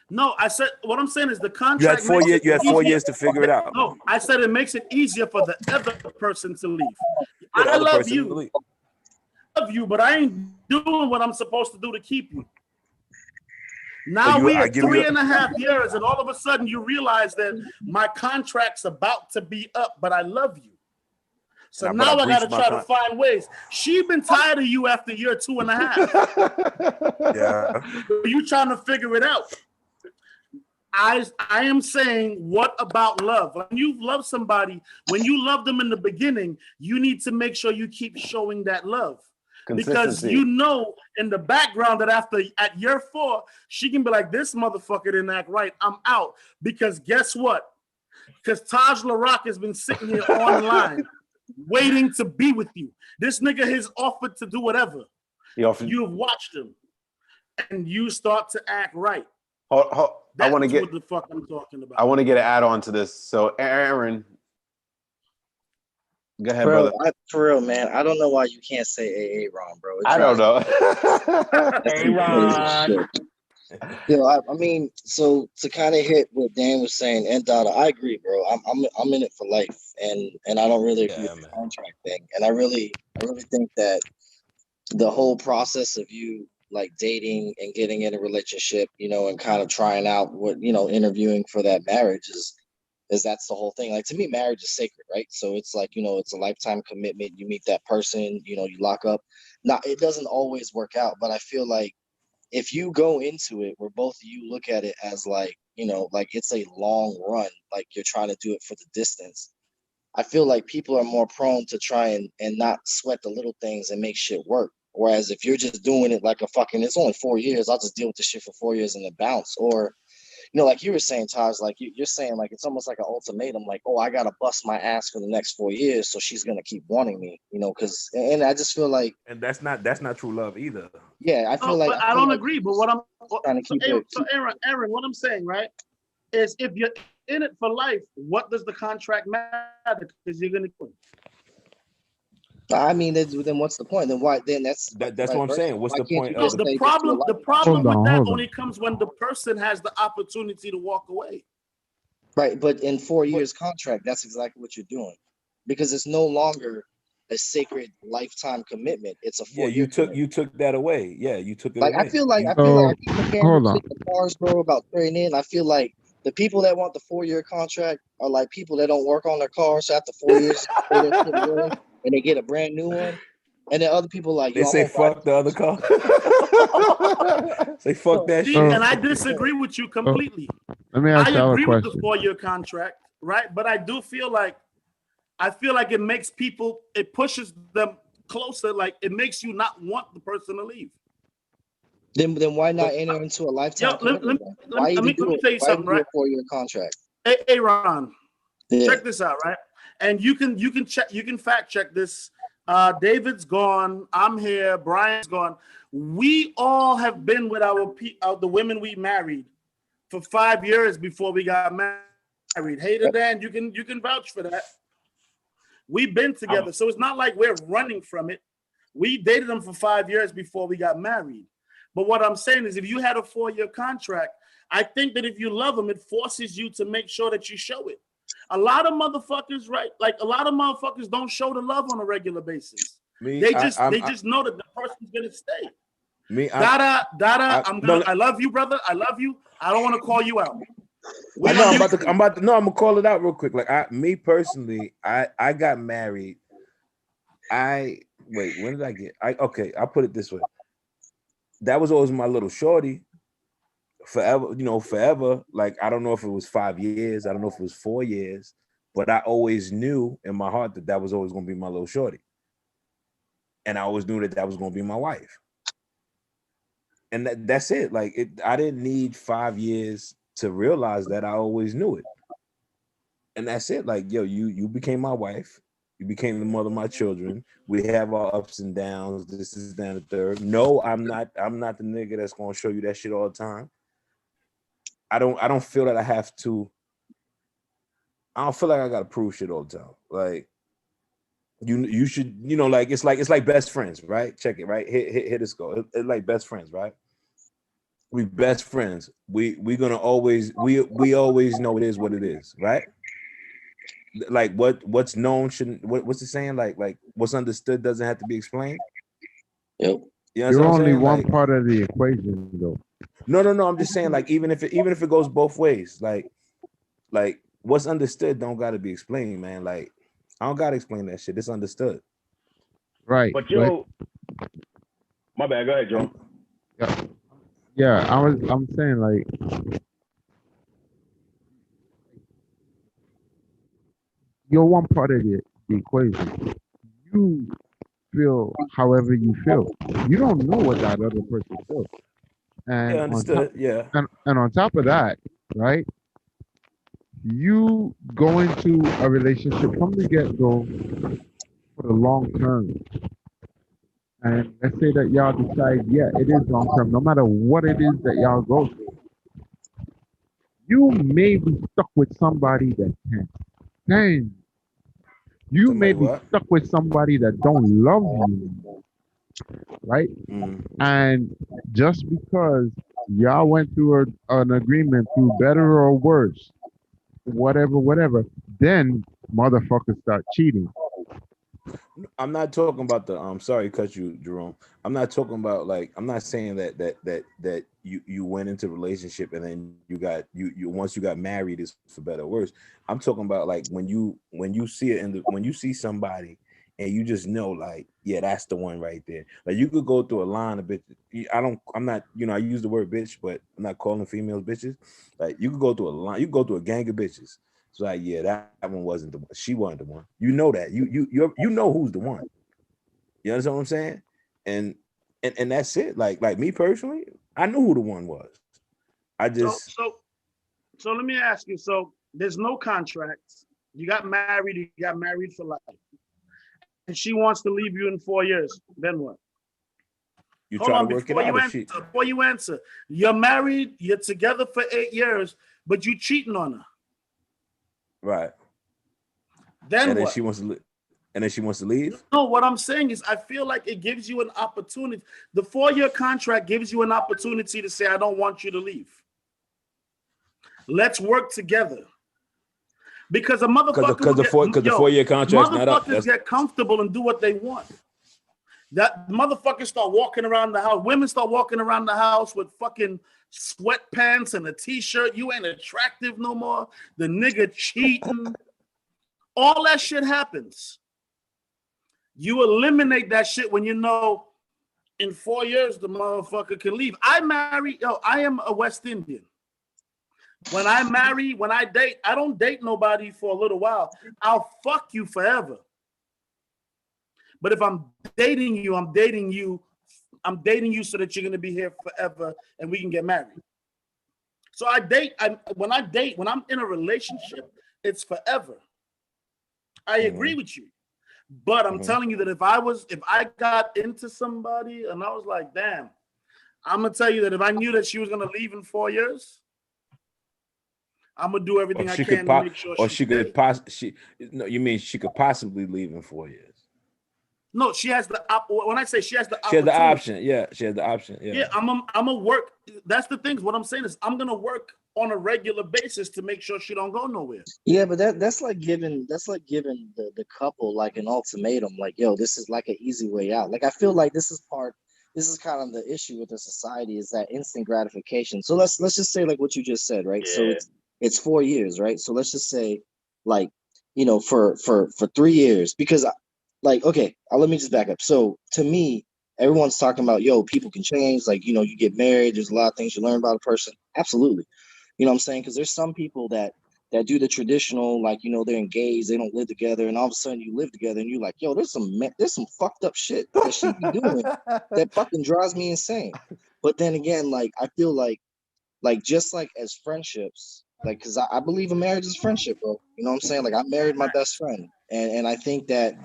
No, I said what I'm saying is the contract. You had 4 makes years. it You had 4 easier- years to figure it out. No, I said it makes it easier for the other person to leave. The I other love person to you. leave. Love you, but I ain't doing what I'm supposed to do to keep you. Now you- we I at give you- 3.5 years, and all of a sudden you realize that my contract's about to be up, but I love you. So But now I breached gotta my try to find ways. She been tired of you after year 2.5. Yeah. You trying to figure it out. I am saying, what about love? When you love somebody, when you love them in the beginning, you need to make sure you keep showing that love. Because Consistency. you know in the background that at year 4, she can be like, this motherfucker didn't act right. I'm out. Because guess what? Because Taj LaRock has been sitting here online waiting to be with you. This nigga has offered to do whatever. You've watched him. And you start to act right. I want to That's get what the fuck I'm talking about. I want to get an add-on to this. So Aaron, go ahead, Bro, brother. for real, man. I don't know why you can't say AA wrong, bro. I don't know. That's some crazy shit. Yo, I mean, so to kind of hit what Dan was saying, and Dada, I agree, bro. I'm in it for life, and I don't really agree with the contract thing. And I really think that the whole process of you like dating and getting in a relationship, you know, and kind of trying out what, you know, interviewing for that marriage is that's the whole thing. Like, to me, marriage is sacred, right? So it's like, you know, it's a lifetime commitment. You meet that person, you know, you lock up. Now, it doesn't always work out, but I feel like if you go into it where both of you look at it as like, you know, like it's a long run, like you're trying to do it for the distance, I feel like people are more prone to try and not sweat the little things and make shit work. Whereas if you're just doing it like it's only 4 years, I'll just deal with this shit for 4 years and then bounce. Or, you know, like you were saying, Taj, like you're saying, like it's almost like an ultimatum, like, oh, I gotta bust my ass for the next 4 years, so she's gonna keep wanting me, you know, because and I just feel like, And that's not true love either. yeah, I feel like But I don't agree. But what I'm trying to keep so Aaron, what I'm saying, right, is if you're in it for life, what does the contract matter? Because you're gonna do it. I mean, then what's the point? Then why? Then that's what I'm saying. What's why the can't point you of just The say problem that with that hold on. only comes when the person has the opportunity to walk away. Right, but in 4 years contract, that's exactly what you're doing, because it's no longer a sacred lifetime commitment. It's a 4 Yeah, you took that away. Yeah, you took it like away. I feel like hold comparing on. shit to cars, bro, about trading in. I feel like the people that want the 4 year contract are like people that don't work on their cars. So after 4 years, they throw that shit away and they get a brand new one. And then other people like, They yo, say I'm gonna fuck the other car. Say fuck that See, shit. and I disagree with you completely. Let me ask I y'all a agree with the question. 4-year contract, right? But I do feel like it makes people, it pushes them closer, like it makes you not want the person to leave. Then why not enter into a lifetime commitment? Why even do it? Let me tell you Why something, do a right? 4-year contract? Hey, Ron, Yeah. check this out, right? And you can fact check this. David's gone. I'm here. Brian's gone. We all have been with the women we married for 5 years before we got married. Hater Dan, you can vouch for that. We've been together, so it's not like we're running from it. We dated them for 5 years before we got married. But what I'm saying is, if you had a 4-year contract, I think that if you love them, it forces you to make sure that you show it. A lot of motherfuckers, right? Like a lot of motherfuckers don't show the love on a regular basis. They just know that the person's gonna stay. Dada, I love you, brother. I love you. I don't want to call you out. I'm gonna call it out real quick. Like me personally, I got married. When did I get? I'll put it this way. That was always my little shorty. Forever. Like, I don't know if it was 5 years. I don't know if it was 4 years, but I always knew in my heart that was always going to be my little shorty. And I always knew that was going to be my wife. And that's it. Like, I didn't need 5 years to realize that. I always knew it. And that's it. Like, yo, you became my wife. You became the mother of my children. We have our ups and downs. This is down the third. No, I'm not the nigga that's going to show you that shit all the time. I don't feel that I have to. I don't feel like I gotta prove shit all the time. Like you should, like it's like best friends, right? Check it, right? Hit us go. It's like best friends, right? We best friends. We gonna always we always know it is what it is, right? Like what's known shouldn't. What's the saying? Like what's understood doesn't have to be explained. Yep. You're only one part of the equation, though. No. I'm just saying, like, even if it goes both ways, like what's understood don't gotta be explained, man. Like, I don't gotta explain that shit. It's understood. Right. But yo, my bad. Go ahead, Joe. Yeah, I'm saying, like, you're one part of the equation. You feel however you feel. You don't know what that other person feels. And Yeah, understood. Yeah. And on top of that, right? You go into a relationship from the get-go for the long term. And let's say that y'all decide, yeah, it is long term, no matter what it is that y'all go through. You may be stuck with somebody that can't stand. You may be stuck with somebody that don't love you, right? And just because y'all went through an agreement through better or worse, whatever, then motherfuckers start cheating. I'm not talking about the sorry to cut you, Jerome. I'm not talking about, like, I'm not saying that you went into a relationship and then you once you got married is for better or worse. I'm talking about, like, when you see it when you see somebody and you just know, like, yeah, that's the one right there. Like, you could go through a line of bitches. I'm not, I use the word bitch, but I'm not calling females bitches. Like, you could go through a line, you could go through a gang of bitches. It's like, yeah, that one wasn't the one. She wasn't the one. You know that. You know who's the one. You understand what I'm saying? And that's it. Like me personally, I knew who the one was. I just so let me ask you. So there's no contracts. You got married for life. And she wants to leave you in 4 years. Then what? You try to work it out. Before you answer, you're married, you're together for 8 years, but you cheating on her. Right. Then what? And then she wants to leave? No, what I'm saying is I feel like it gives you an opportunity. The 4-year contract gives you an opportunity to say, I don't want you to leave. Let's work together. Because a motherfucker because the 4-year contract's not up. Motherfuckers get comfortable and do what they want. That motherfuckers start walking around the house. Women start walking around the house with fucking sweatpants and a t-shirt. You ain't attractive no more. The nigga cheating. All that shit happens. You eliminate that shit when you know in 4 years the motherfucker can leave. I am a West Indian. When I marry, when I date, I don't date nobody for a little while. I'll fuck you forever. But if I'm dating you, I'm dating you so that you're gonna be here forever and we can get married. So when I'm in a relationship, it's forever. I agree with you. But I'm telling you that if I got into somebody and I was like, damn, I'm gonna tell you that if I knew that she was gonna leave in 4 years, I'm gonna do everything I can to make sure she could possibly leave in 4 years. No, she has the when I say she has the She had the opportunity. option. Yeah, she had the option. Yeah. Yeah, I'm a work. That's the thing. What I'm saying is I'm gonna work on a regular basis to make sure she don't go nowhere. Yeah, but that's like giving the couple like an ultimatum, like, yo, this is like an easy way out. Like I feel like this is kind of the issue with the society, is that instant gratification. So let's just say like what you just said, right? So it's 4 years, right? So let's just say like, you know, for 3 years, because like, okay, let me just back up. So to me, everyone's talking about, yo, people can change. Like, you know, you get married, there's a lot of things you learn about a person. Absolutely. You know what I'm saying? Because there's some people that do the traditional, like, you know, they're engaged, they don't live together, and all of a sudden you live together and you're like, yo, there's some fucked up shit that she be doing that fucking drives me insane. But then again, like, I feel like just like as friendships, like, because I believe a marriage is friendship, bro. You know what I'm saying? Like, I married my best friend, and I think that,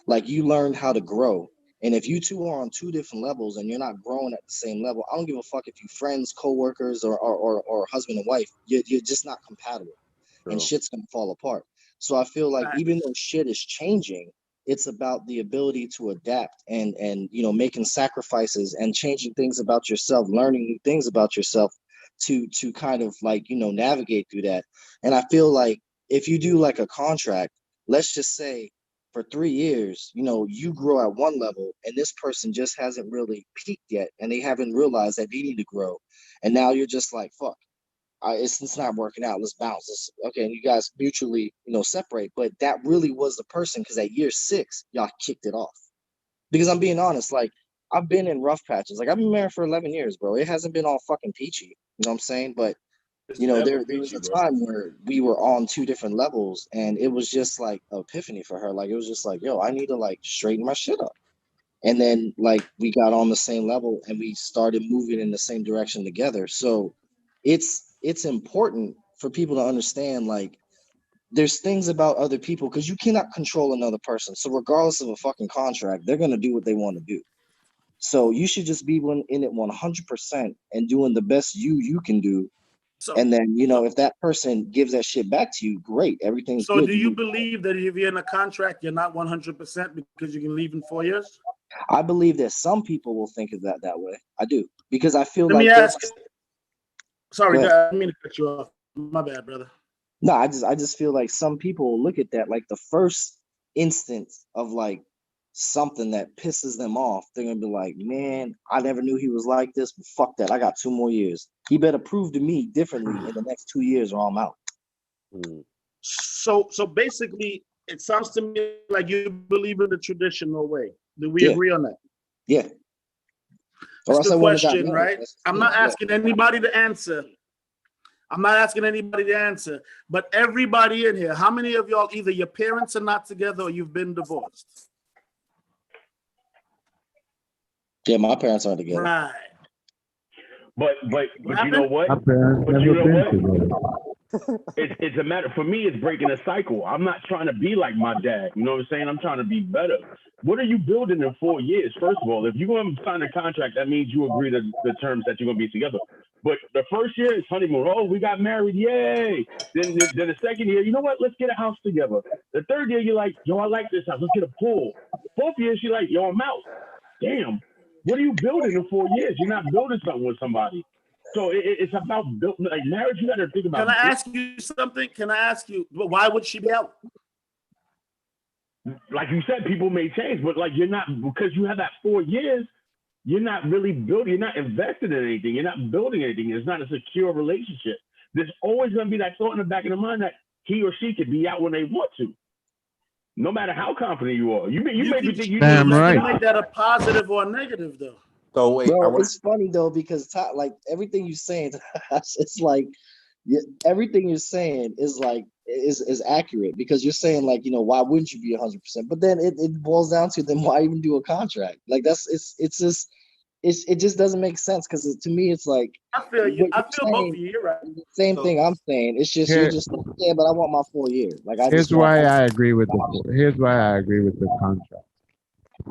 like, you learned how to grow. And if you two are on two different levels and you're not growing at the same level, I don't give a fuck if you friends, co-workers, or husband and wife. You're just not compatible, and shit's gonna fall apart. So I feel like even though shit is changing, it's about the ability to adapt and you know, making sacrifices and changing things about yourself, learning new things about yourself to kind of like, you know, navigate through that. And I feel like if you do like a contract, let's just say, for 3 years, you know, you grow at one level and this person just hasn't really peaked yet, and they haven't realized that they need to grow. And now you're just like, fuck, it's not working out. Let's bounce. Okay. And you guys mutually, you know, separate. But that really was the person, because at year 6, y'all kicked it off. Because I'm being honest, like, I've been in rough patches. Like, I've been married for 11 years, bro. It hasn't been all fucking peachy. You know what I'm saying? But you know, there was a time where we were on 2 different levels, and it was just like an epiphany for her. Like, it was just like, yo, I need to like straighten my shit up. And then like we got on the same level and we started moving in the same direction together. So it's important for people to understand, like, there's things about other people, because you cannot control another person. So regardless of a fucking contract, they're gonna do what they want to do. So you should just be in it 100% and doing the best you can do. And then, you know, if that person gives that shit back to you, great, everything's good. So do you believe that if you're in a contract, you're not 100% because you can leave in 4 years? I believe that some people will think of that way. I do, because I feel Let like. me ask. Sorry, I didn't mean to cut you off. My bad, brother. No, I just feel like some people will look at that, like the first instance of like something that pisses them off, they're gonna be like, man, I never knew he was like this, but fuck that, I got 2 more years. He better prove to me differently in the next 2 years or I'm out. So basically, it sounds to me like you believe in the traditional way. Do we agree on that? Yeah. That's the question, right? I'm not asking anybody to answer. But everybody in here, how many of y'all, either your parents are not together or you've been divorced? Yeah, my parents aren't together. Right. But you know what? My parents But you never know been what? together. It's a matter, for me, it's breaking a cycle. I'm not trying to be like my dad. You know what I'm saying? I'm trying to be better. What are you building in 4 years? First of all, if you're going to sign a contract, that means you agree to the terms that you're going to be together. But the first year is honeymoon. Oh, we got married. Yay. Then the second year, you know what? Let's get a house together. The third year, you're like, yo, I like this house. Let's get a pool. Fourth year, she's like, yo, I'm out. Damn. What are you building in 4 years? You're not building something with somebody. So it's about building, like, marriage. You got to think about. Can I ask you something? Can I ask you, why would she be out? Like you said, people may change, but like, you're not, because you have that 4 years, you're not really building, you're not invested in anything, you're not building anything. It's not a secure relationship. There's always going to be that thought in the back of the mind that he or she could be out when they want to, no matter how confident you are. You may be thinking you Damn right. make that a positive or a negative, though. So wait, Bro, it's funny though, because like everything you're saying, it's like everything you're saying is like is accurate because you're saying like, you know, why wouldn't you be 100%? But then it boils down to then why even do a contract? Like it just doesn't make sense because to me it's like I feel you. what I you're feel both saying of you. You're right. is the same thing I'm saying. It's just Here- you're just like, yeah, but I want my 4 years. Like I Here's just want why I agree with the. Here's why I agree with the contract.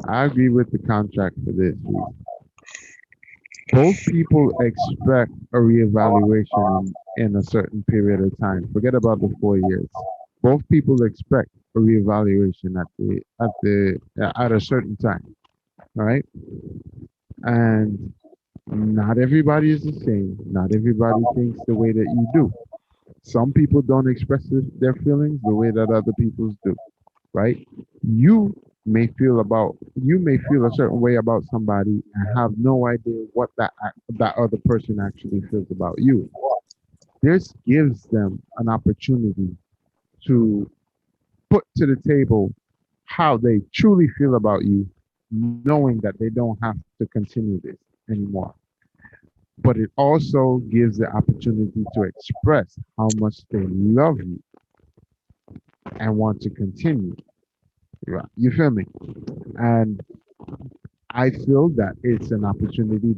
I agree with the contract for this reason. Both people expect a reevaluation in a certain period of time. Forget about the 4 years. Both people expect a reevaluation at a certain time. All right, and not everybody is the same. Not everybody thinks the way that you do. Some people don't express their feelings the way that other people do. Right? You may feel a certain way about somebody and have no idea what that other person actually feels about you. This gives them an opportunity to put to the table how they truly feel about you, knowing that they don't have to continue this anymore. But it also gives the opportunity to express how much they love you and want to continue. Right. You feel me? And I feel that it's an opportunity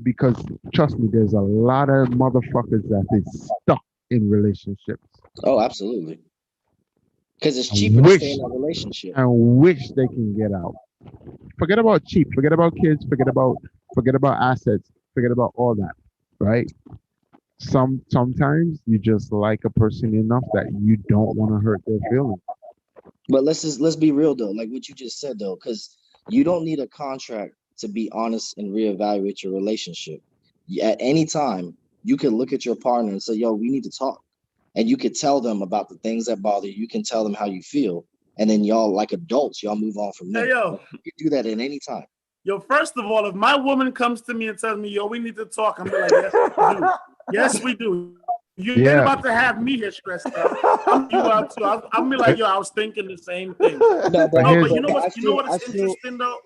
because trust me, there's a lot of motherfuckers that is stuck in relationships. Oh, absolutely. Because it's and cheaper to wish stay in that relationship. and wish they can get out. Forget about cheap. Forget about kids. Forget about assets. Forget about all that. Right? Sometimes you just like a person enough that you don't want to hurt their feelings. But let's be real though, like what you just said though, because you don't need a contract to be honest and reevaluate your relationship. At any time, you can look at your partner and say, "Yo, we need to talk," and you could tell them about the things that bother you. You can tell them how you feel, and then y'all, like adults, y'all move on from there. Hey, yo. You can do that at any time. Yo, first of all, if my woman comes to me and tells me, "Yo, we need to talk," I'm be like, "Yes, we do. Yes, we do." You ain't Yeah. about to have me here stressed out. I'm you out too. I'm be like, "Yo, I was thinking the same thing." No, No, but here's- you know I what? You know what feel- is interesting though,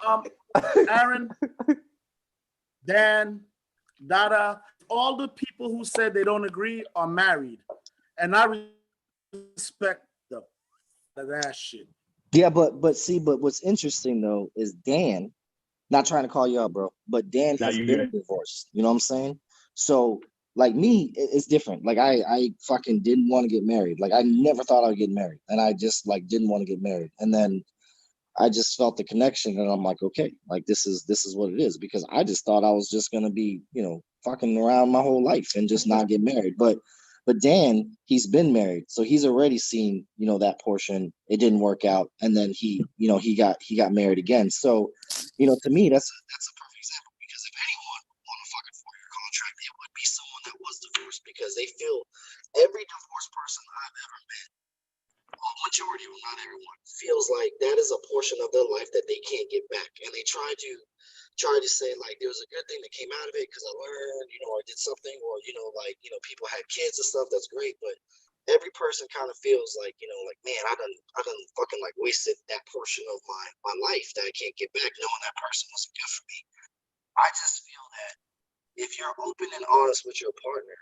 Aaron, Dan, Dada, all the people who said they don't agree are married, and I respect that shit. Yeah, but what's interesting though is Dan, not trying to call you out, bro, but Dan Nah, has you been good. divorced. You know what I'm saying? So like me, it's different. Like I fucking didn't want to get married. Like I never thought I would get married, and I just like didn't want to get married. And then I just felt the connection, and I'm like, okay, like this is what it is, because I just thought I was just gonna be, you know, fucking around my whole life and just not get married. But Dan, he's been married, so he's already seen, you know, that portion. It didn't work out, and then he got married again. So, you know, to me, that's a perfect example, because if anyone would want a fucking 4-year contract, it would be someone that was divorced, because they feel every divorced person I've ever met, well, majority of them, not everyone, feels like that is a portion of their life that they can't get back, and they try to say like there was a good thing that came out of it because I learned, you know, or did something, or you know, like, you know, people had kids and stuff. That's great, but every person kind of feels like, you know, like, man, I done fucking like wasted that portion of my life that I can't get back, knowing that person wasn't good for me. I just feel that if you're open and honest with your partner,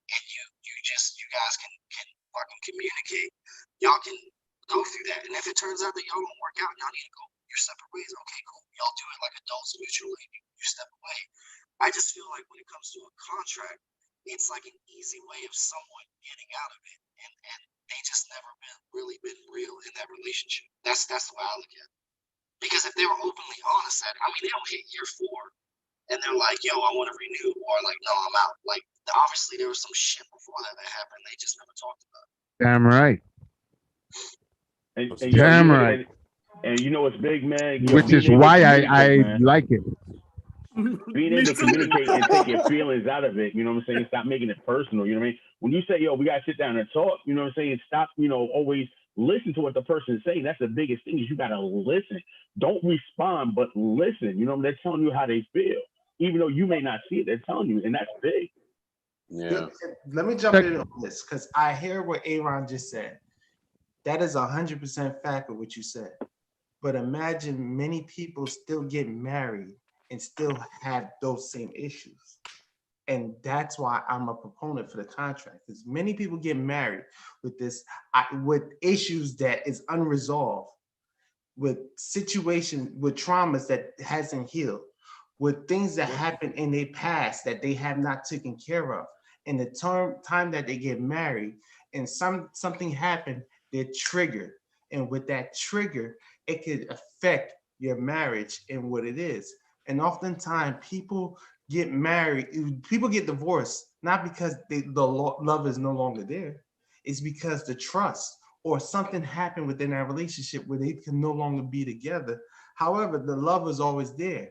and you guys can fucking communicate, y'all can go through that. And if it turns out that y'all don't work out, y'all need to go your separate ways. Okay, cool. Y'all do it like adults mutually. You step away. I just feel like when it comes to a contract, it's like an easy way of someone getting out of it, and they just never really been real in that relationship. That's the way I look at it. Because if they were openly honest, they don't hit year 4 and they're like, "Yo, I want to renew," or like, "No, I'm out." Like, obviously there was some shit before that happened. They just never talked about it. Damn right. And Damn right. And you know what's big, man? Which being is able to why communicate, I man. like it. Being able to communicate and take your feelings out of it, you know what I'm saying? Stop making it personal, you know what I mean? When you say, "Yo, we gotta sit down and talk," you know what I'm saying? Stop, you know, always listen to what the person is saying. That's the biggest thing, is you gotta listen. Don't respond, but listen. You know, they're telling you how they feel. Even though you may not see it, they're telling you, and that's big. Yeah. Let me jump in on this, because I hear what Aaron just said. That is 100% fact of what you said. But imagine many people still get married and still have those same issues. And that's why I'm a proponent for the contract. Because many people get married with with issues that is unresolved, with situation, with traumas that hasn't healed, with things that happened in their past that they have not taken care of. And the time that they get married and something happened, they're triggered. And with that trigger, it could affect your marriage and what it is. And oftentimes people get married, people get divorced, not because the love is no longer there. It's because the trust or something happened within that relationship where they can no longer be together. However, the love is always there.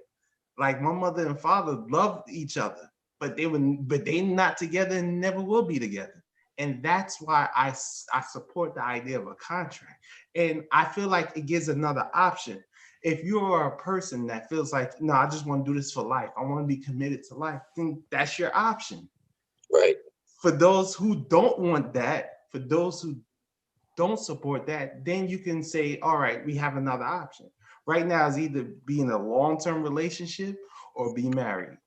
Like my mother and father loved each other, but they not together and never will be together. And that's why I support the idea of a contract. And I feel like it gives another option. If you are a person that feels like, no, I just want to do this for life, I want to be committed to life, then that's your option. Right. For those who don't want that, for those who don't support that, then you can say, all right, we have another option. Right now is either be in a long-term relationship or be married.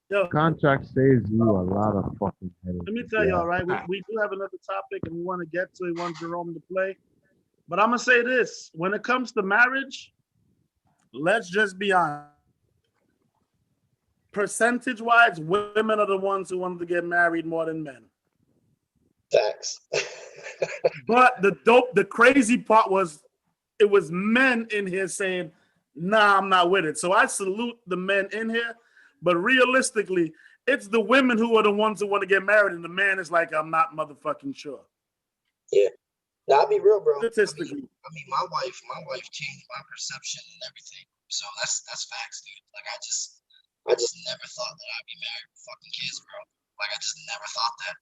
Yo, Contract saves you a lot of fucking headaches. let me tell you, all right, we do have another topic and we want to get to it. We want Jerome to play. But I'm going to say this. When it comes to marriage, let's just be honest. Percentage-wise, women are the ones who want to get married more than men. Facts. But the crazy part was it was men in here saying, nah, I'm not with it. So I salute the men in here. But realistically, it's the women who are the ones who want to get married, and the man is like, I'm not motherfucking sure. Yeah. Now, I'll be real, bro. Statistically. I mean, my wife changed my perception and everything. So that's facts, dude. Like I just never thought that I'd be married with fucking kids, bro. Like I just never thought that.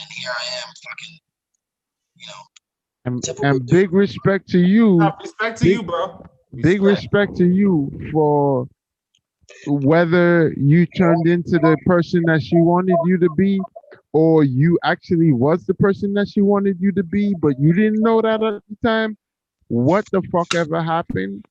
And here I am, fucking, you know. And big respect to you. Respect to you, bro. Big respect to you for whether you turned into the person that she wanted you to be, or you actually was the person that she wanted you to be, but you didn't know that at the time. What the fuck ever happened?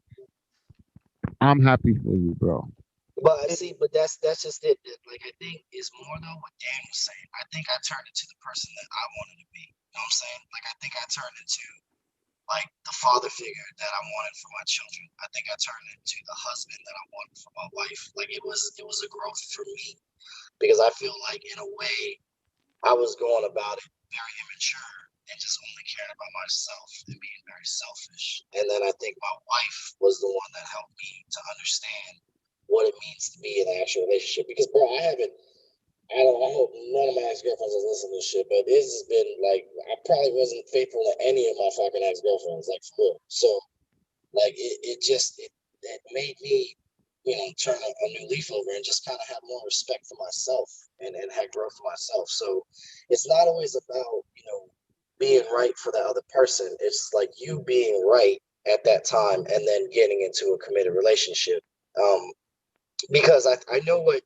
I'm happy for you, bro. But see, but that's just it. Like I think it's more though what Dan was saying. I think I turned into the person that I wanted to be. You know what I'm saying? Like I think I turned into like the father figure that I wanted for my children. I think I turned into the husband that I wanted for my wife. Like it was a growth for me, because I feel like in a way I was going about it very immature and just only caring about myself and being very selfish. And then I think my wife was the one that helped me to understand what it means to be in an actual relationship. Because bro, I hope none of my ex-girlfriends are listening to this shit, but this has been like, I probably wasn't faithful to any of my fucking ex-girlfriends, like for real. So like it made me, you know, turn a new leaf over and just kind of have more respect for myself and have growth for myself. So it's not always about, you know, being right for the other person. It's like you being right at that time and then getting into a committed relationship. Because I know what,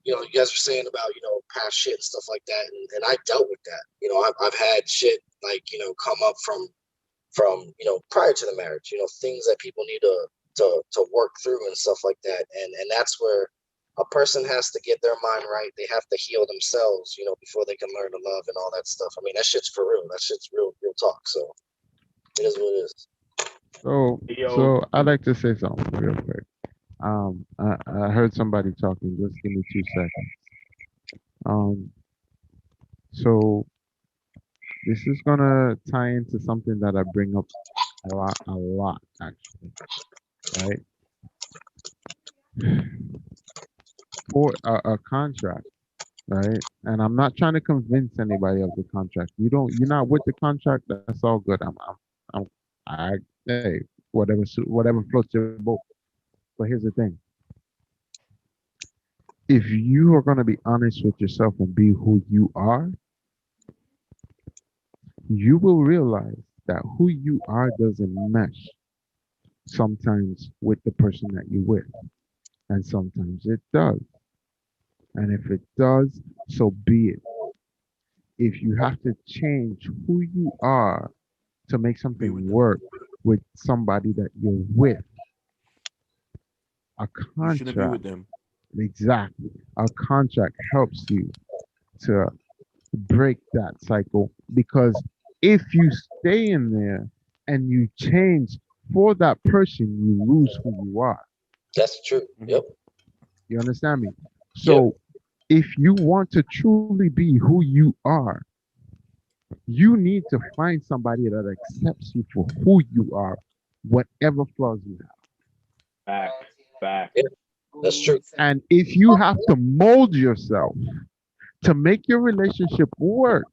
you know, you guys were saying about, you know, past shit and stuff like that. And I dealt with that. You know, I've had shit like, you know, come up from, you know, prior to the marriage, you know, things that people need to work through and stuff like that. And that's where a person has to get their mind right. They have to heal themselves, you know, before they can learn to love and all that stuff. I mean, that shit's for real. That shit's real talk. So it is what it is. So I'd like to say something real quick. I heard somebody talking. Just give me 2 seconds. So this is gonna tie into something that I bring up a lot actually, right? For a contract, right? And I'm not trying to convince anybody of the contract. You're not with the contract. That's all good. Hey, whatever floats your boat. But here's the thing. If you are going to be honest with yourself and be who you are, you will realize that who you are doesn't mesh sometimes with the person that you're with. And sometimes it does. And if it does, so be it. If you have to change who you are to make something work with somebody that you're with, a You shouldn't be with contract them. Exactly. A contract helps you to break that cycle because if you stay in there and you change for that person, you lose who you are. That's true. Yep. You understand me? So if you want to truly be who you are, you need to find somebody that accepts you for who you are, whatever flaws you have. Fact. That's true. And if you have to mold yourself to make your relationship work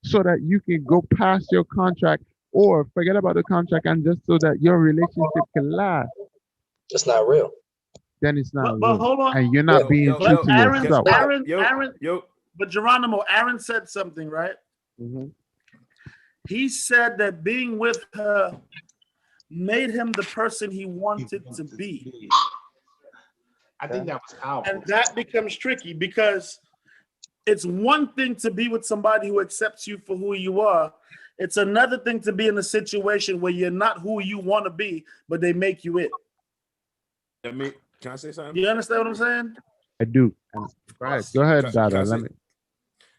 so that you can go past your contract or forget about the contract and just so that your relationship can last, It's not real. then it's not But real. hold on. And you're not being true But to yourself. Aaron, but Geronimo, Aaron said something, right? He said that being with her made him the person he wanted to be. I think that was powerful. And that becomes tricky because it's one thing to be with somebody who accepts you for who you are. It's another thing to be in a situation where you're not who you want to be, but they make you it. I mean, can I say something? You understand what I'm saying? I do. Right. Go ahead, Dada. Let me.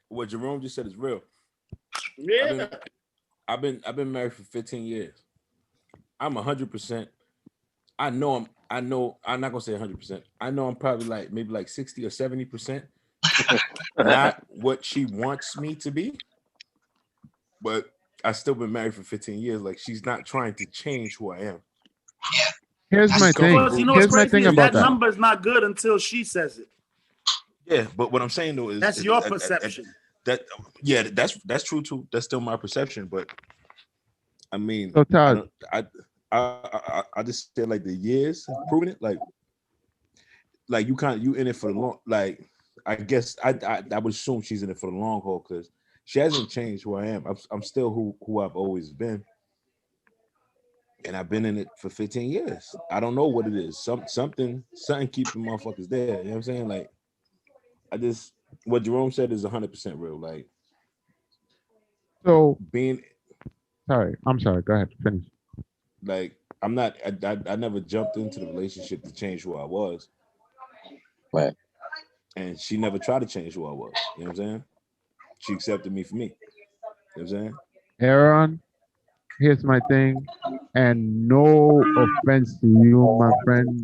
What Jerome just said is real. Yeah. I've been married for 15 years. I'm 100%. I'm not gonna say 100%. I know I'm probably like maybe like 60 or 70%. Not what she wants me to be, but I still been married for 15 years. Like she's not trying to change who I am. Here's my thing. You know Here's what's my crazy? thing about That that. number is not good until she says it. Yeah, but what I'm saying though is That's your perception. That's true too. That's still my perception, but I mean, So Todd, I just said like the years proving it. Like you in it for the long. Like I guess I would assume she's in it for the long haul because she hasn't changed who I am. I'm still who I've always been, and I've been in it for 15 years. I don't know what it is. Something keeping motherfuckers there. You know what I'm saying? Like what Jerome said is 100% real. Like so being. Sorry, I'm sorry. Go ahead. Finish. Like I'm not. I never jumped into the relationship to change who I was. Right. And she never tried to change who I was. You know what I'm saying? She accepted me for me. You know what I'm saying? Aaron, here's my thing, and no offense to you, my friend.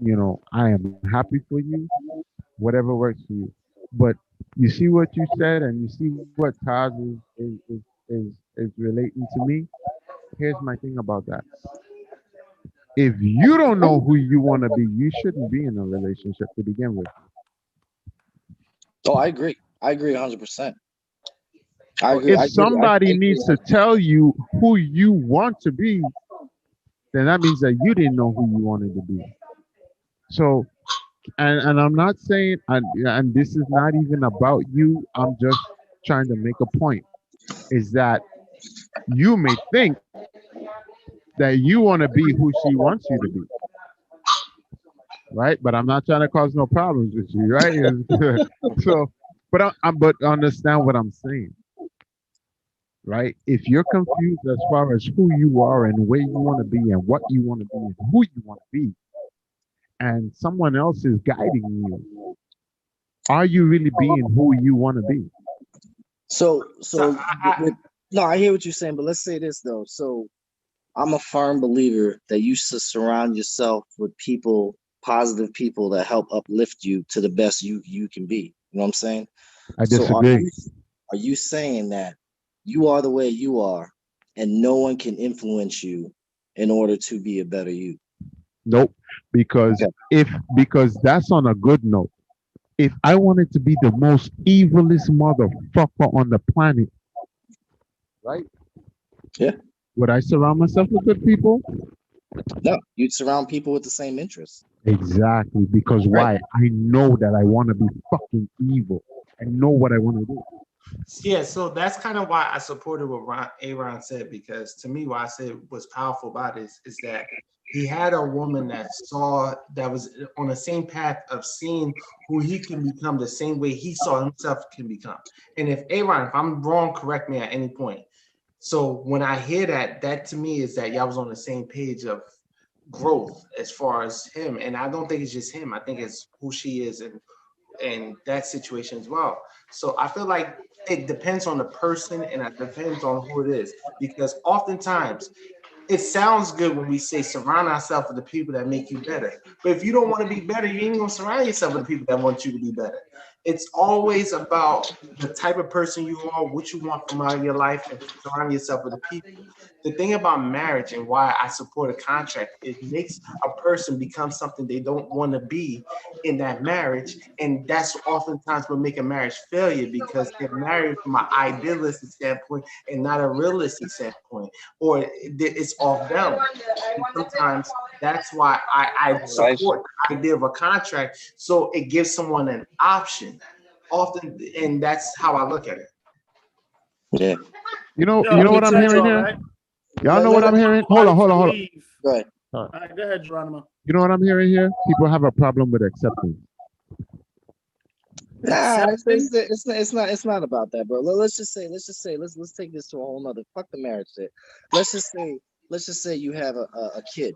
You know, I am happy for you. Whatever works for you. But you see what you said, and you see what Taz is relating to me. Here's my thing about that. If you don't know who you want to be, you shouldn't be in a relationship to begin with. Oh, I agree. I agree 100%. I agree. If somebody needs to tell you who you want to be, then that means that you didn't know who you wanted to be. So, and I'm not saying, and this is not even about you. I'm just trying to make a point. Is that you may think that you want to be who she wants you to be, right? But I'm not trying to cause no problems with you, right? So, but understand what I'm saying, right? If you're confused as far as who you are and where you want to be and what you want to be and who you want to be, and someone else is guiding you, are you really being who you want to be? No, I hear what you're saying, but let's say this though. So I'm a firm believer that you should surround yourself with people, positive people that help uplift you to the best you can be. You know what I'm saying? I disagree. So are you saying that you are the way you are and no one can influence you in order to be a better you? Nope. Because because that's on a good note. If I wanted to be the most evilest motherfucker on the planet, right? Yeah. Would I surround myself with good people? No, you'd surround people with the same interests. Exactly. Because why? I know that I want to be fucking evil. I know what I want to do. Yeah, so that's kind of why I supported what Aaron said, because to me, what I said was powerful about it is that he had a woman that was on the same path of seeing who he can become the same way he saw himself can become. And if I'm wrong, correct me at any point. So when I hear that to me is that y'all was on the same page of growth as far as him. And I don't think it's just him. I think it's who she is and that situation as well. So I feel like it depends on the person and it depends on who it is. Because oftentimes it sounds good when we say surround ourselves with the people that make you better. But if you don't want to be better, you ain't gonna surround yourself with the people that want you to be better. It's always about the type of person you are, what you want from out of your life, and surround yourself with the people. The thing about marriage and why I support a contract, it makes a person become something they don't want to be in that marriage. And that's oftentimes what make a marriage failure, because they're married from an idealistic standpoint and not a realistic standpoint, or it's off balance. And sometimes that's why I support the idea of a contract, so it gives someone an option. Often, and that's how I look at it. Yeah. You know what I'm hearing here? Y'all know what I'm hearing? Hold on. Go ahead. All right, go ahead, Geronimo. You know what I'm hearing here? People have a problem with acceptance. Nah, it's not about that, bro. Let's take this to a whole nother. Fuck the marriage shit. Let's just say you have a kid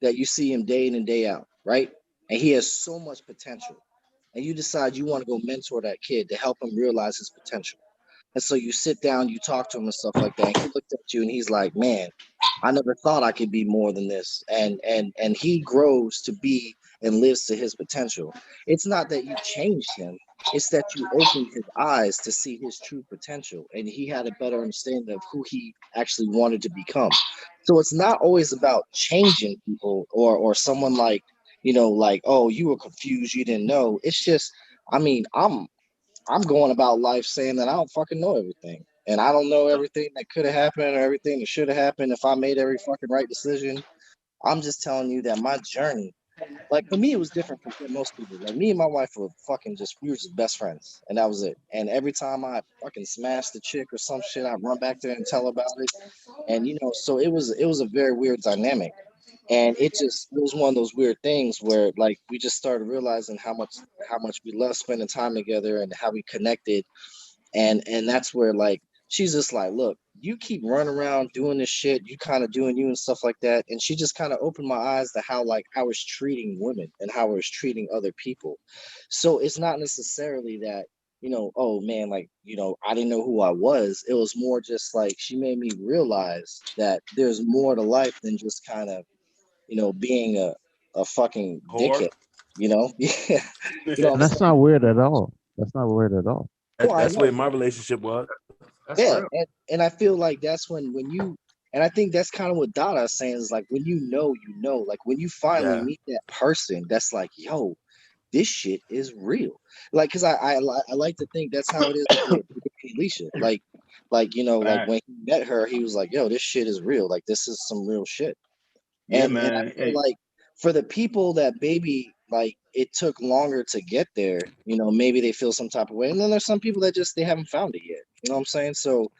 that you see him day in and day out, right? And he has so much potential, and you decide you want to go mentor that kid to help him realize his potential. And so you sit down, you talk to him and stuff like that. And he looked at you and he's like, "Man, I never thought I could be more than this." And he grows to be and lives to his potential. It's not that you changed him. It's that you opened his eyes to see his true potential, and he had a better understanding of who he actually wanted to become. So it's not always about changing people or someone like, like, oh, you were confused, you didn't know. It's just, I mean, I'm going about life saying that I don't fucking know everything. And I don't know everything that could have happened or everything that should have happened if I made every fucking right decision. I'm just telling you that my journey, like for me, it was different from most people. Like me and my wife were we were just best friends, and that was it. And every time I fucking smashed the chick or some shit, I'd run back there and tell about it. And so it was a very weird dynamic. And it was one of those weird things where like we just started realizing how much we love spending time together and how we connected. And that's where like she's just like, look, you keep running around doing this shit, you kind of doing you and stuff like that. And she just kind of opened my eyes to how like I was treating women and how I was treating other people. So it's not necessarily that, oh man, like, I didn't know who I was. It was more just like she made me realize that there's more to life than just kind of, being a fucking dickhead, Yeah. And that's not weird at all. That's not weird at all. That's where my relationship was. Yeah, and I feel like that's when you, and I think that's kind of what Dada is saying is like when like when you finally meet that person that's like, yo, this shit is real. Like, cause I like to think that's how it is with Alicia. Like like when he met her, he was like, yo, this shit is real. Like this is some real shit. And I feel like for the people that maybe like it took longer to get there, maybe they feel some type of way. And then there's some people that they haven't found it yet. You know what I'm saying? So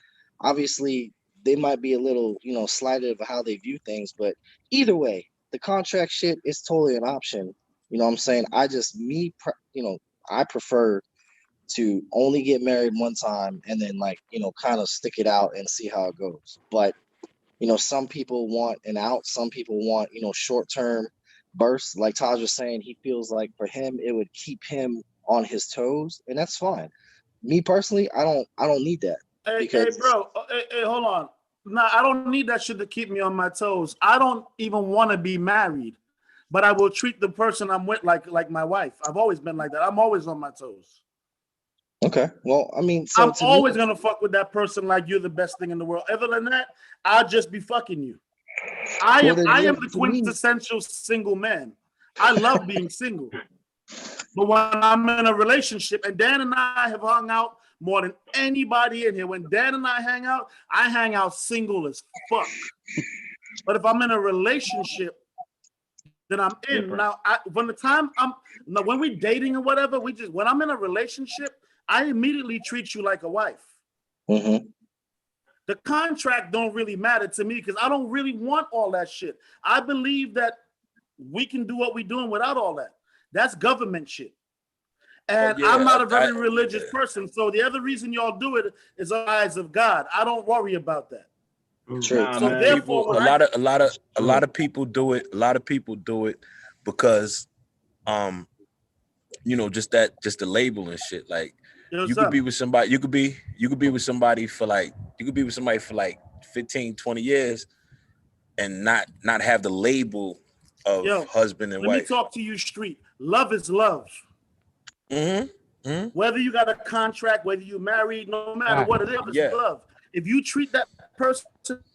obviously they might be a little, slighted of how they view things, but either way, the contract shit is totally an option. You know what I'm saying? I prefer to only get married one time and then like, kind of stick it out and see how it goes. But some people want an out, some people want, short-term bursts. Like Taj was saying, he feels like for him, it would keep him on his toes, and that's fine. Me personally, I don't need that. Hey, bro, hey, hold on. Nah, I don't need that shit to keep me on my toes. I don't even want to be married, but I will treat the person I'm with like my wife. I've always been like that. I'm always on my toes. Okay. Well, I mean, I'm always gonna fuck with that person like you're the best thing in the world. Other than that, I'll just be fucking you. I am the quintessential single man. I love being single. But when I'm in a relationship, and Dan and I have hung out more than anybody in here. When Dan and I hang out single as fuck. But if I'm in a relationship, then I'm in. Now, when we dating or whatever, when I'm in a relationship, I immediately treat you like a wife. Mm-hmm. The contract don't really matter to me because I don't really want all that shit. I believe that we can do what we're doing without all that. That's government shit. And I'm not a very religious person. So the other reason y'all do it is the eyes of God. I don't worry about that. True. So therefore, People, a lot of people do it. A lot of people do it because, just the label and shit. Like you could be with somebody. You could be with somebody for like 15, 20 years, and not have the label of husband and let wife. me talk to you straight. Love is love. Whether you got a contract, whether you married, no matter what it is, it's love. If you treat that person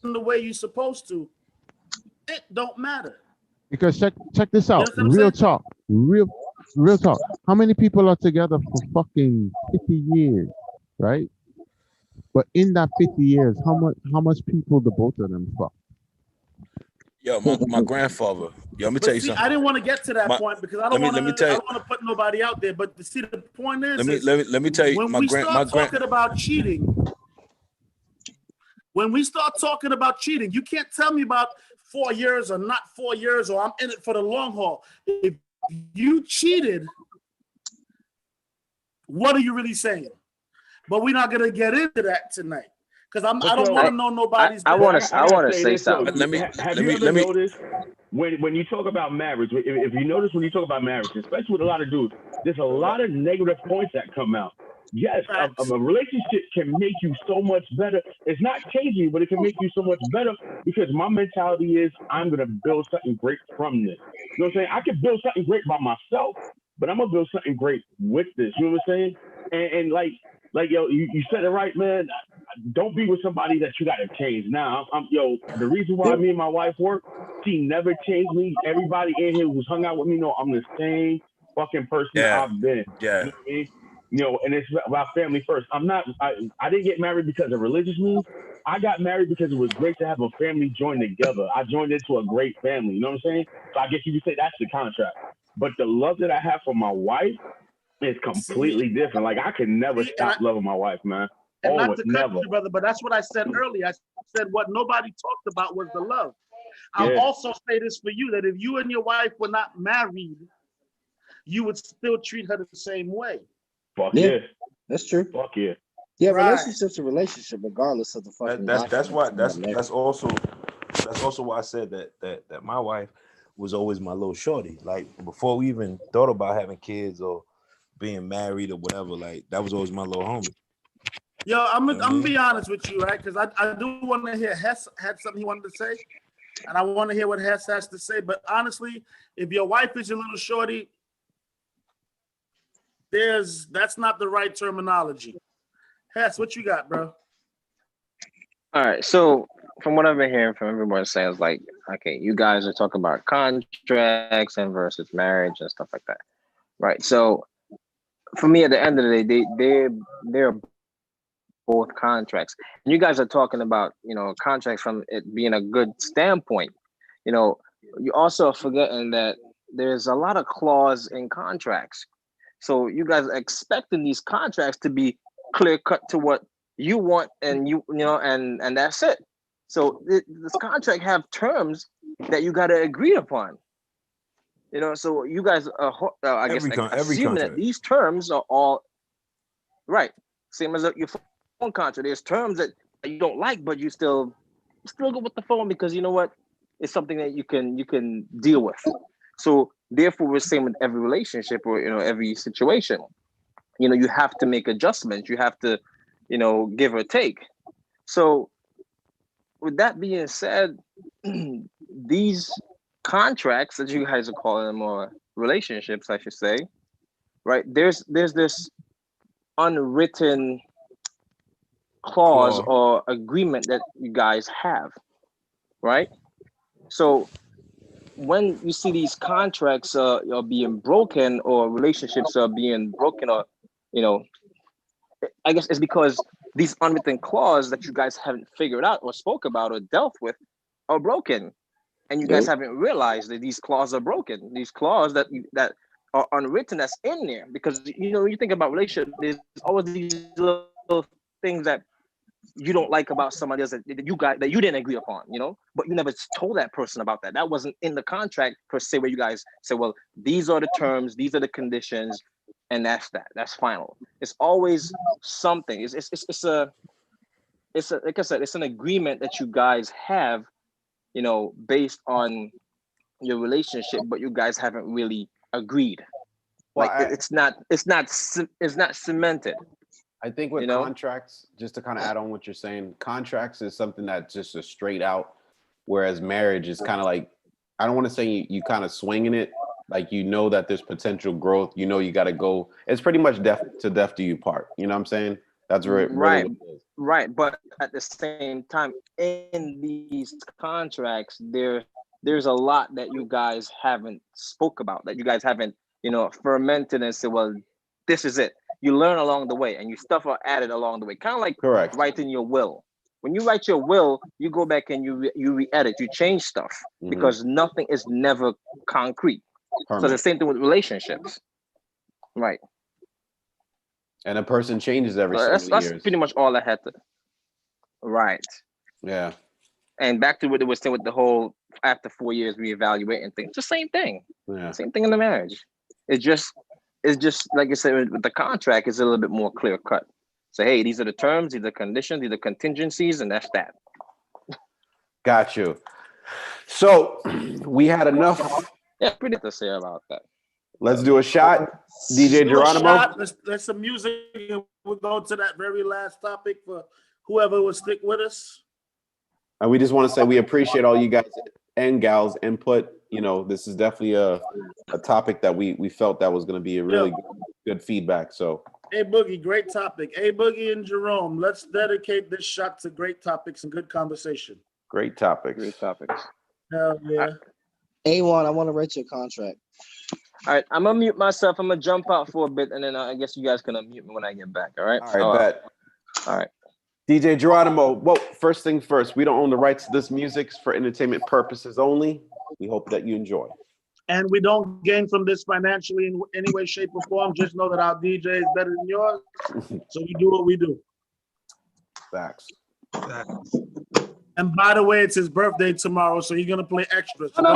the way you're supposed to, it don't matter. Because check this out. You know Real talk. How many people are together for fucking 50 years, right? But in that 50 years, how much people the both of them fuck? Yo, my grandfather. Yo, let me tell you something. I didn't want to get to that point because I don't want to put nobody out there. But see, the point is, let me tell you. When we start talking about cheating, you can't tell me about 4 years or not 4 years, or I'm in it for the long haul. If you cheated, what are you really saying? But we're not gonna get into that tonight because I don't want to know nobody's. I want to say something. Let me notice when you talk about marriage, if you notice when you talk about marriage, especially with a lot of dudes, there's a lot of negative points that come out. Yes, a relationship can make you so much better. It's not changing, but it can make you so much better because my mentality is I'm going to build something great from this. You know what I'm saying? I can build something great by myself, but I'm going to build something great with this. You know what I'm saying? And like yo, you said it right, man. Don't be with somebody that you got to change. Now, the reason why me and my wife work, she never changed me. Everybody in here who's hung out with me know I'm the same fucking person I've been. Yeah. You know what I mean? And it's about family first. I didn't get married because of religious means. I got married because it was great to have a family join together. I joined into a great family. You know what I'm saying? So I guess you could say that's the contract. But the love that I have for my wife is completely different. Like I can never stop loving my wife, man. And not to cut you, brother, but that's what I said earlier. I said what nobody talked about was the love. I'll also say this for you, that if you and your wife were not married, you would still treat her the same way. Fuck yeah. That's true. Fuck yeah. Yeah, relationship's a relationship, regardless of the fucking. That's also why I said that my wife was always my little shorty. Like before we even thought about having kids or being married or whatever, like that was always my little homie. Yo, I'm gonna be honest with you, right? Because I do want to hear Hess had something he wanted to say, and I want to hear what Hess has to say. But honestly, if your wife is your little shorty, that's not the right terminology. Hess, what you got, bro? All right. So from what I've been hearing from everyone saying is like, okay, you guys are talking about contracts and versus marriage and stuff like that, right? So for me, at the end of the day, they're both contracts. And you guys are talking about, contracts from it being a good standpoint. You also are forgetting that there's a lot of clause in contracts. So you guys are expecting these contracts to be clear cut to what you want, and and that's it. So this contract have terms that you got to agree upon. So you guys are, I guess, assuming that these terms are all right. Same as your phone contract. There's terms that you don't like, but you still go with the phone because you know what? It's something that you can deal with. So therefore, we're saying with every relationship or every situation, you have to make adjustments. You have to, give or take. So with that being said, these contracts that you guys are calling them, or relationships, I should say, right? There's this unwritten clause or agreement that you guys have, right? So when you see these contracts are being broken, or relationships are being broken, or I guess it's because these unwritten clauses that you guys haven't figured out or spoke about or dealt with are broken, and you guys haven't realized that these clauses are broken. These clauses that are unwritten, that's in there, because when you think about relationships, there's always these little things that you don't like about somebody else that you didn't agree upon, but you never told that person about that. That wasn't in the contract per se, where you guys say, well, these are the terms, these are the conditions, and that's final. It's always something. it's like I said, it's an agreement that you guys have, you know, based on your relationship, but you guys haven't really agreed. Well, Like it's not cemented. I think with You know? contracts, just to kind of add on what you're saying, contracts is something that's just a straight out, whereas marriage is kind of like, I don't want to say you kind of swinging it, like you know that there's potential growth, you know you got to go. It's pretty much death do you part. You know what I'm saying? That's really Right, what it is. right. But at the same time, in these contracts, there's a lot that you guys haven't spoke about, that you guys haven't, you know, fermented and said, well, this is it. You learn along the way, and your stuff are added along the way. Kind of like Correct. writing your will. When you write your will, you go back and you re-edit, you change stuff, because nothing is never concrete. So the same thing with relationships, right? And a person changes every So several that's years. pretty much all I had to. Right. Yeah. And back to what it was saying with the whole after 4 years reevaluating thing. It's the same thing. Yeah. Same thing in the marriage. It's just like I said with the contract, it's a little bit more clear cut. So hey, these are the terms, these are the conditions, these are contingencies, and that's that. Got you. So we had enough. Yeah, pretty to say about that. Let's do a shot. DJ Do a Geronimo. shot. Let's some music. And we'll go to that very last topic for whoever will stick with us. And we just want to say we appreciate all you guys and gals input. You know, this is definitely a topic that we felt that was going to be a really good feedback. So Hey Boogie, great topic. Hey Boogie and Jerome, let's dedicate this shot to great topics and good conversation. great topics. Great topics. Hell yeah. A1, I want to write your contract. All right, I'm gonna mute myself. I'm gonna jump out for a bit, and then I guess you guys can unmute me when I get back. All right. All right, bet. All right. DJ Geronimo. Well, first thing first, we don't own the rights to this music for entertainment purposes only. We hope that you enjoy. And we don't gain from this financially in any way, shape, or form. Just know that our DJ is better than yours. So we do what we do. Facts. And by the way, it's his birthday tomorrow, so you're gonna play extras. No.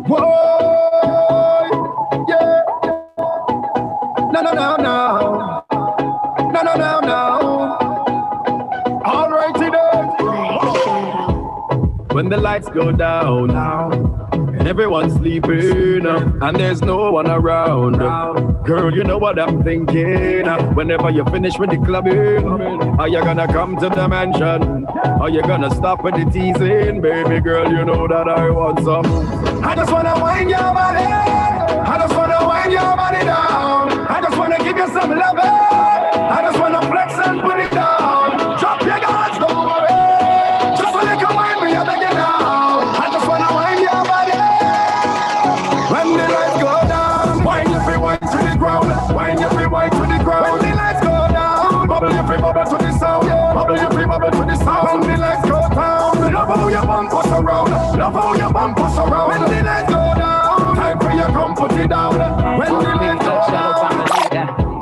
Whoa, yeah. No. All right, when the lights go down now, and everyone's sleeping, and there's no one around. Girl, you know what I'm thinking. Whenever you finish with the clubbing, are you gonna come to the mansion? Are you gonna stop with the teasing? Baby girl, you know that I want some. I just wanna wind your body. I just wanna wind your body down. I just wanna give you some love. I just wanna flex and put it down. Drop your guards, don't worry. Just so you can wind me, I beg you now. I just wanna wind your body. When the lights go down, wind your free wind to the ground. Wind your free wind to the ground. When the lights go down, bubble your free bubble to the sound. Bubble your free bubble to the sound. When the lights go down, love how your bum push around. Love how your bum push around. When the lights go down, time for you come put it down. When the lights go down.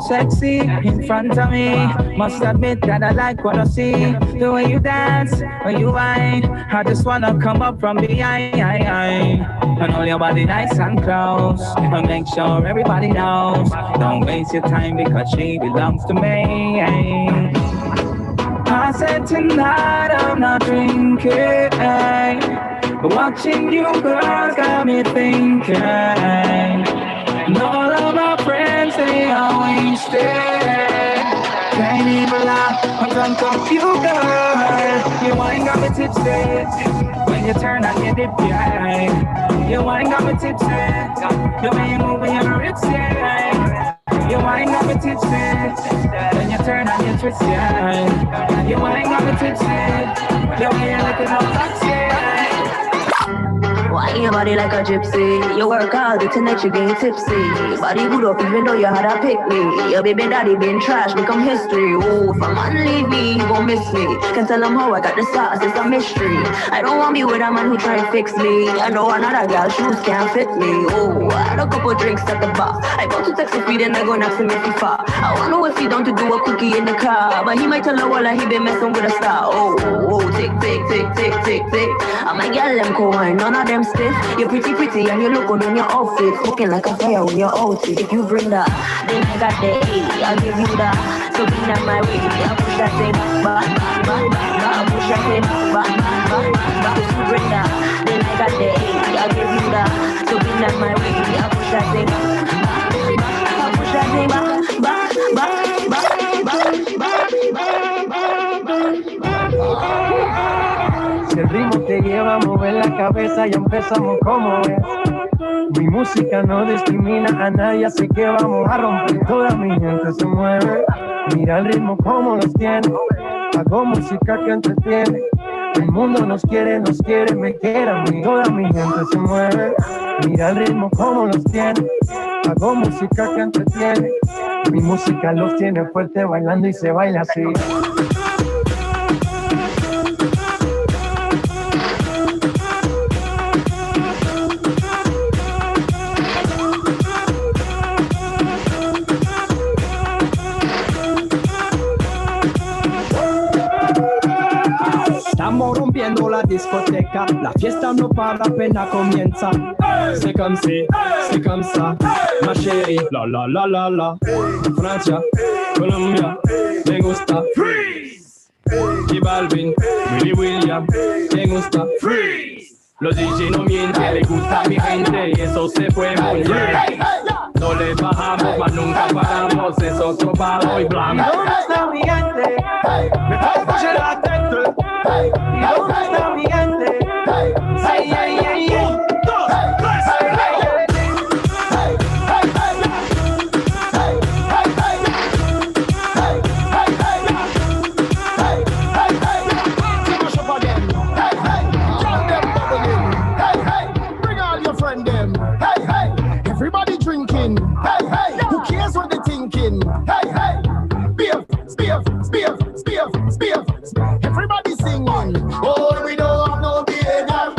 Sexy in front of me, must admit that I like what I see. The way you dance, when you whine, I just wanna come up from behind and hold your body nice and close, and make sure everybody knows. Don't waste your time because she belongs to me. I said tonight I'm not drinking, but watching you girls got me thinking. And all of my friends, they are wasted. Can't even lie, I'm drunk off you, girl. Your wine got me tipsy. When you turn on your dip, yeah. Your wine got me tipsy. The way you move when you're rich, yeah. Your wine got me tipsy. When you turn on your twist, yeah. Your wine got me tipsy. The way you're looking up, yeah. Wine your body like a gypsy. You work hard to let you get tipsy. Body good up even though you had a pick me. Your baby daddy been trash, become history. Oh, if a man leave me, he gon' miss me. Can tell him how I got the sauce, it's a mystery. I don't want me with a man who try to fix me. I know another girl shoes can't fit me. Oh, I had a couple drinks at the bar. I bought to text feed and I go next to me if far. I wonder if he don't to do a cookie in the car. But he might tell her well he been messing with a star. Oh, tick, tick, tick, tick, tick, tick. I'm a girl them coin, none of them stiff. You're pretty and you look good in your outfit. Looking like a fire when you're outfit. If you bring that, then I got the A. I'll give you that. So bring that my way. I'll push that thing back. I'll push that thing back. If you bring that, then I got the A. I'll give you that. So bring that my way. I'll push that thing back. I'll push that thing back. Si el ritmo te lleva a mover la cabeza, ya empezamos como es. Mi música no discrimina a nadie, así que vamos a romper. Toda mi gente se mueve. Mira el ritmo como los tiene. Hago música que entretiene. El mundo nos quiere, me quiere a mí. Toda mi gente se mueve. Mira el ritmo como los tiene. Hago música que entretiene. Mi música los tiene fuerte bailando y se baila así. Estamos rompiendo la discoteca, la fiesta no para, apenas comienza. C'est comme si, c'est comme ça, ma chérie. La la la la la. Francia, Colombia, me gusta. Freeze. Y Balvin, Willy William, me gusta. Freeze. Los DJ no mienten, les gusta a mi gente y eso se fue muy bien. No les bajamos, mas nunca paramos, es otro palo y blanco. ¿Dónde está mi gente? Me escuché la tête. ¿Y dónde está mi gente? Ay, ay, ay, ay. Everybody drinking. Hey, hey. Who cares what they're thinking? Hey, hey. Spiff. Everybody singing. Oh, we don't have no behavior.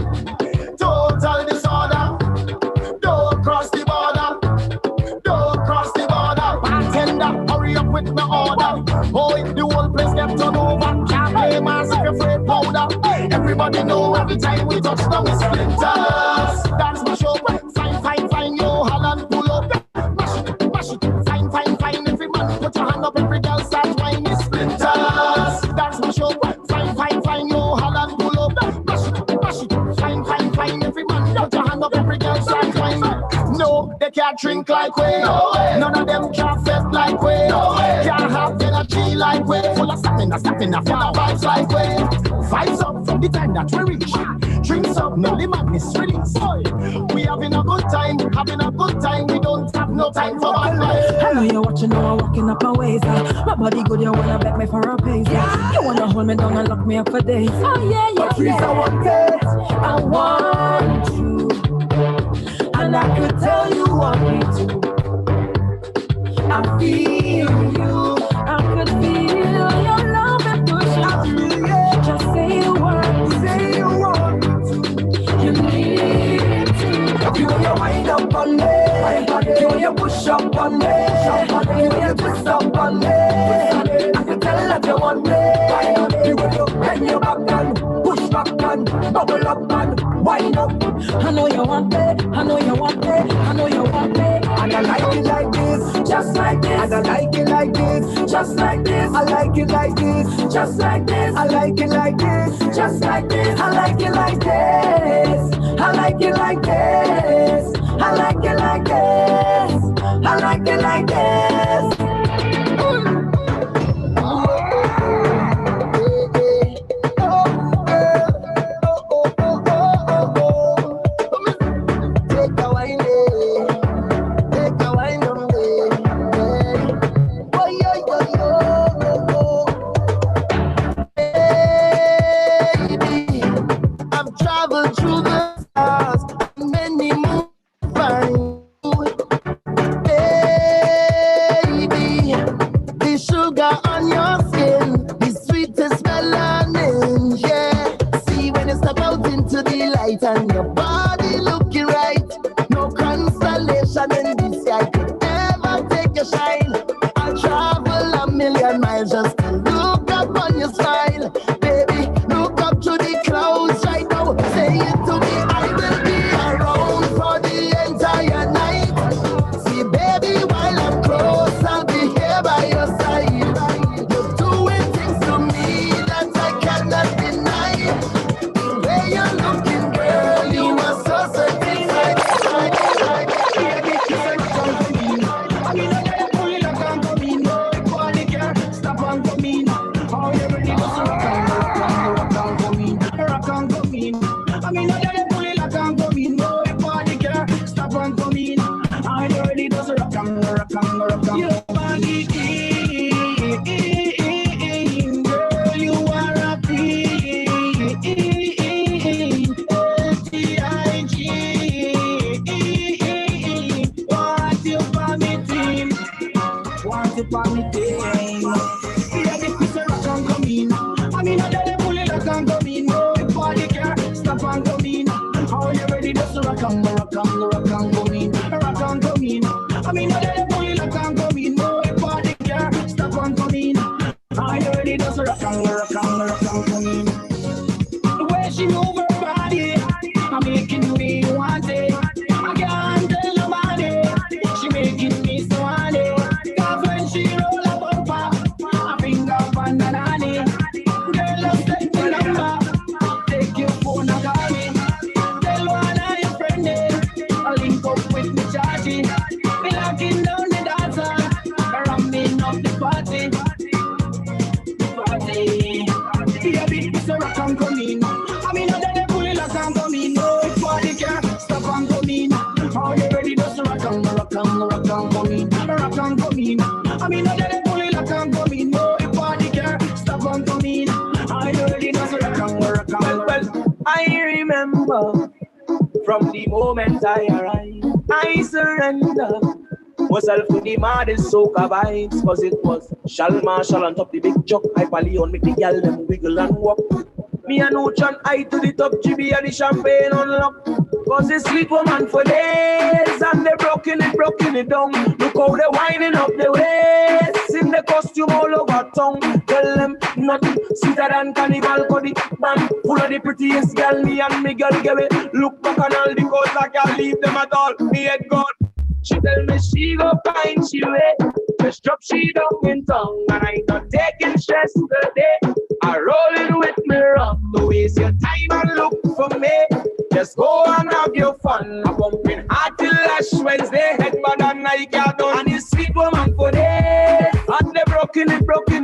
Total disorder. Don't cross the border. Bartender, hurry up with my order. Oh, the whole place get turned over. Can't play mass if you're afraid powder. Everybody know every time we touch down is splinters. That's my show. Fine, yo, Holland, pull up. Mash it, fine. Every man, put your hand up, every girl start whining splinters. That's my show. Fine, yo, Holland, pull up. Mash it, fine. Every man, put your hand up, every girl start whining. No, they can't drink like we. No way. None of them can't fest like we. No way. Can't have energy like we. Full of stamina, full of vibes like we. Vibes up from the time that we reach. Drinks up, no madness release. We having a good time. We don't have no time for bad life. I know you're watching, now I'm walking up a ways. My body good, you wanna beg me for a pace. You wanna hold me down and lock me up for days. Oh yeah. I want you, and I could tell you want me to. I feel you, I could feel your love and pushing through. Just say you want you need to. You want your wind up on me, you want your push up on me, you want your twist up on me. I can tell that you want me. You want to bend your back and push back and bubble up and wind up. I know you want me, I know you want me, I know you want me. And I like it like this, just like this. And I like it like this, just like this. I like it like this, just like this. I like it like this, just like this. I like it like this. I like it like this. I like it like this. I like it like this. How you ready to rock and come in, rock and come in. I mean, I let it pull it like and come in. No, if party care, stop and come in. Are you ready to rock and your body in, girl, you are a queen. LTIG, want you for me team, want you for me team. Yeah, this is a rock and come in. I mean, I let it pull it like and come in. No, if party care, stop and come in. Are you ready to rock and come in, rock and come in. I mean, I let it pull it like and come in. No, if party care, stop and come in. Are you ready to rock and come in? The way she move her body, I'm making me want it. I can't tell nobody, she making me so honey. Cause when she roll a bumper, I finger on the nanny. Girl, let's take the number, take your phone and call me. Tell one of your friends, I'll link up with me charging. Me locking down the dancer, ramming up the party. Yeah, it's a rock and come in. I mean, I let it pull it like and come in. No, if party care, stop and come in. Are you ready to rock and come in, rock and come in. I mean, I let it pull it like and come in. No, if party care, stop and come in. Are you ready to rock and Well, I remember from the moment I arrived, I surrender myself to the maddest soca vibes, cause it was Shal Marshall on top the big chuck, Hyper Leon make the gal them wiggle and walk. Me and Uchan I to the top, GB and the champagne unlock. Cause the sweet woman for days, and they broken it down. Look how they winding up the waist, in the costume all over town. Tell them nothing sweeter than Carnival, cause the band full of the prettiest gal. Me and me girl give it. Look back on all the girls, I can't leave them at all. Me head gone. She tell me she go find she way. Just drop she down in town, and I ain't not taking stress today. I rolling with me rum. Don't waste your time and look for me. Just go and have your fun. I'm pumping hard till Ash Wednesday. Head bad and I can't done. And this sweet woman for days, and they broken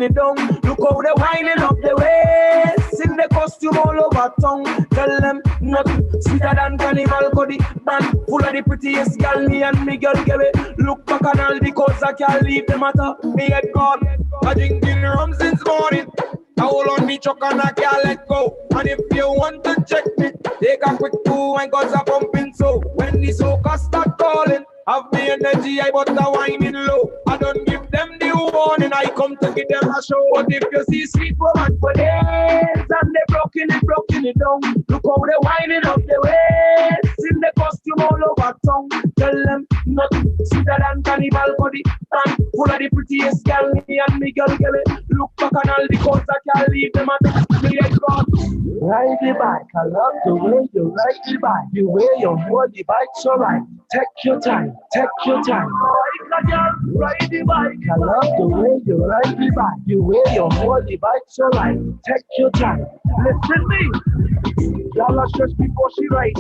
it down. Look how they winding up the waist, in the costume all over town. Tell them nothing sweeter than Carnival, cause the band full of the prettiest gal. Me and me girl give it. Look back on all because I can't leave the matter. Me head gone. I drinking rum since morning. I hold on the truck and I can't let go. And if you want to check me, take a quick two and cause I'm pumping so. When the soca start calling, have the energy, I but the whining low. I don't give them the warning, I come to give them a show. But if you see sweet woman for days, and they broken it down. Look how they winding up the waist, in the costume all over town. Tell them nothing sweeter than Carnival, for the band full of the prettiest gal. Me and me girl get it. Look back on all the codes, I can't leave them at me head gone. Ride the bike, I love the way you ride the bike. You wear your body bike so right. Take your time, take your time. Ride the bike, I love the way you ride the bike. You wear your body bike so right. Take your time. Listen me. Y'all stress before she ride.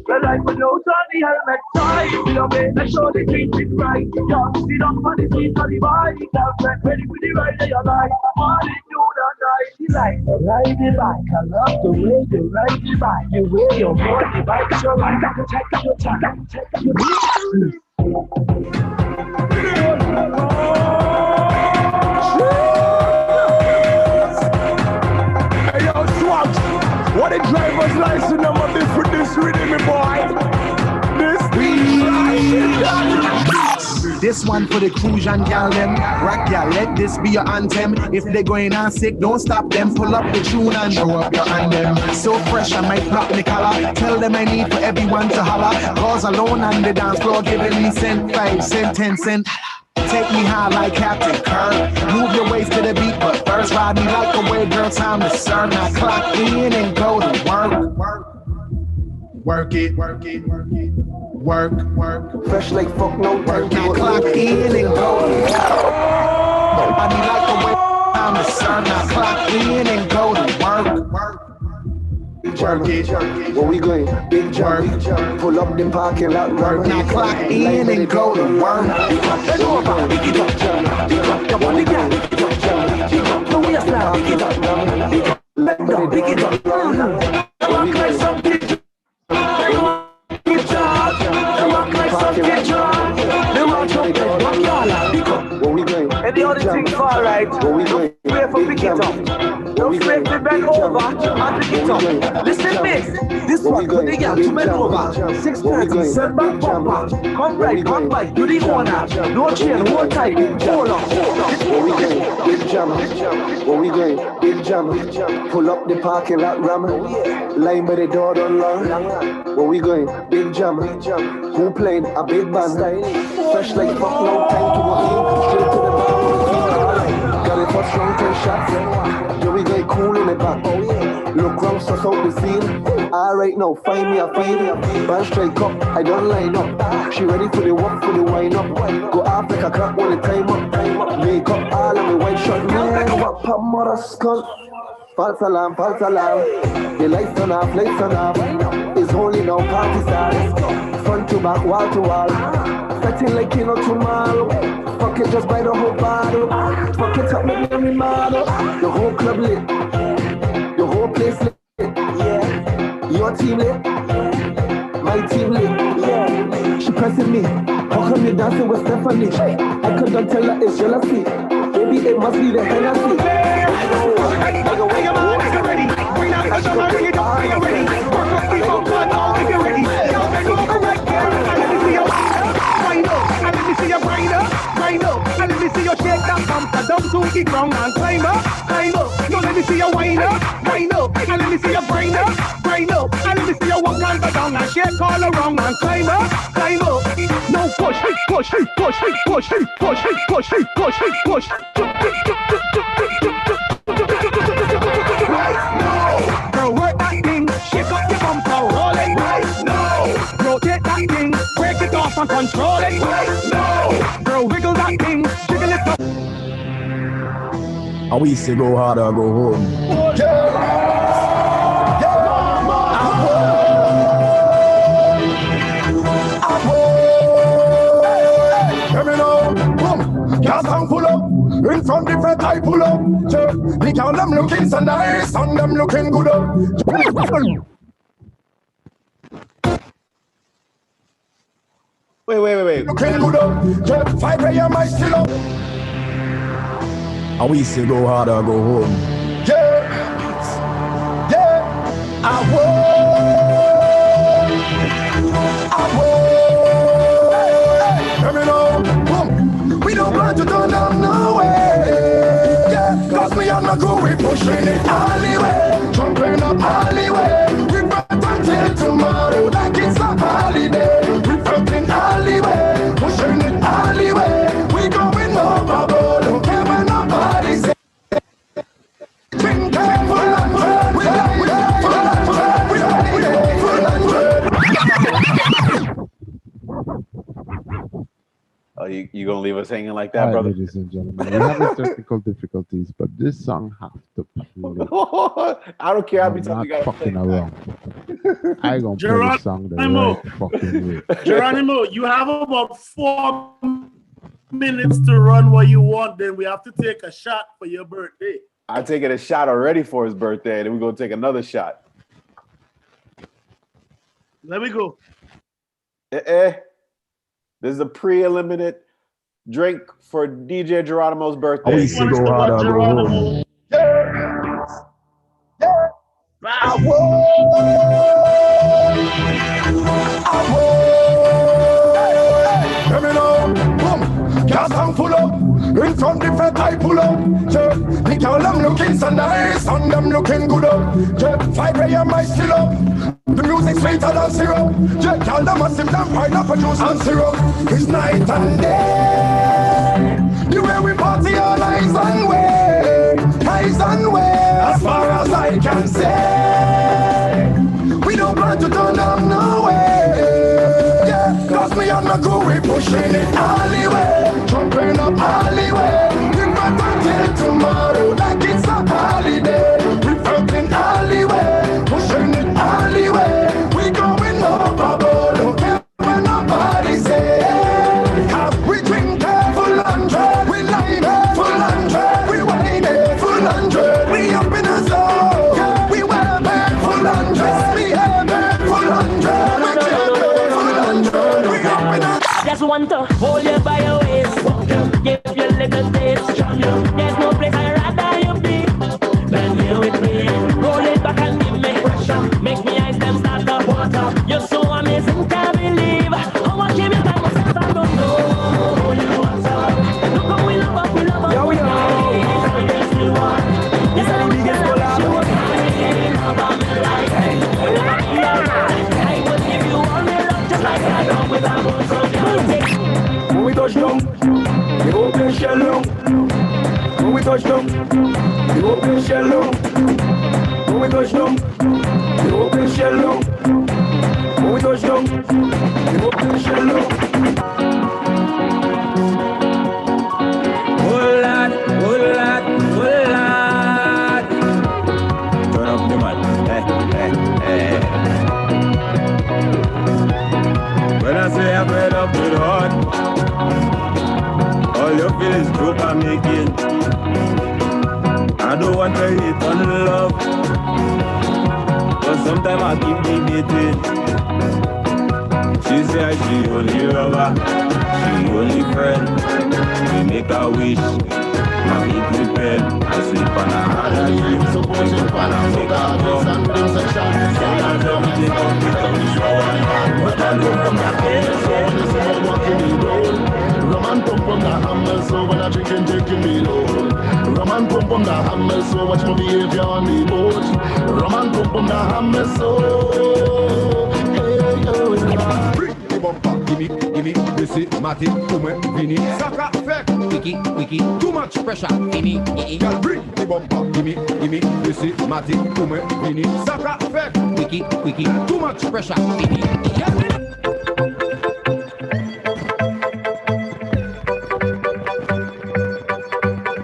The life without on the helmet side. You make sure they treat it right. Y'all sit up on the seat of the bike. Girlfriend ready with the ride of your life. Morning, noon, and night. She like ride the bike. I love the way you ride the bike. You wear your body bike so right. Take your time. Take your time. Hey yo, Swag, what the driver's license number be for this rhythm, me boy? This one for the cruise and gal them. Rock y'all, let this be your anthem. If they going on sick, don't stop them. Pull up the tune and show up your anthem. So fresh, I might plop the collar. Tell them I need for everyone to holler. Cause alone on the dance floor, giving me cent, 5 cent, 10 cent. Take me high like Captain Kirk. Move your waist to the beat, but first ride me like a way, girl, time to serve. Now clock in and go to work. Work it, work it, work it. Work. Fresh like fuck, no work. Now clock in and go to work. I be like a way, time to serve. Now clock in and go to work. Work it. Where we going? Big jump. Pull up the parking lot. Work. Now clock in and go to work. alright. Wait for pick it up. Don't flip it bend over and pick it up. Listen, miss. This one put the girl to bend over. 6:30, send back bumper. Come right, do the owner. No chain, hold tight. Hold on. Big jammer. Where we going? Big jammer. Pull up the parking lot rammer. Line by the door don't long. Where we going? Big jammer. Who playing a big band? Fresh like fuck, no time to walk in. Straight to the back. Got it for strong 10 shots. Here we go cool in the back. Look round, suss out the scene. Alright now, find me a feed. Band straight up, I don't line up. She ready for the walk, for the wind up. Go off like a clock when the time up. Make up all of me white shirt. Man, what pa mother skull. False alarm, false alarm. The lights turn off, lights turn off. It's only now party starts. Front to back, wall to wall. Fetting like you know tomorrow. Fuck it, just buy the whole bottle. Fuck it up, make me model. The whole club lit. The whole place lit. Yeah. Your team lit. My team lit. Yeah. She pressing me. How come you dancing with Stephanie? I couldn't tell her it's jealousy. Baby, it must be the Hennessy. Let me see you shake that bumper down to the ground and climb up. No, let me see you wind up. And let me see you grind up. And let me see you walk and go down and shake all around and climb up. No push. Right now, girl, work that thing, shake up your bumper, roll it. Right now, rotate that thing, break it off and control it. Right now, girl, wiggle that thing, jiggle it up. And we used to go hard or go home. Pull up, in front different I pull up. The girl them looking so nice and them looking good up. Wait. Looking good up. 5 a.m. I still up. And we used to go hard or go home. Yeah, I will. We don't want to turn down no way. Yeah, cause me and my crew, we pushing it alleyway. Jumping up alleyway. We run until tomorrow like it's a holiday. We floating alleyway. Pushing it alleyway. We going up a ball. Don't care when nobody say. Drink full and red. We full and red. Oh, you gonna leave us hanging like that, brother? Ladies and gentlemen, we have technical difficulties, but this song have to play. I don't care how many I'm times not you gotta fucking play. around. I gonna play the song the right fucking way. Geronimo, you have about 4 minutes to run what you want. Then we have to take a shot for your birthday. I'm taking a shot already for his birthday, and then we're gonna take another shot. Let me go. This is a pre-eliminated drink for DJ Geronimo's birthday. I used to go hard or go home. Gas tank full up, in front different I pull up. The girl them looking so nice and them looking good up. 5 a.m. I still up. The music sweeter than syrup. Girl them a sip them pineapple juice and syrup. It's night and day. The way we party all eyes and way, as far as I can say. We don't plan to turn down no way. Yeah, cause me and my crew we pushing it alleyway. Jumping up alleyway. We run until tomorrow like it's a holiday. We floating alleyway, pushing it alleyway. We going up a ball, don't care when nobody say. Cause we drink full and dread, we line full and dread, we wine full and dread. We up in the zone, yeah, we wear full and dread, we have full and dread, we full and dread, we up in the. Just want to hold you by your waist, give you a little taste, shell down. When we touch down, the open shell down. When we touch down, the open shell down. When we touch down, the open shell down. Oh lad, oh lad, oh lad. Turn up the mic. Hey. When I say I'm fed up with heart, all you feel is joke I'm making. I don't want to hate on love, but sometimes I keep debating. She say she only lover, she only friend. We make a wish, I eat with pen. I sleep on a hard dream, so push it on a make a drum. Sometimes everything comes become shower. But I know from that pain, so when you say what can you do? Rum and pump from the hammer, so when I drink and taking me low. Rum and pump from the hammer, so watch my behavior on the boat. Rum and pump from the hammer, so hey, yo, Gimme, Missy, Matty, Kume, Vinny, Saka, Fek, Wiki, too much pressure, Vinny, girl, bring the bumper, gimme, Missy, Matty, Kume, Vinny, Saka, Fek, Wiki, too much pressure, Vinny,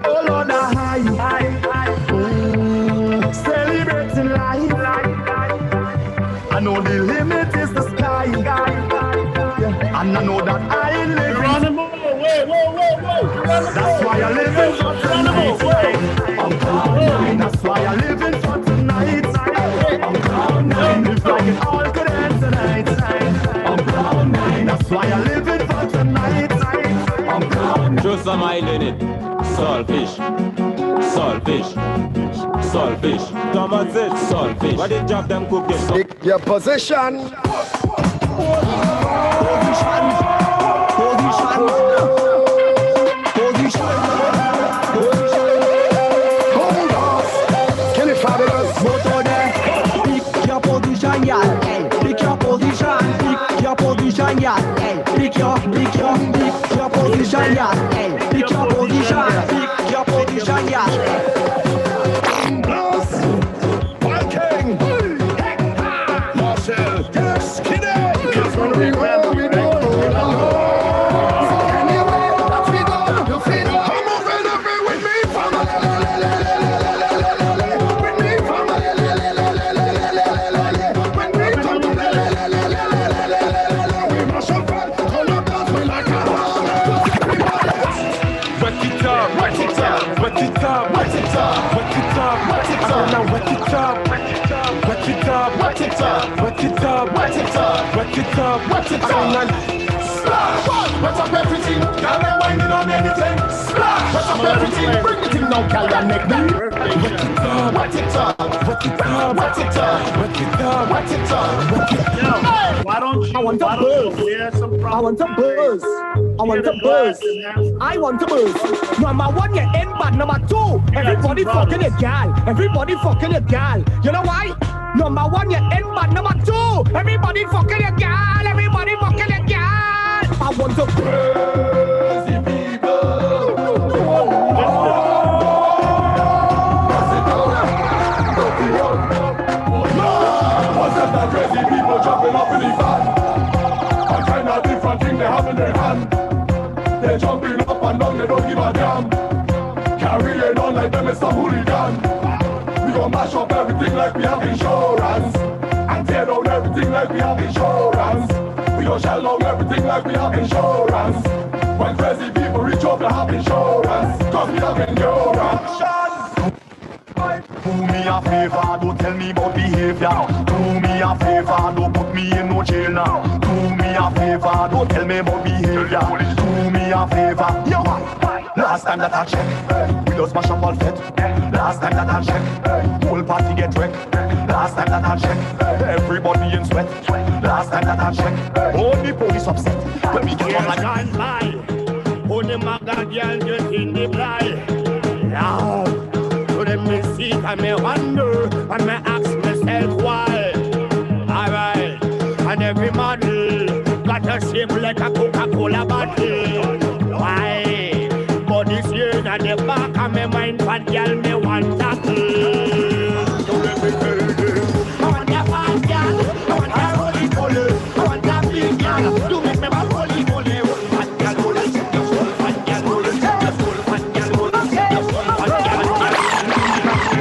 oh Lord, high, celebrating life. I know the limit is the sky. And I know that I live Geronimo, whoa. That's why I live in for tonight. I'm cloud nine. That's why I live in for tonight. I'm cloud nine. If like it all could end tonight. I'm cloud nine. That's why I live in for tonight. I'm cloud nine. Throw some oil in it. Saltfish. Come on, sit. Saltfish. Why they drop them cooking? Pick your position. Pick your position, yeah. Pick your position, yeah. Blast, Viking, Marshall, yes, Kiddo. It's gonna be well, we know. Anyway, that we go, you feel it. Come over and over with me, family. With me, family. With me, family. We must have fun. Come up, dance me like a Wet it up. Splash! Wet up everything, girl, I'm winding on anything. Splash! Wet up everything, bring it in now, girl, and make me. Wet it up. Why don't you? I want to buzz. I want to buzz. Number one, you're in, but number two, everybody fucking a gal. You know why? Number one, you're in, but number two, everybody fucking a gal. I want to buzz the people. Crazy people jumping up in the van. All kind of different things they have in their hand. They're jumping up and down, they don't give a damn. Carrying on like them is some hooligan. We gon' mash up everything like we have insurance, and tear down everything like we have insurance. We gon' shell down everything like we have insurance. When crazy people reach up, they have insurance, cause we have endurance. Do me a favor, don't tell me about behavior. Do me a favor, don't put me in no jail now. Do me a favor, don't tell me about behavior. Do me a favor, yo. Last time that I checked, we just mash up all fit. Last time that I checked, whole party get wrecked. Last time that I checked, everybody in sweat. Last time that I checked, all the police upset. When we get on like can't lie. Only my girl just in the blind. Yeah. Let me see, I may wonder, I may ask myself why. Alright, and every model got a shape like a Coca-Cola bottle. Why? Body at the back of my mind, but girl, me want tackle. So let me tell you, I want that fast girl, I want that holy bully, I want that big girl. You make me my holy bully, holy fat girl, holy, just holy fat girl, holy, just holy fat girl, holy, just holy fat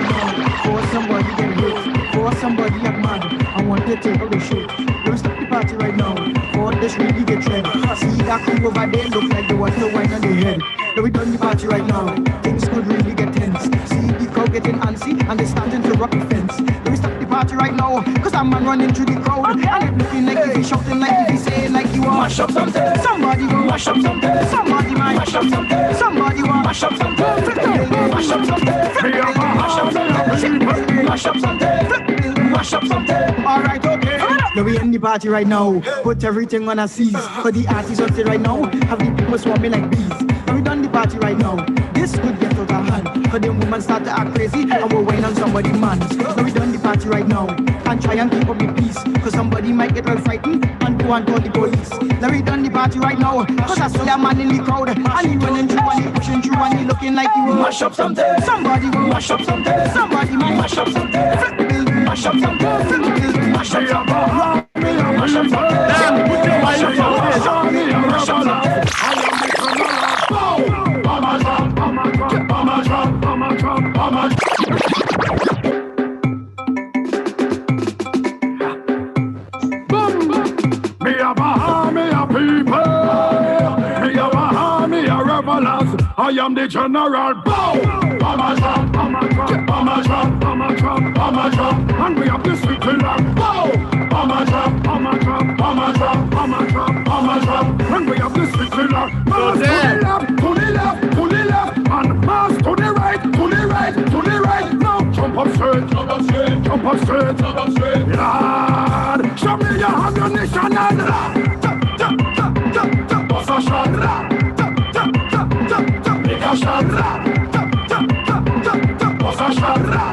girl. For somebody get hit, for somebody get mad, I want to take out the shit. Don't stop the party right now. For this really get trend. See that crew over there look like they want to wine on their head. So we done the party right now. Things could really get tense. See the crowd getting antsy and they starting to rock the fence. So we stop the party right now, cause that man running through the crowd. And it looking like if he shouting, like if he saying like you want mash up something. Somebody go mash up something. Somebody might mash up something. Somebody want mash up something. Mash up something. Mash up something. Mash up something. Mash up something. Alright, okay. Now we in the party right now. Put everything on a seize. For the artists on stage right now, have the people swarming like bees. Now we done the party right now. This could get out of hand. Cause the woman start to act crazy and we're wine on somebody's man. Now we done the party right now. And try and keep up the peace. Cause somebody might get well frightened and go and call the police. Now we done the party right now. Cause I see a man in the crowd. And he running through and he pushing through and he looking like he will mash up something. Somebody will mash up something. Somebody might mash up something. Flip the building, mash up something. Flip the building, mash up something. Mash up something. Damn, put your mash up something. Mash up something. Me a Bahami, a people. Me a Bahami, a revelers. I am the general. Bow. Bama drum. And we have the sweet killer. Bow. Bama drum. And we have the sweet killer. Mass to the left, and mass to the right. Now jump up straight. Lord, show me your ammunition and bust a shot. Make a shot.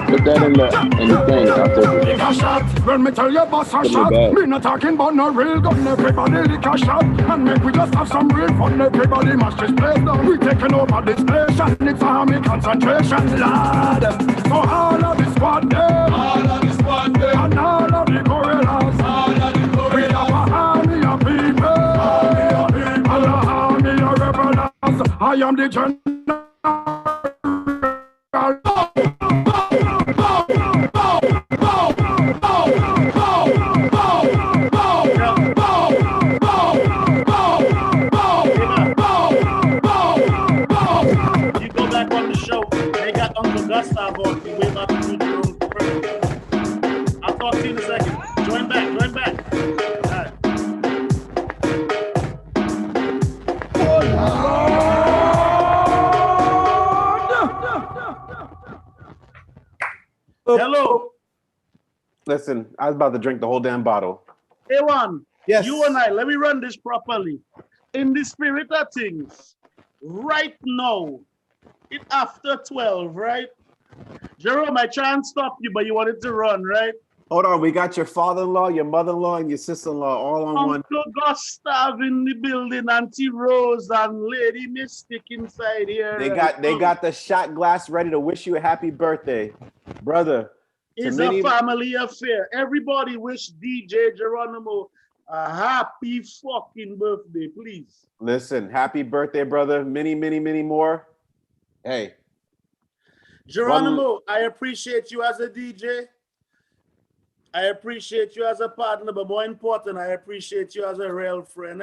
Put that in the thing. I'll take it. Lick a shot. When me tell you bust a shot, me not talking about no real gun. Everybody lick a shot, and make we just have some real fun. Everybody mash this place down. We taking over this station. It's army concentration, lad. So all of the squad there, and all of the gorillas, we have a army of people, and a army of rebels. I am the general. Gustav on the way back to the room. I'll talk to you in a second. Join back. All right. Hello. Listen, I was about to drink the whole damn bottle. A1, yes. You and I, let me run this properly. In the spirit of things, right now, it's after 12, right? Jerome, I try and stop you, but you wanted to run, right? Hold on, we got your father-in-law, your mother-in-law, and your sister-in-law all on one. Uncle Gustav in the building, Auntie Rose and Lady Mystic inside here. They got the shot glass ready to wish you a happy birthday, brother. It's a family affair. Everybody wish DJ Geronimo a happy fucking birthday, please. Listen, happy birthday, brother. Many more. Hey. Geronimo, I appreciate you as a DJ. I appreciate you as a partner, but more important, I appreciate you as a real friend.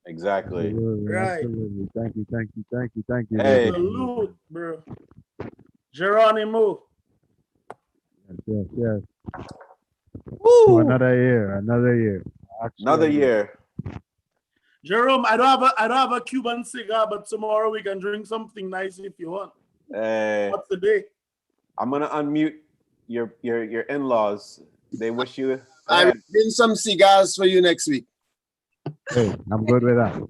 Exactly. Right. Absolutely. Thank you. Hey. Salute, bro. Geronimo. Yes. Woo! Another year. Actually, Another year. Jerome, I don't have a Cuban cigar, but tomorrow we can drink something nice if you want. Hey. What's the day? I'm gonna unmute your in-laws. They wish you. I will bring some cigars for you next week. Hey, I'm good with that.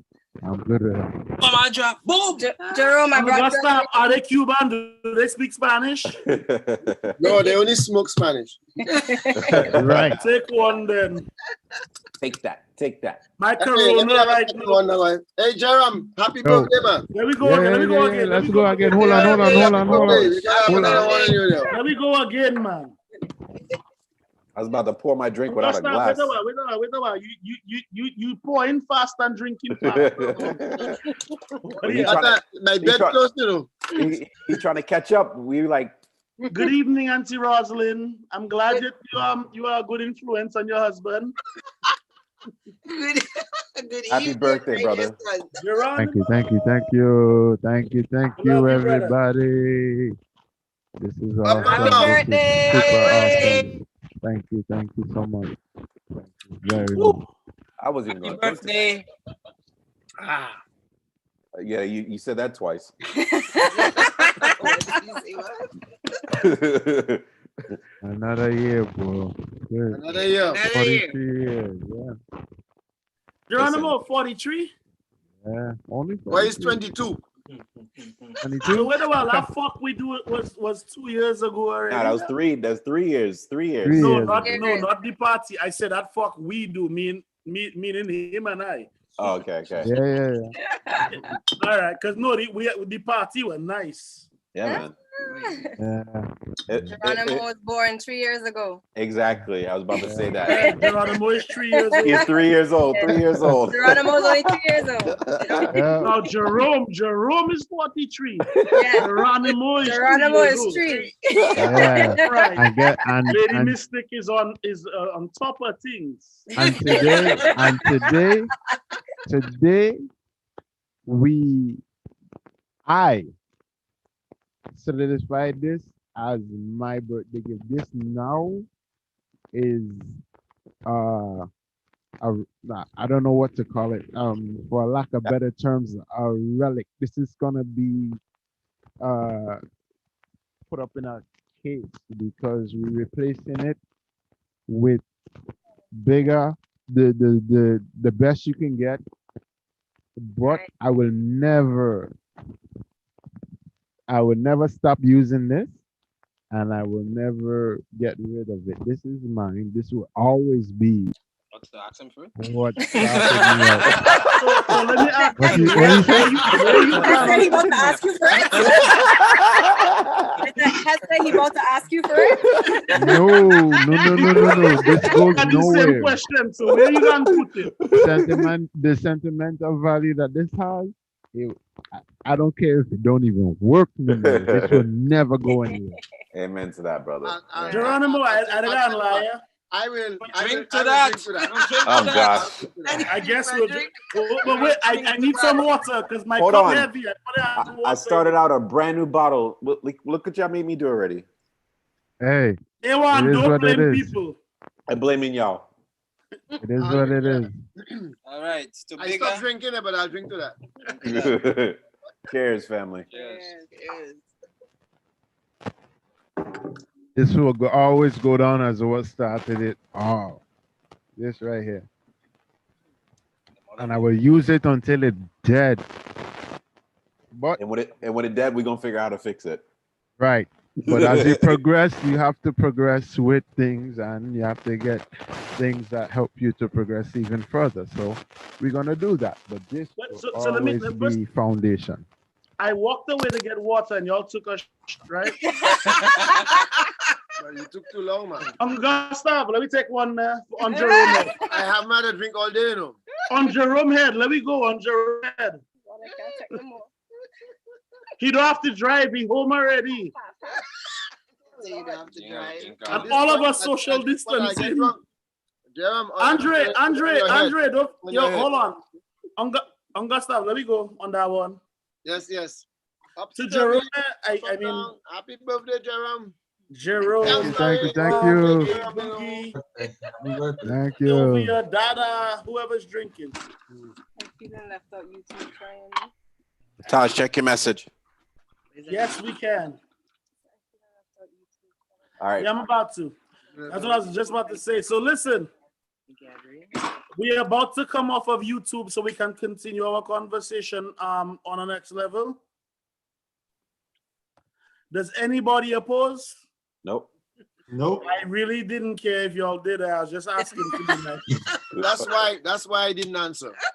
I'm good with that. Come on, drop. Boom. Jerome, I I'm brought gonna you. stop. Are they Cuban? Do they speak Spanish? No, they only smoke Spanish. Right. Take one then. Take that. Take that. My Hey, let Corona me have a right second now. one now, man. Hey, Jerome, happy Yo. birthday, man. Let me go again. Let me go again. Let's go again. Hold on. Happy birthday. Let me go again, man. I was about to pour my drink without a Stop. glass. Wait a while. You pour in fast and drinking fast. My bed close, you know. He's trying to catch up. We like. Good evening, Auntie Rosalind. I'm glad that you are a good influence on your husband. Good Happy birthday, brother. Thank you, everybody. This is awesome. Happy birthday. This is super Happy awesome. Thank you so much. Thank you very much. I wasn't even Happy going to birthday. Yeah, you said that twice. Another year, bro. Good. Another year. 43 years, yeah. Geronimo, 43? Yeah, only Why is 43. 22? 22? So wait a while, that fuck we do it was 2 years ago already. Nah, that was 3. That's 3 years. 3 years. Three No, years. not the party. I said that fuck we do, meaning him and I. Oh, okay. Yeah. All right, because no, the party was nice. Yeah, man. Geronimo was born 3 years ago. Exactly. I was about to say Yeah, that. Geronimo is 3 years old. He's 3 years old. 3 years old. Geronimo's only 2 years old. Now Jerome is 43. Yeah. Geronimo is 3 Geronimo years is old. 3. Yeah. Right. Lady And Mystic is on top of things. And today, I solidified this as my birthday gift. This now is I don't know what to call it. For lack of better terms, a relic. This is gonna be put up in a case because we're replacing it with bigger, the best you can get. But I will never stop using this, and I will never get rid of it. This is mine. This will always be what started me out. So let me ask What you. you say? Has said he about to ask you for it. Has said he about to ask you for it. No. This goes Got the same nowhere. question. So where you gonna put it? The sentimental value that this has, I don't care if it don't even work anymore. This will never go anywhere. Amen to that, brother. Geronimo, I don't lie. I will Drink to that. Oh gosh. I guess we'll drink. But wait, I need some water because my Hold cup on. heavy. I started out a brand new bottle. Look what y'all made me do already. Hey, Ewan, it is don't what it blame is. people. I'm blaming y'all. It is what it is. All right. I stopped drinking it, but I'll drink to that. Cheers, family. This will always go down as what started it all. This right here. And I will use it until it's dead. But when it dead, we're gonna figure out how to fix it. right. But as you progress, you have to progress with things, and you have to get things that help you to progress even further. So we're gonna do that. But this will So let me- always let me- be foundation. I walked away to get water and y'all took a right? But you took too long, man. Gustav, let me take one on Jerome head. I haven't had a drink all day, you know. On Jerome head, let me go on Jerome head. He don't have to drive, he home already. And all of us social distancing. Andre, don't, hold on. On Gustav, let me go on that one. Yes. Up to Jerome, I mean, happy birthday, Jerome. Jerome, Thank you. Thank you. Sylvia, Dada, whoever's drinking. Taj, check your message. Yes, we can. All right. Yeah, I'm about to. That's what I was just about to say. So listen, We are about to come off of YouTube so we can continue our conversation on the next level. Does anybody oppose? Nope. Nope. I really didn't care if y'all did. I was just asking to be nice. That's why I didn't answer.